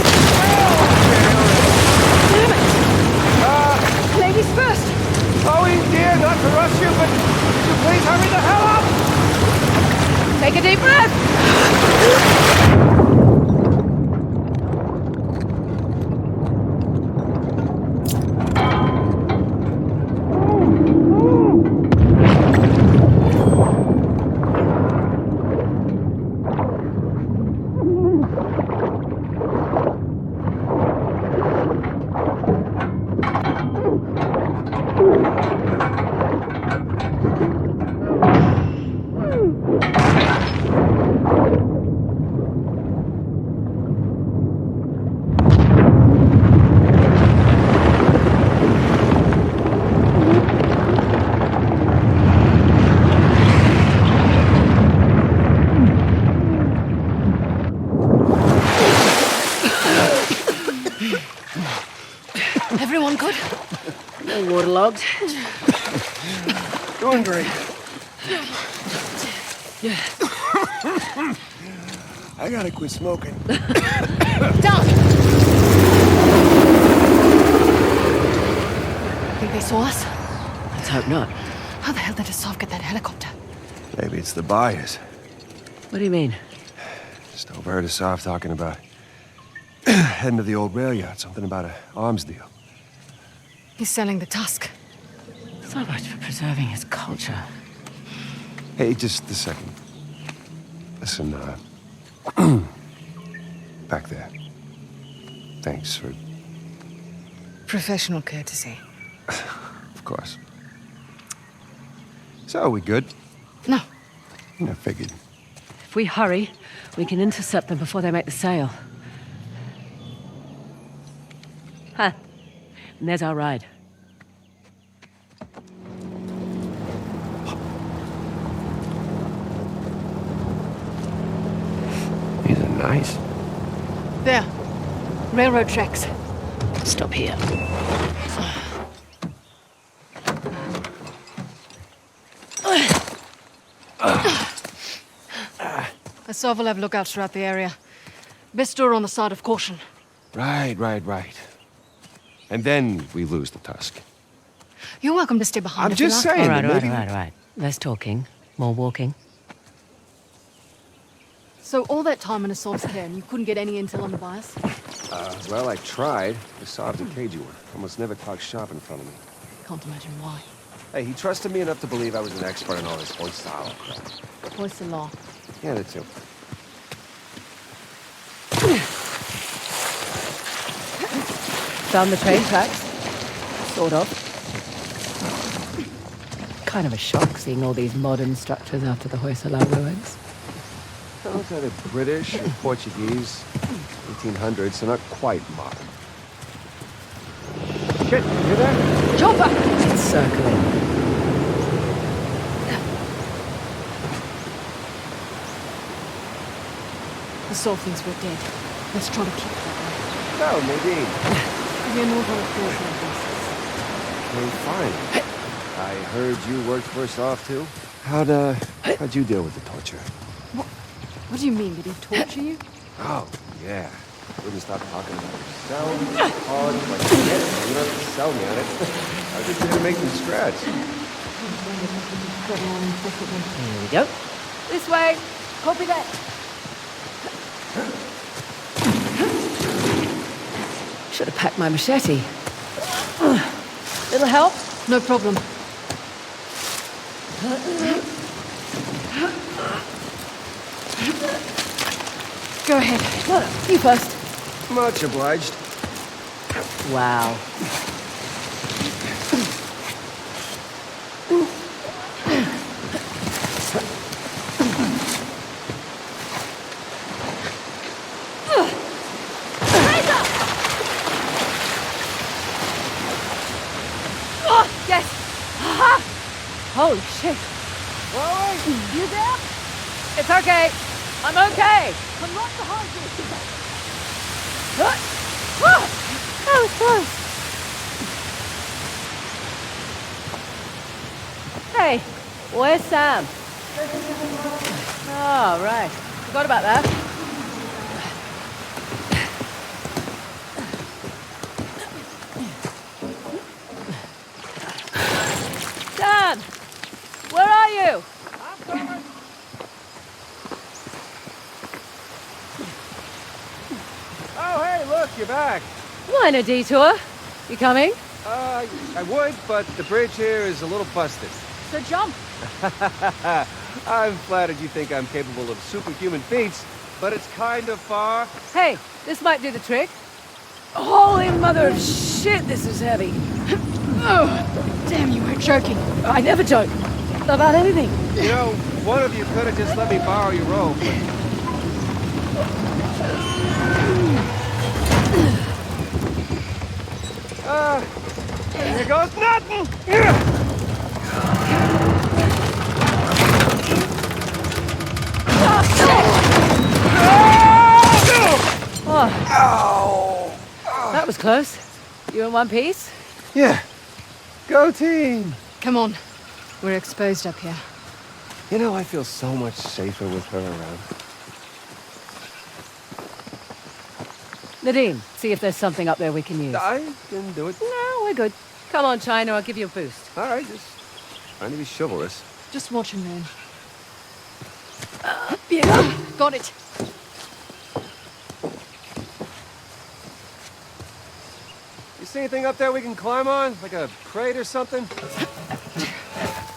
Damn it! Ladies first! Chloe, dear, not to rush you, but could you please hurry the hell up? Take a deep breath! Everyone good? No waterlogged. Doing great. I gotta quit smoking. Down! Think they saw us? Let's hope not. How the hell did Asaf get that helicopter? Maybe it's the buyers. What do you mean? Just overheard Asaf talking about heading to the old rail yard, something about an arms deal. He's selling the tusk. So much for preserving his culture. Hey, just a second. Listen, back there. Thanks for... Professional courtesy. Of course. So, are we good? No. I figured. If we hurry, we can intercept them before they make the sale. Huh. And there's our ride. These are nice. There. Railroad tracks. Stop here. Asov will have lookouts throughout the area. Best store on the side of caution. Right. And then we lose the tusk. You're welcome to stay behind. I'm if you just like. saying. All maybe... right. Less talking, more walking. So all that time in Asov's care, and you couldn't get any intel on the buyers? Well, I tried. Asav's a cagey one. Almost never talks shop in front of me. Can't imagine why. Hey, he trusted me enough to believe I was an expert in all this Hoysala crap. Hoysala. Yeah, that too. Found the train tracks. Sort of. Kind of a shock seeing all these modern structures after the Hoysala ruins. Well, it's either British or Portuguese. 1800s, so not quite modern. Shit, you hear that? Chopper! It's circling. Asov thinks we're dead. Let's try to keep it that way. No, Nadine. We're not on a caution basis. Okay, fine. I heard you worked for Asov too. How'd you deal with the torture? What do you mean? Did he torture you? Oh, yeah. Wouldn't stop talking about yourself. Hard, like, you don't have to sell me on it. I just didn't make them scratch. Here we go. This way. Copy that. Should have packed my machete. Little help? No problem. Go ahead. No, you first. Much obliged. Wow. Yes. Holy shit. Whoa, you there? It's okay. I'm okay. I'm right behind you. That was close. Hey, where's Sam? Oh, right. Forgot about that. Sam! Where are you? I'm coming. Oh, hey, look, you're back. Minor detour. You coming? I would, but the bridge here is a little busted. So jump. I'm flattered you think I'm capable of superhuman feats, but it's kind of far. Hey, this might do the trick. Holy mother of shit, this is heavy. Oh, damn, you weren't joking. I never joke. About anything. You know, one of you could have just let me borrow your rope, but... here goes nothing! Oh. That was close. You in one piece? Yeah. Go team! Come on. We're exposed up here. You know, I feel so much safer with her around. Nadine, see if there's something up there we can use. I can do it. No, we're good. Come on, China, I'll give you a boost. All right, just trying to be chivalrous. Just watch him, man. Yeah. Got it. You see anything up there we can climb on? Like a crate or something?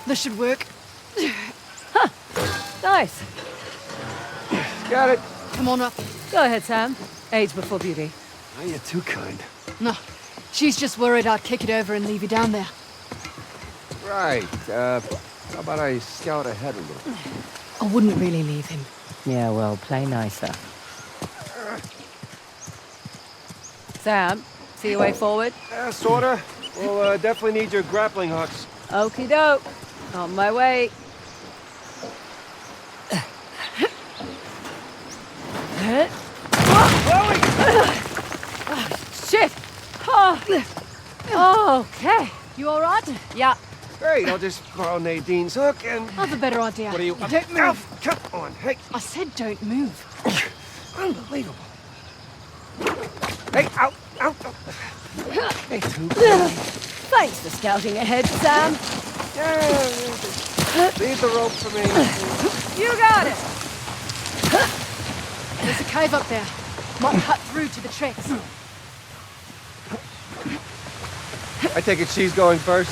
This should work. Nice. Got it. Come on up. Go ahead, Sam. Age before beauty. Oh, you're too kind. No, she's just worried I'd kick it over and leave you down there. Right, how about I scout ahead a little? I wouldn't really leave him. Yeah, well, play nicer. Sam, see your way forward? Sorta. We'll definitely need your grappling hooks. Okie doke. On my way. Shit! Oh. Okay. You alright? Yeah. Great, I'll just borrow Nadine's hook and... I have a better idea. What are you... Don't move. Come on, hey. I said don't move. Unbelievable. Hey, out, out. Hey, too. Thanks for scouting ahead, Sam. Yeah, leave the rope for me. You got it. There's a cave up there. Might cut through to the tracks. I take it she's going first?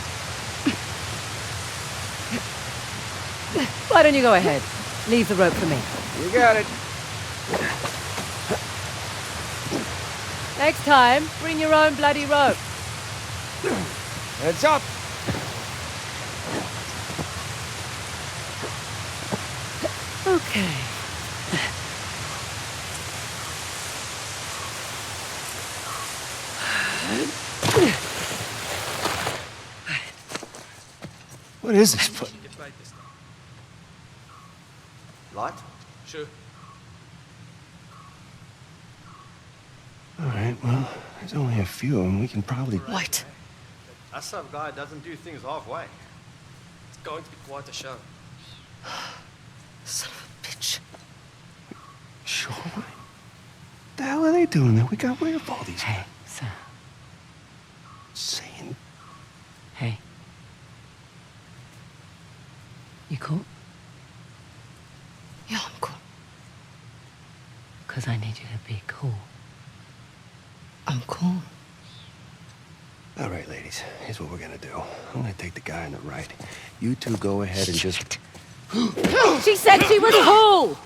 Why don't you go ahead? Leave the rope for me. You got it. Next time, bring your own bloody rope. Heads up. Okay. What is this place? Light? Sure. All right, well, there's only a few, and we can probably... Wait. That some guy doesn't do things halfway. It's going to be quite a show. Son of a bitch. Sure. What the hell are they doing there? We got rid of all these... Hey, Sam. Saying... Hey. You cool? Yeah, I'm cool. Because I need you to be cool. I'm cool. All right, ladies, here's what we're gonna do. I'm gonna take the guy on the right. You two go ahead and just... She said she was cool!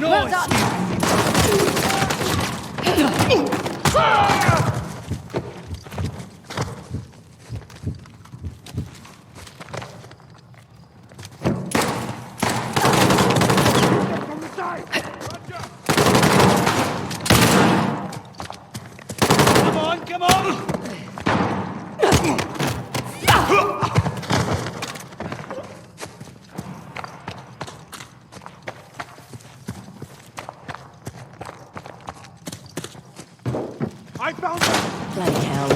Well done. Come on, come on! I found them! Bloody hell.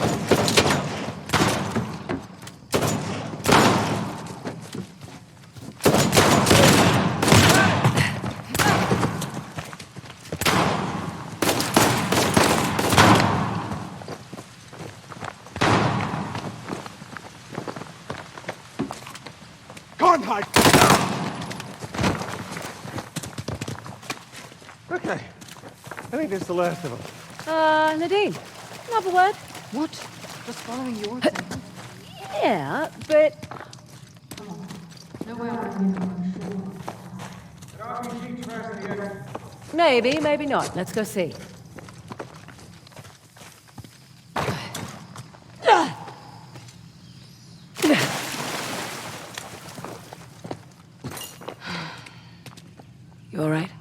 Can't hide! Okay. I think that's the last of them. Nadine, another word? What? Just following your example? Yeah, but... No way Maybe, maybe not. Let's go see. You all right?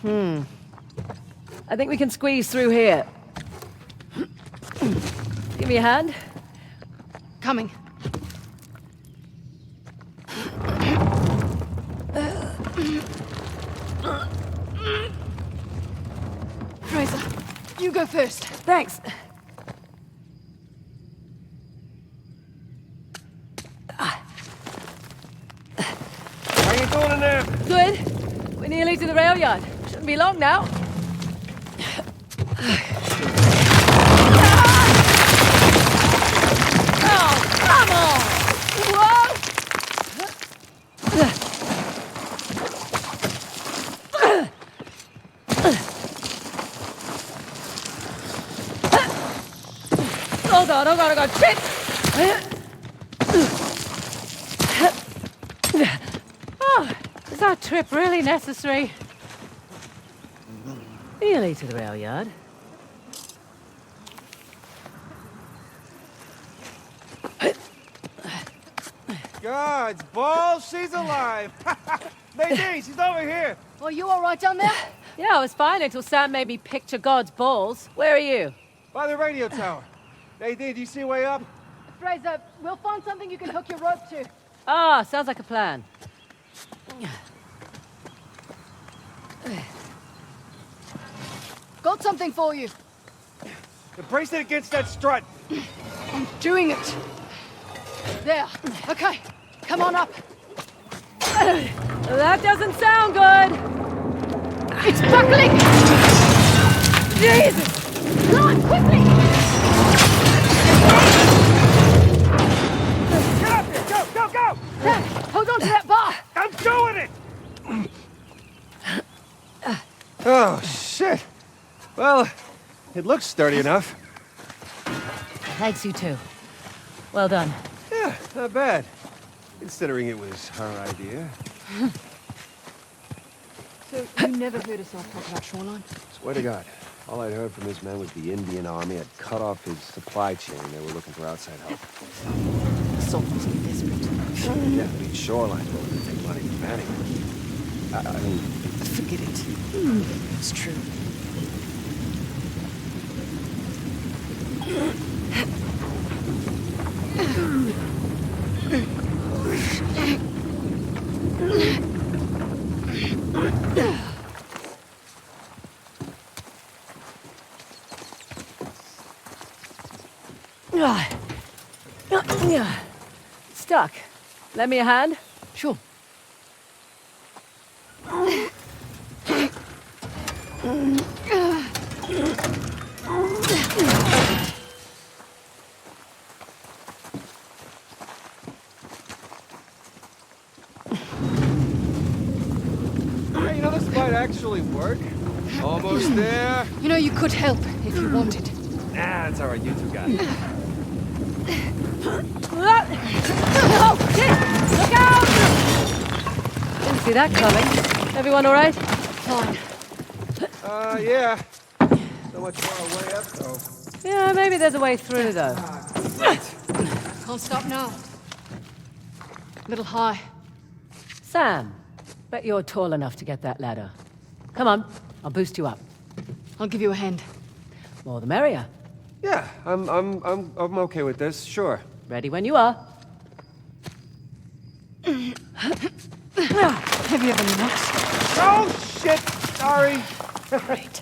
I think we can squeeze through here. Give me a hand. Coming. Fraser, you go first. Thanks. How you doing in there? Good. We're nearly to the rail yard. Shouldn't be long now. Oh, come on! Hold on, shit! Oh, is that trip really necessary? Nearly to the rail yard. God's balls, she's alive! Nadine, she's over here! Are you all right down there? Yeah, I was fine until Sam made me picture God's balls. Where are you? By the radio tower. Nadine, do you see a way up? Fraser, we'll find something you can hook your rope to. Ah, sounds like a plan. Got something for you. The bracelet against that strut. I'm doing it. There. Okay. Come on up. That doesn't sound good. It's buckling. Jesus! Run, quickly! Get up there! Go, go, go! Sam, hold on to that bar. I'm doing it! Oh, shit. Well, it looks sturdy enough. Thanks, you too. Well done. Yeah, not bad. Considering it was her idea. So, you never heard us all talk about Shoreline? Swear to God, all I'd heard from this man was the Indian army had cut off his supply chain. They were looking for outside help. Salt must be desperate. Yeah, I mean, Shoreline will take money from anyone. I mean... Forget it. It's true. Stuck. Lend me a hand? Sure. Hey, you know, this might actually work. Almost there. You know, you could help if you wanted. Nah, it's all right. You two got it. Oh, shit! Look out! Didn't see that coming. Everyone all right? Fine. Yeah. So much more way up, though. Yeah, maybe there's a way through, though. Can't stop now. Little high. Sam, bet you're tall enough to get that ladder. Come on, I'll boost you up. I'll give you a hand. More the merrier. Yeah, I'm okay with this. Sure. Ready when you are. Heavier than the next. Oh, shit! Sorry. Great.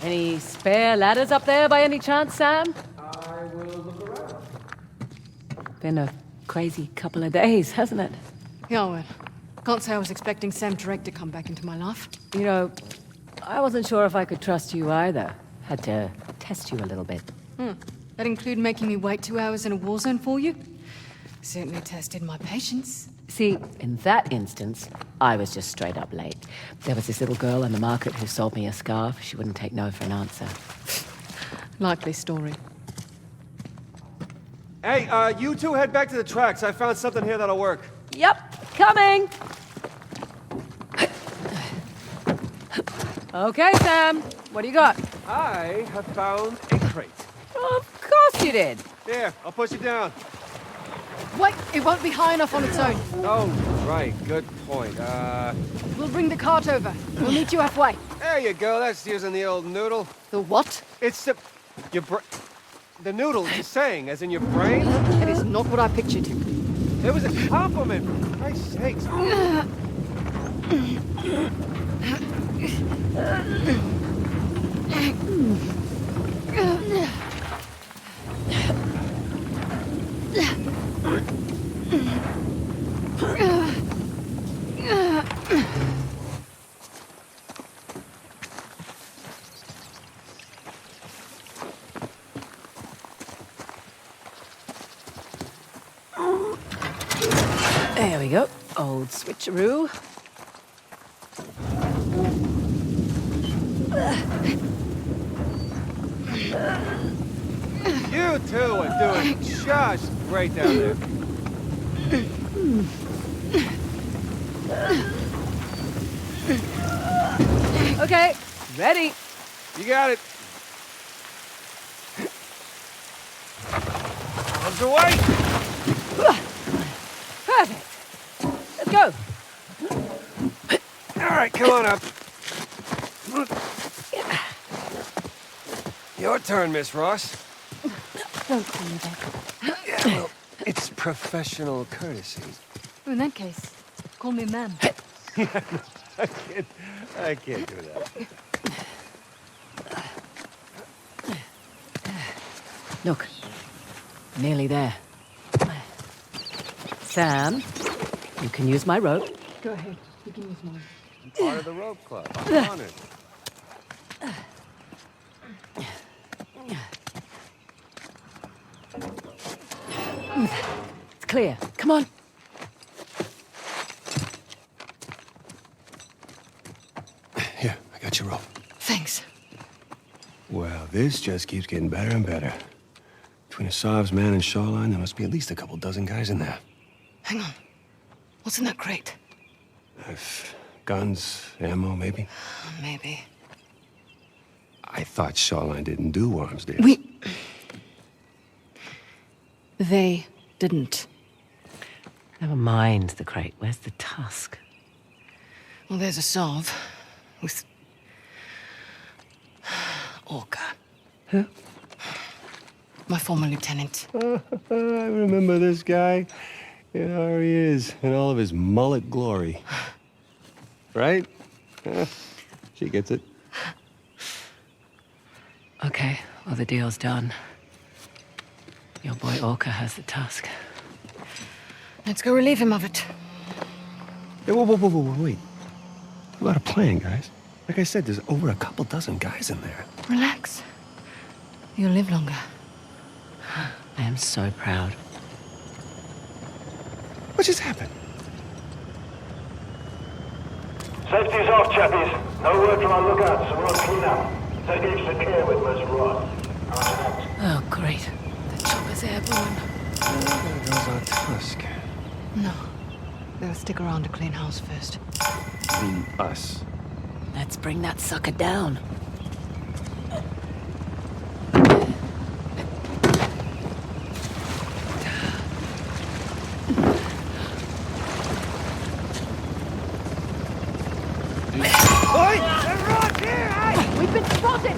Any spare ladders up there by any chance, Sam? I will look around. Been a crazy couple of days, hasn't it? Yeah, well, can't say I was expecting Sam Drake to come back into my life. You know, I wasn't sure if I could trust you either. Had to test you a little bit. That include making me wait 2 hours in a war zone for you? Certainly tested my patience. See, in that instance, I was just straight up late. There was this little girl in the market who sold me a scarf. She wouldn't take no for an answer. Likely story. Hey, you two head back to the tracks. I found something here that'll work. Yep, coming! Okay, Sam. What do you got? I have found a crate. Of course you did. Here, I'll push it down. Wait, it won't be high enough on its own. Oh, Right, good point. We'll bring the cart over. We'll meet you halfway. There you go. That's using the old noodle. The what? It's the... The noodle, he's saying, as in your brain? That is not what I pictured. It was a compliment, for Christ's sakes. There we go. Old switcheroo. You two are doing just great down there. Okay, ready. You got it. Arms away! Perfect. Let's go. All right, come on up. Your turn, Miss Ross. Don't call me that. Yeah, well, it's professional courtesy. In that case, call me ma'am. I can't do that. Look, nearly there. Sam, you can use my rope. Go ahead. You can use mine. I'm part of the rope club. I'm honored. It's clear. Come on. Here, I got your rope. Thanks. Well, this just keeps getting better and better. Between Asav's man and Shoreline, there must be at least a couple dozen guys in there. Hang on. What's in that crate? Guns, ammo, maybe? Maybe. I thought Shoreline didn't do arms deals. They didn't. Never mind the crate. Where's the tusk? Well, there's a salve with Orca. Who? My former lieutenant. I remember this guy. You know, here he is, in all of his mullet glory. Right? She gets it. Okay, well, the deal's done. Your boy Orca has the tusk. Let's go relieve him of it. Hey, whoa, wait. What about a plan, guys? Like I said, there's over a couple dozen guys in there. Relax. You'll live longer. I am so proud. What just happened? Safety's off, chappies. No word from our lookout, so we're on clean up. Take extra care with Miss Ross. Oh, great. The chopper's airborne. There goes our tusk. No. They'll stick around to clean house first. Clean us. Let's bring that sucker down. We've been spotted!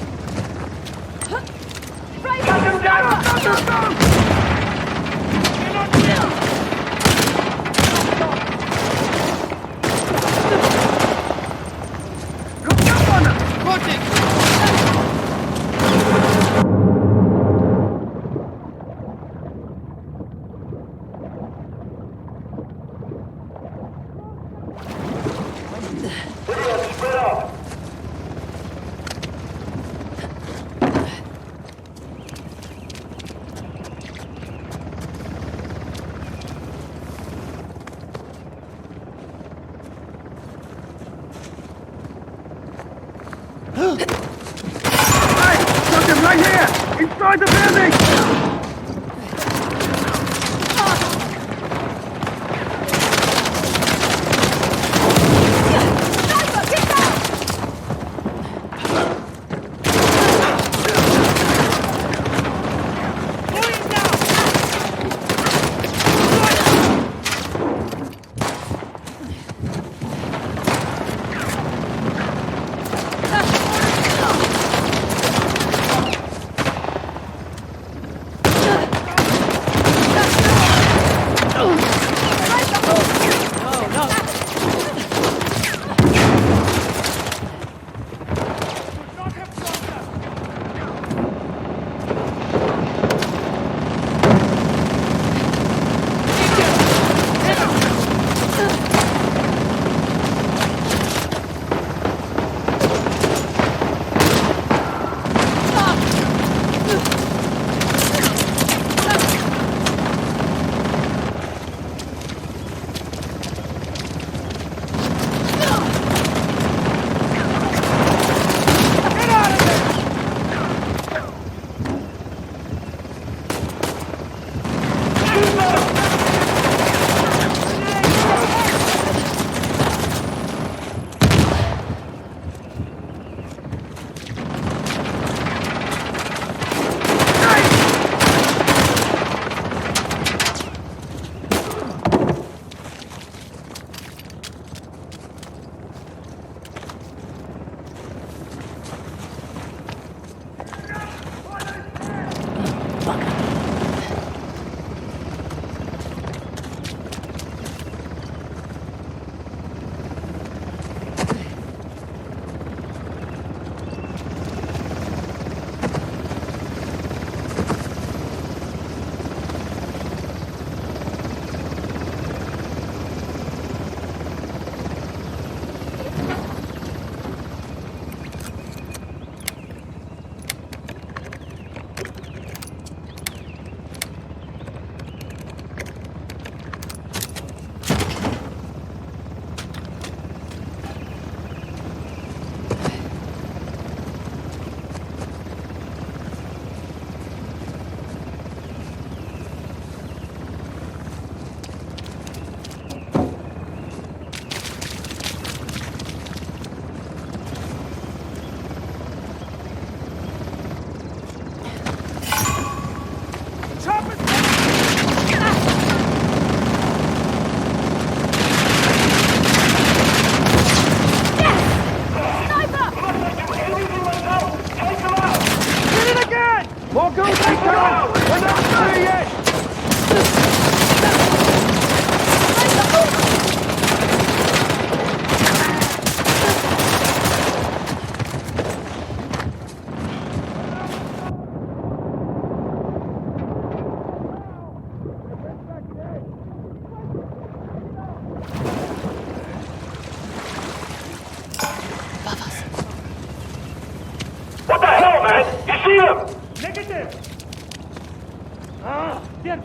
Right here! Inside the building!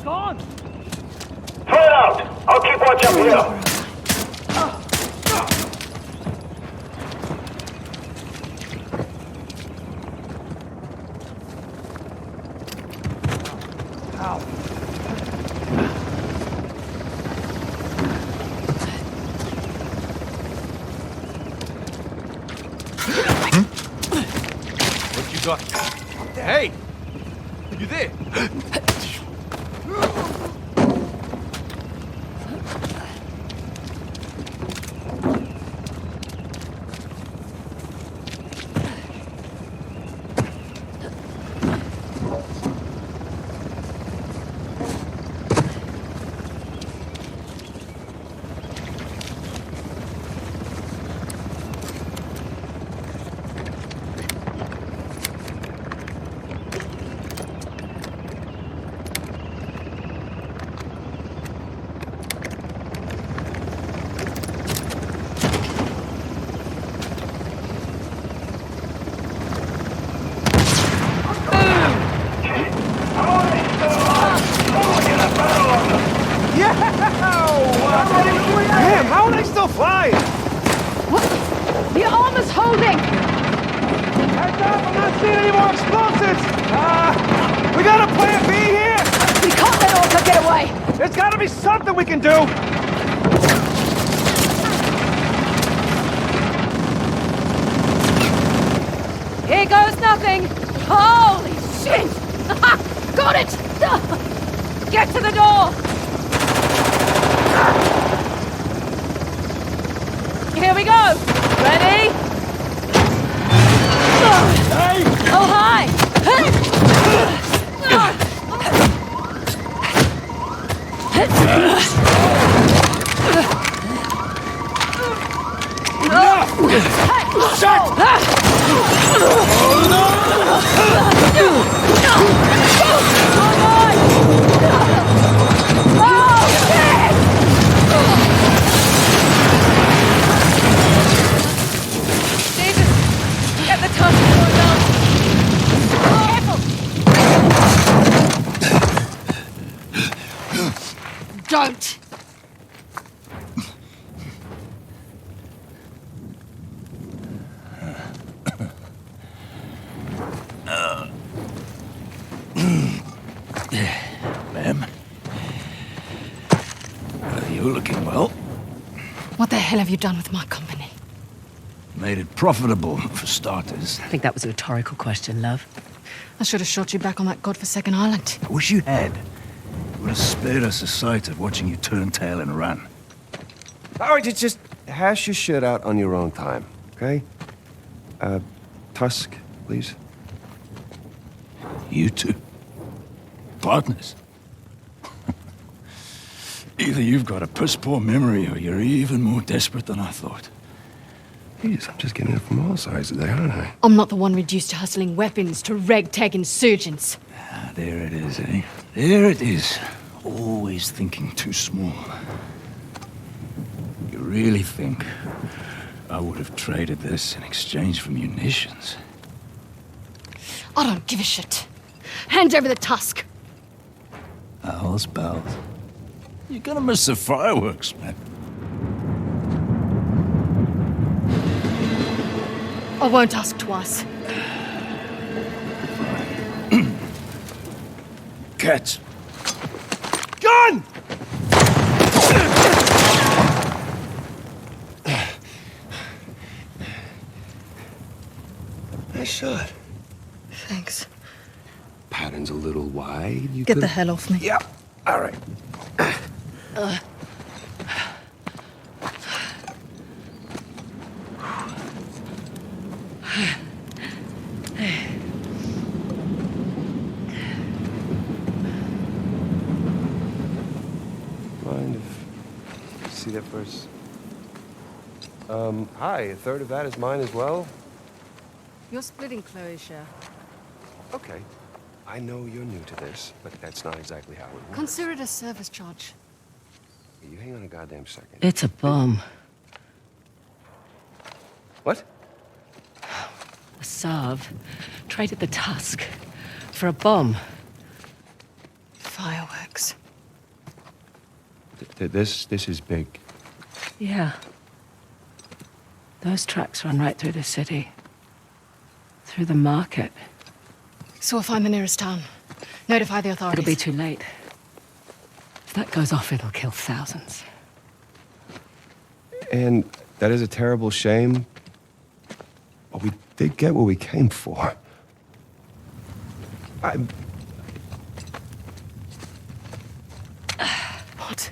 gone! Throw it out! I'll keep watch up here. What you got? Hey! You there? Damn, how are they still flying? What? The armor's holding! Heads up, I'm not seeing any more explosives! We got a plan B here! We can't let Orca get away! There's gotta be something we can do! Here goes nothing! Holy shit! Got it! Get to the door! Here we go! Ready? Oh, hi! Don't! Ma'am? You're looking well. What the hell have you done with my company? Made it profitable, for starters. I think that was a rhetorical question, love. I should have shot you back on that godforsaken island. I wish you had. It would have spared us the sight of watching you turn tail and run. All right, just hash your shit out on your own time, okay? Tusk, please. You two. Partners. Either you've got a piss-poor memory or you're even more desperate than I thought. Jeez, I'm just getting it from all sides today, aren't I? I'm not the one reduced to hustling weapons to ragtag insurgents. Ah, there it is, eh? There it is. Always thinking too small. You really think I would have traded this in exchange for munitions? I don't give a shit. Hand over the tusk. Owls, pals. You're gonna miss the fireworks, man. I won't ask twice. Cats. Gun! Nice shot. Thanks. Pattern's a little wide. You Get could... the hell off me. Yeah. All right. Mind if you see that first? Hi. A third of that is mine as well. You're splitting Chloe's share. Okay. I know you're new to this, but that's not exactly how it works. Consider it a service charge. You hang on a goddamn second. It's a bomb. What? The Sav traded the tusk for a bomb. Fireworks. This is big. Yeah. Those tracks run right through the city. Through the market. So we'll find the nearest town. Notify the authorities. It'll be too late. If that goes off, it'll kill thousands. And that is a terrible shame. But we did get what we came for. What?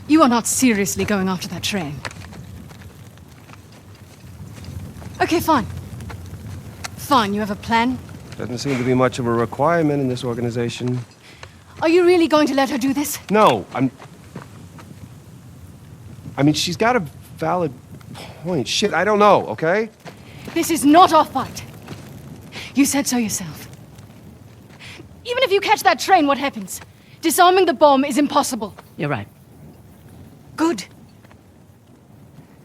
You are not seriously going after that train. Okay, fine. Fine, you have a plan? Doesn't seem to be much of a requirement in this organization. Are you really going to let her do this? No, I mean, she's got a valid point. Shit, I don't know, okay? This is not our fight. You said so yourself. Even if you catch that train, what happens? Disarming the bomb is impossible. You're right. Good.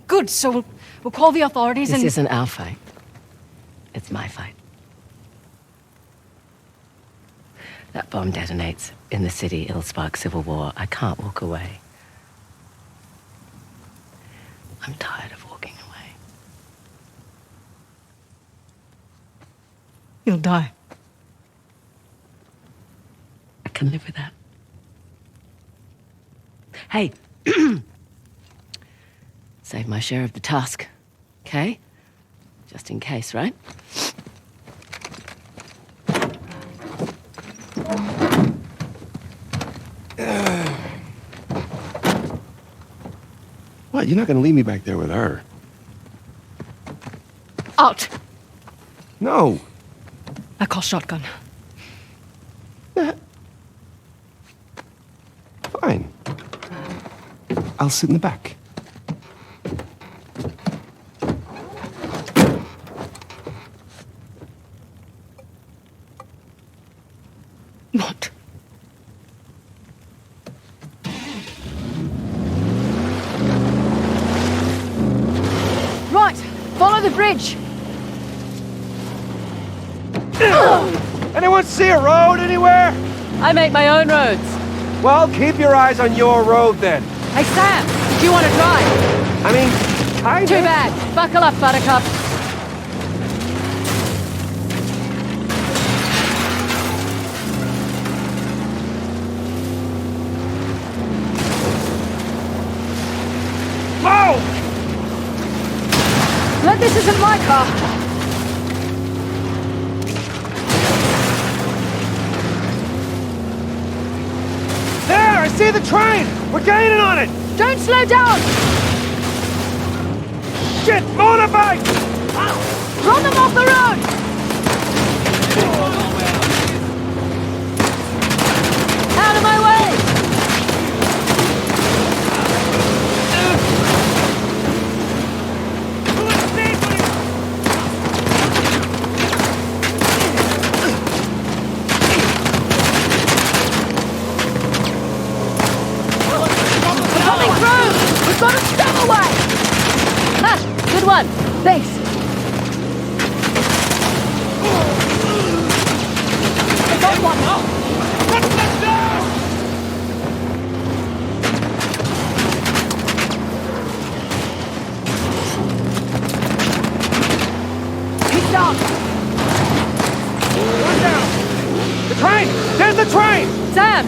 Good, so we'll call the authorities This and... isn't our fight. It's my fight. That bomb detonates in the city. It'll spark civil war. I can't walk away. I'm tired of walking away. You'll die. I can live with that. Hey. Save my share of the task. Okay? Just in case, right? What? You're not gonna leave me back there with her? Out! No! I call shotgun. Fine. I'll sit in the back. What? Right! Follow the bridge! Anyone see a road anywhere? I make my own roads. Well, keep your eyes on your road then. Hey, Sam, do you want to drive? I mean, kinda. Too bad. Buckle up, Buttercup. Whoa! Look, this isn't my car. There, I see the train! We're gaining on it! Don't slow down! Shit, motorbike! Run them off the road! Out of my way! Coming through! We've got a stowaway! Ha! Good one! Thanks! I got one now! He's down! One down! The train! There's the train! Sam!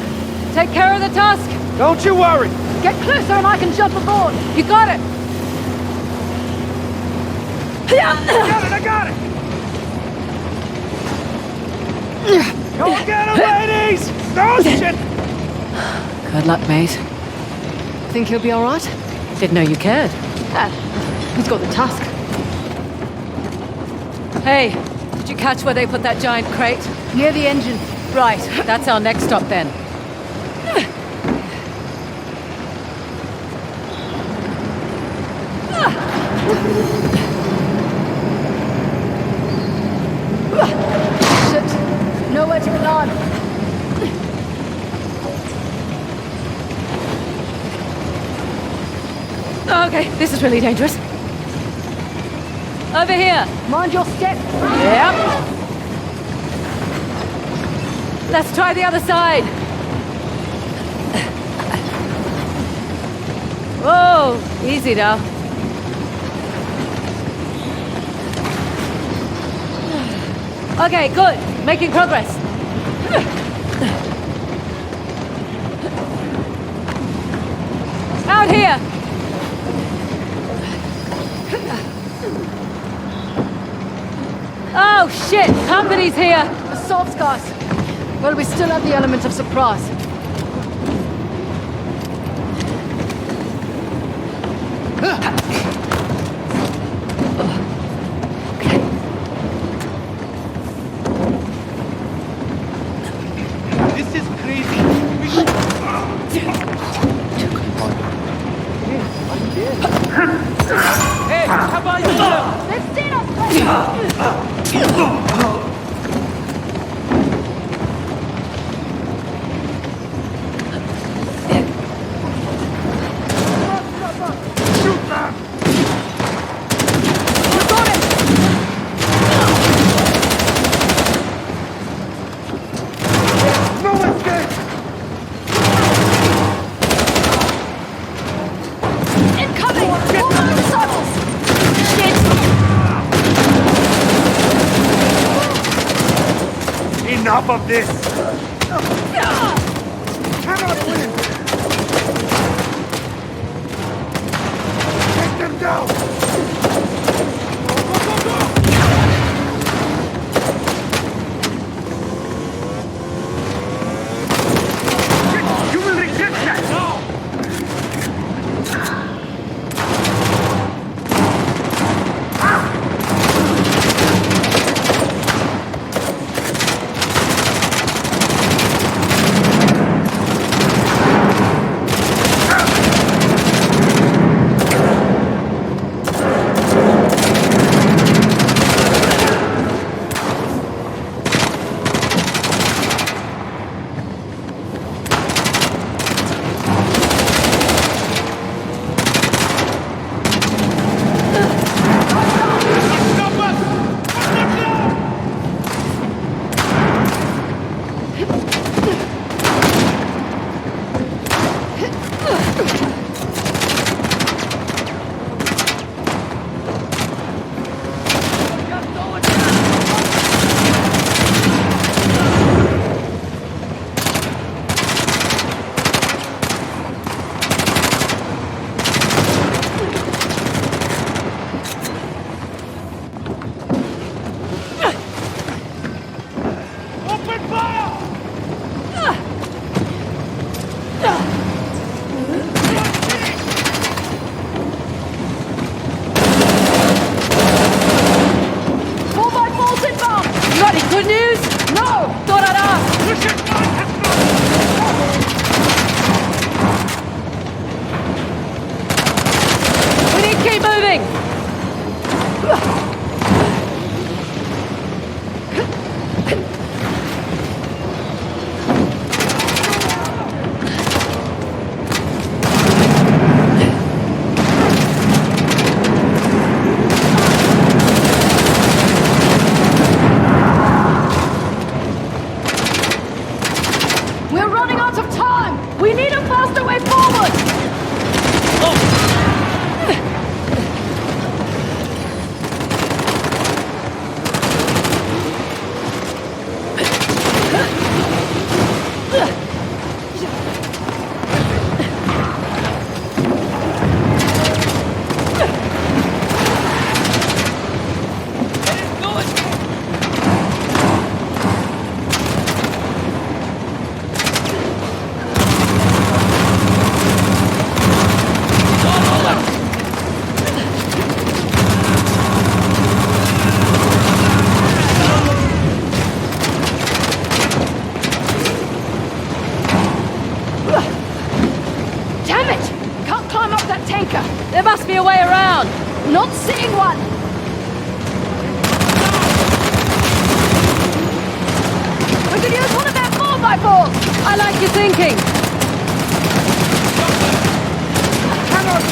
Take care of the tusk! Don't you worry! Get closer and I can jump aboard! You got it! I got it! Go get him, ladies! Oh, shit! Good luck, mate. Think he'll be all right? Didn't know you cared. He's got the tusk. Hey, did you catch where they put that giant crate? Near the engine. Right, that's our next stop then. Shit. Nowhere to climb. Okay, this is really dangerous. Over here. Mind your step. Yep. Let's try the other side. Whoa, easy now. Okay, good. Making progress. Out here! Oh shit! Company's here! Assault scars. Well, we still have the element of surprise. This is crazy. We should... Hey, how about you? Let's see us Enough of this! Cannot win! Take them down! You will reject that! Good news? No! Thought I'd ask! We need to keep moving! There must be a way around. Not seeing one. We could use one of their 4x4s. I like your thinking. Cannot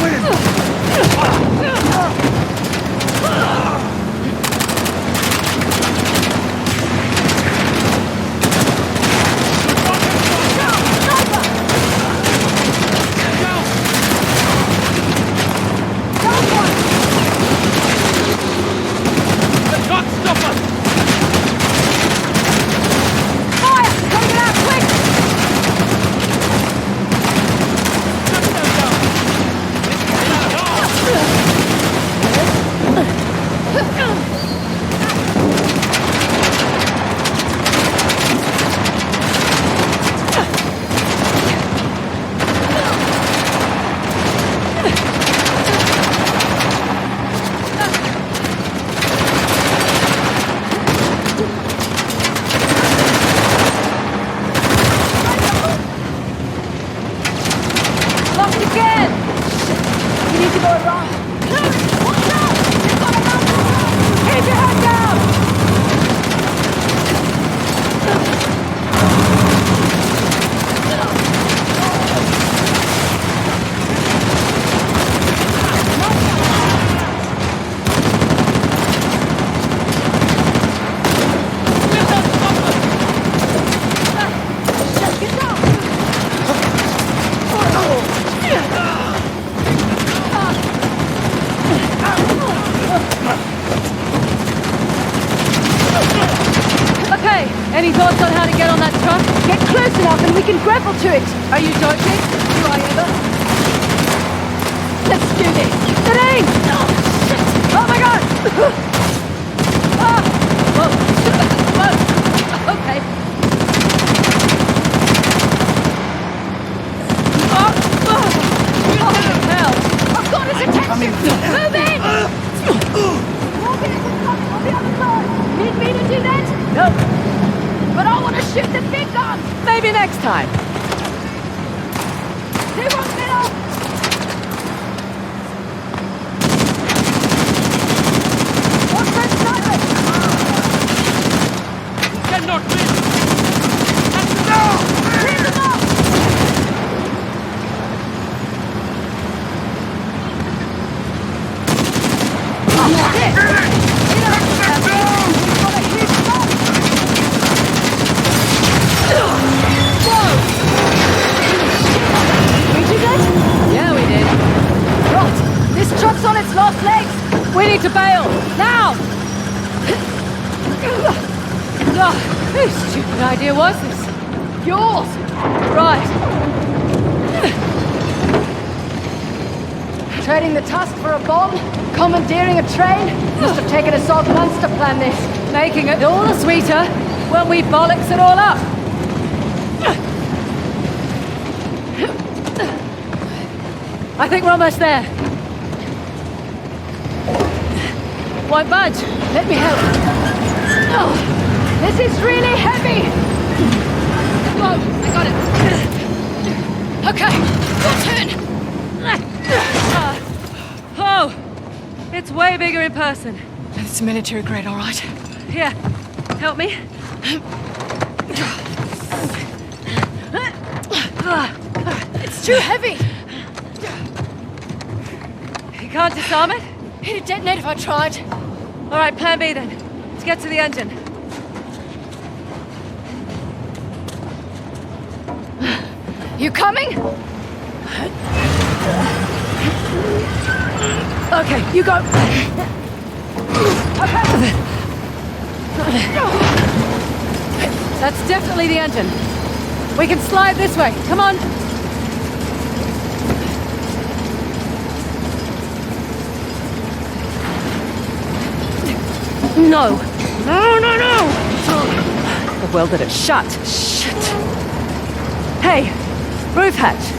Locked again! You need to go around. Watch out! They've got a number! Keep your head down! Any thoughts on how to get on that truck? Get close enough and we can grapple to it. Are you dodging? Do I ever? Let's do this. Nadine! Oh, shit! Oh my god! Ah! Whoa! Whoa! Okay. Oh! Holy hell! I've got his attention! Move in! Morgan is coming on the other side! Need me to do that? No! But I want to shoot the big gun! Maybe next time. They won't get off! What's that siren? You cannot win! No! Clear them up! Oh, shit! Truck's on its last legs! We need to bail! Now! Whose stupid idea was this? Yours! Right. Trading the tusk for a bomb? Commandeering a train? Must have taken us 12 months to plan this. Making it all the sweeter when we bollocks it all up. I think we're almost there. Won't budge. Let me help. Oh, this is really heavy. Whoa, I got it. Okay, your turn. Oh, it's way bigger in person. It's military grade, all right. Here, help me. It's too heavy. You can't disarm it? It'd detonate if I tried. All right, plan B then. Let's get to the engine. You coming? Okay, you go. That's definitely the engine. We can slide this way. Come on. No. No, no, no! I've welded it shut. Shit. Hey, roof hatch.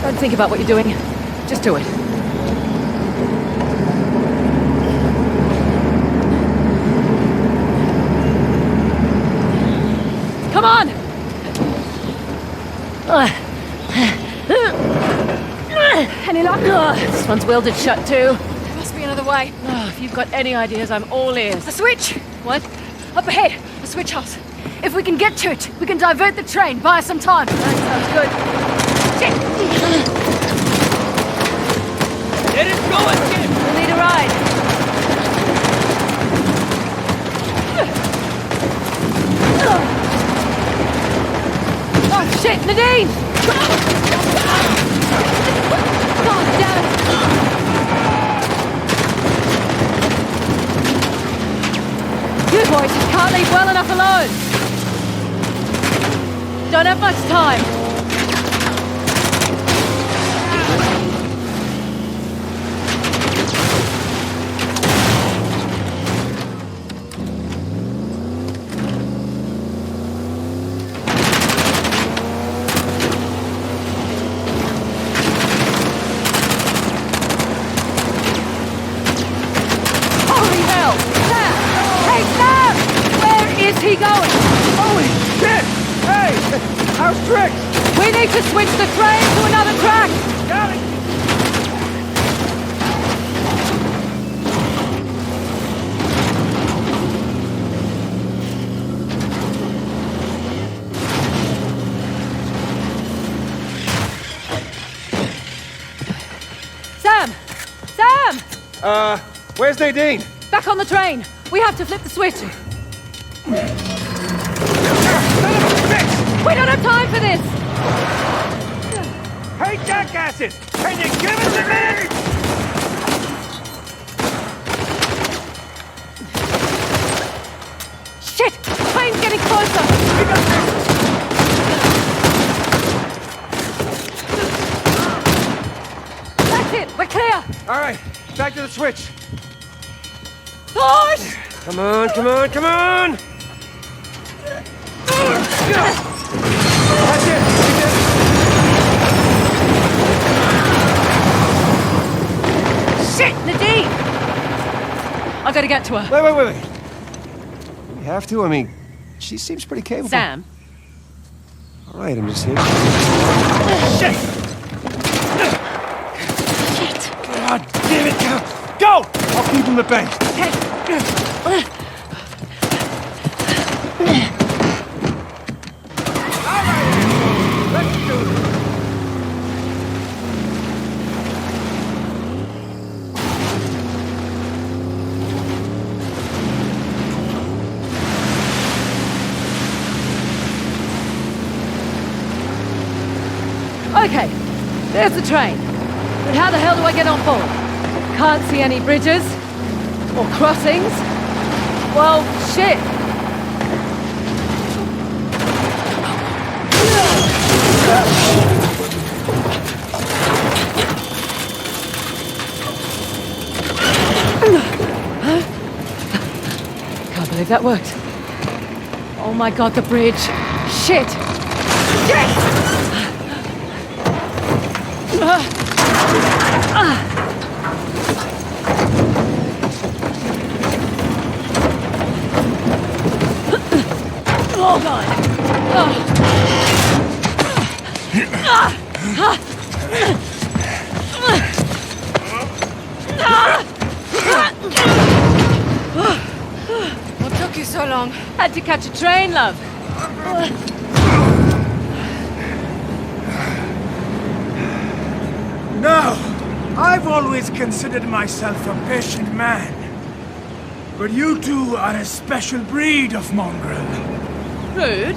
Don't think about what you're doing. Just do it. Come on! Any luck? This one's welded shut too. There must be another way. If you've got any ideas, I'm all ears. A switch! What? Up ahead, a switch house. If we can get to it, we can divert the train, buy us some time. That sounds good. Shit! Let it go, escape! We'll need a ride. Oh, shit, Nadine! God damn it! You boys just can't leave well enough alone. Don't have much time. Holy hell! Sam! Hey, Sam! Where is he going? How's tricks? We need to switch the train to another track! Got it! Sam! Sam! Where's Nadine? Back on the train! We have to flip the switch! We don't have time for this! Hey, jackasses! Can you give us a minute? Shit! The train's getting closer! That's it! We're clear! All right, back to the switch. Push! Come on, come on, come on! That's it! Shit! Nadine! I gotta get to her. Wait. We have to? I mean, she seems pretty capable. Sam? All right, I'm just here. Shit! Shit! God damn it! Go! I'll keep him the bank. Okay, there's the train. But how the hell do I get on board? Can't see any bridges. Or crossings. Well, shit. Can't believe that worked. Oh my god, the bridge. Shit! Shit! Oh god! What took you so long? Had to catch a train, love. No! I've always considered myself a patient man. But you two are a special breed of mongrel. Rude?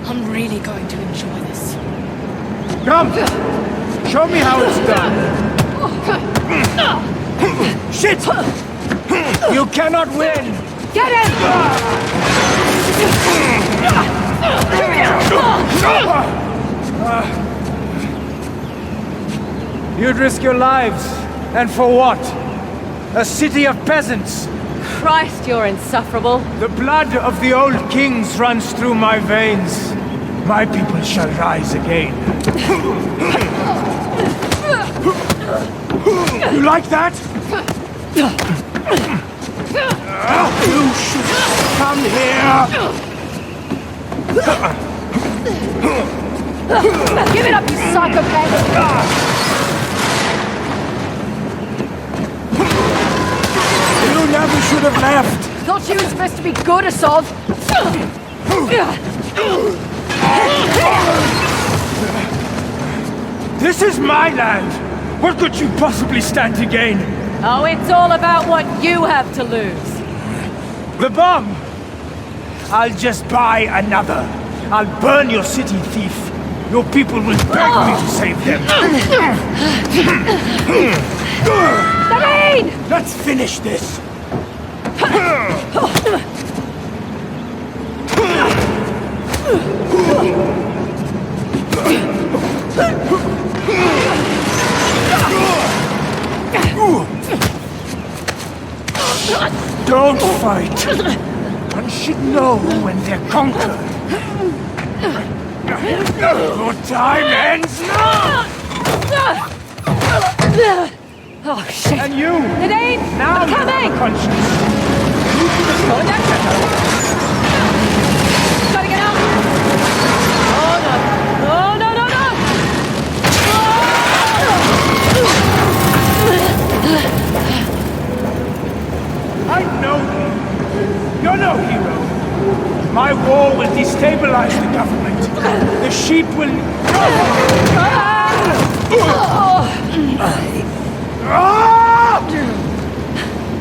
I'm really going to enjoy this. Come! Show me how it's done! Shit! You cannot win! Get in! You'd risk your lives. And for what? A city of peasants. Christ, you're insufferable. The blood of the old kings runs through my veins. My people shall rise again. You like that? You should come here. Give it up, you psychopath! You never should have left. Thought you were supposed to be good, Assault. This is my land. What could you possibly stand to gain? Oh, it's all about what you have to lose. The bomb! I'll just buy another. I'll burn your city, thief. Your people will beg me to save them. Nadine! Let's finish this. Don't fight. One should know when they're conquered. Your time ends now! Oh, shit. And you! Nadine! Now I'm coming! Conscience. Gotta get out! Oh, neutralize the government. The sheep will...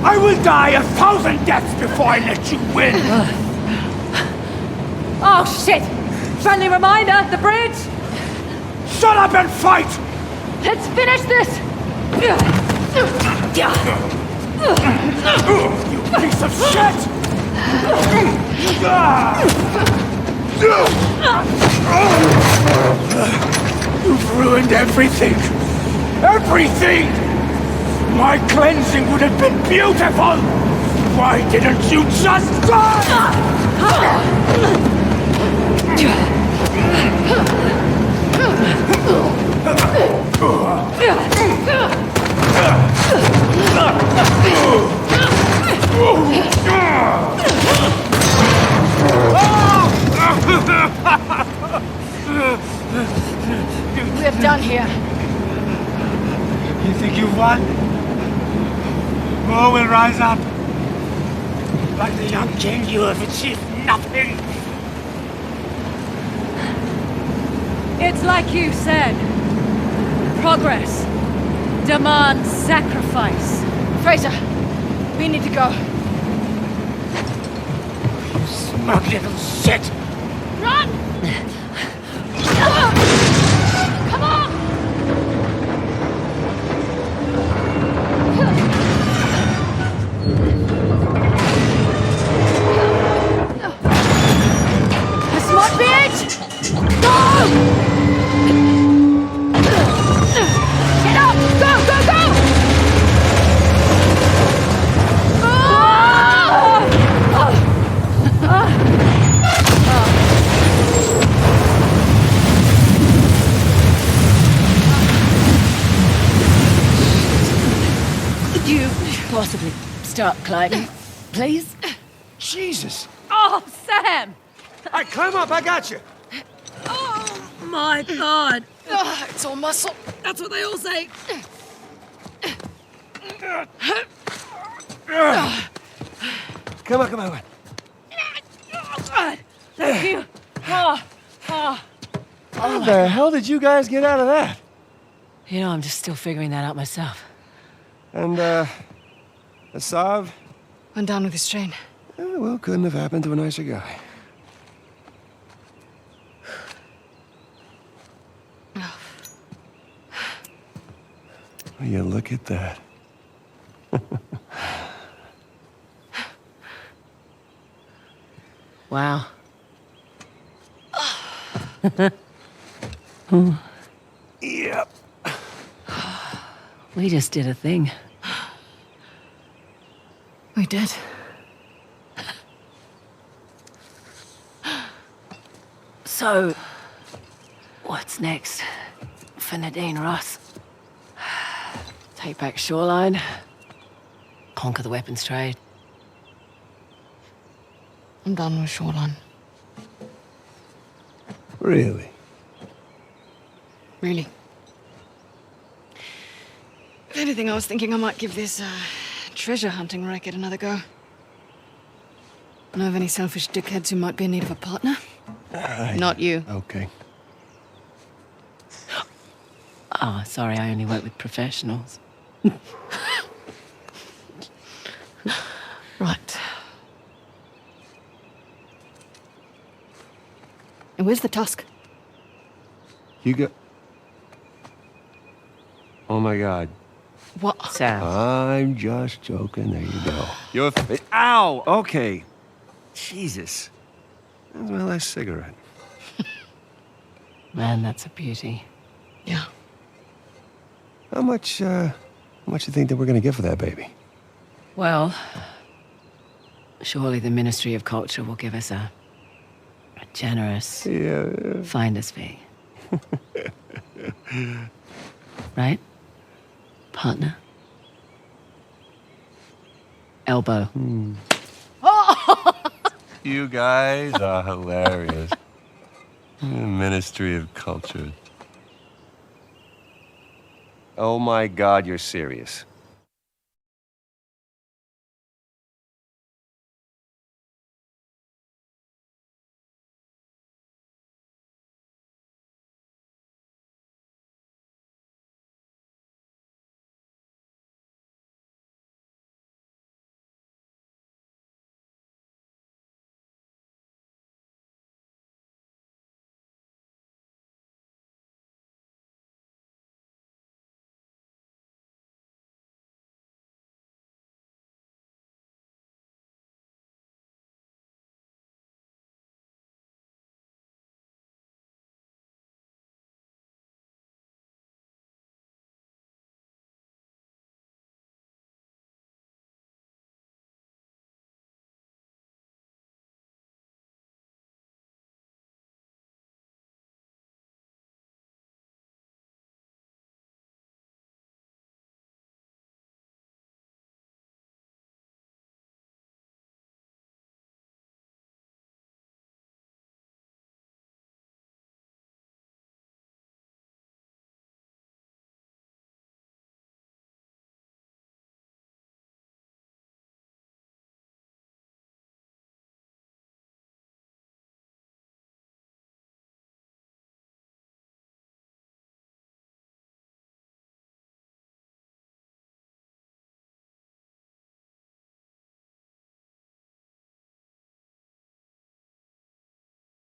I will die 1,000 deaths before I let you win. Oh, shit! Friendly reminder, the bridge! Shut up and fight! Let's finish this! You piece of shit! You've ruined everything! Everything! My cleansing would have been beautiful! Why didn't you just die? We're done here. You think you've won? More will rise up. Like the young king, you have achieved nothing. It's like you said. Progress demands sacrifice. Fraser, we need to go. You smug little shit! Run! Come on! A smart bitch! Go! Get up! Go, go, go! Could you possibly start climbing, please? Jesus! Oh, Sam! Alright, climb up, I got you. Oh my God! It's all muscle. That's what they all say. Come on, come on. Thank you. Oh. How the hell did you guys get out of that? You know, I'm just still figuring that out myself. And, Asav? Went down with his train. Well, couldn't have happened to a nicer guy. Will you look at that? Wow. Yep. We just did a thing. We did. So, what's next for Nadine Ross? Take back Shoreline, conquer the weapons trade. I'm done with Shoreline. Really? Really. If anything, I was thinking I might give this, treasure hunting racket another go. Know of any selfish dickheads who might be in need of a partner? Not you. Okay. Oh, sorry, I only work with professionals. Right. And where's the tusk? You got... Oh my God. What? Sam. I'm just joking. There you go. You're... Ow! Okay. Jesus. That's my last cigarette. Man, that's a beauty. Yeah. How much you think that we're gonna get for that baby? Well, surely the Ministry of Culture will give us a generous finder's fee. Right? Partner? Elbow. You guys are hilarious. Ministry of Culture. Oh my God, you're serious.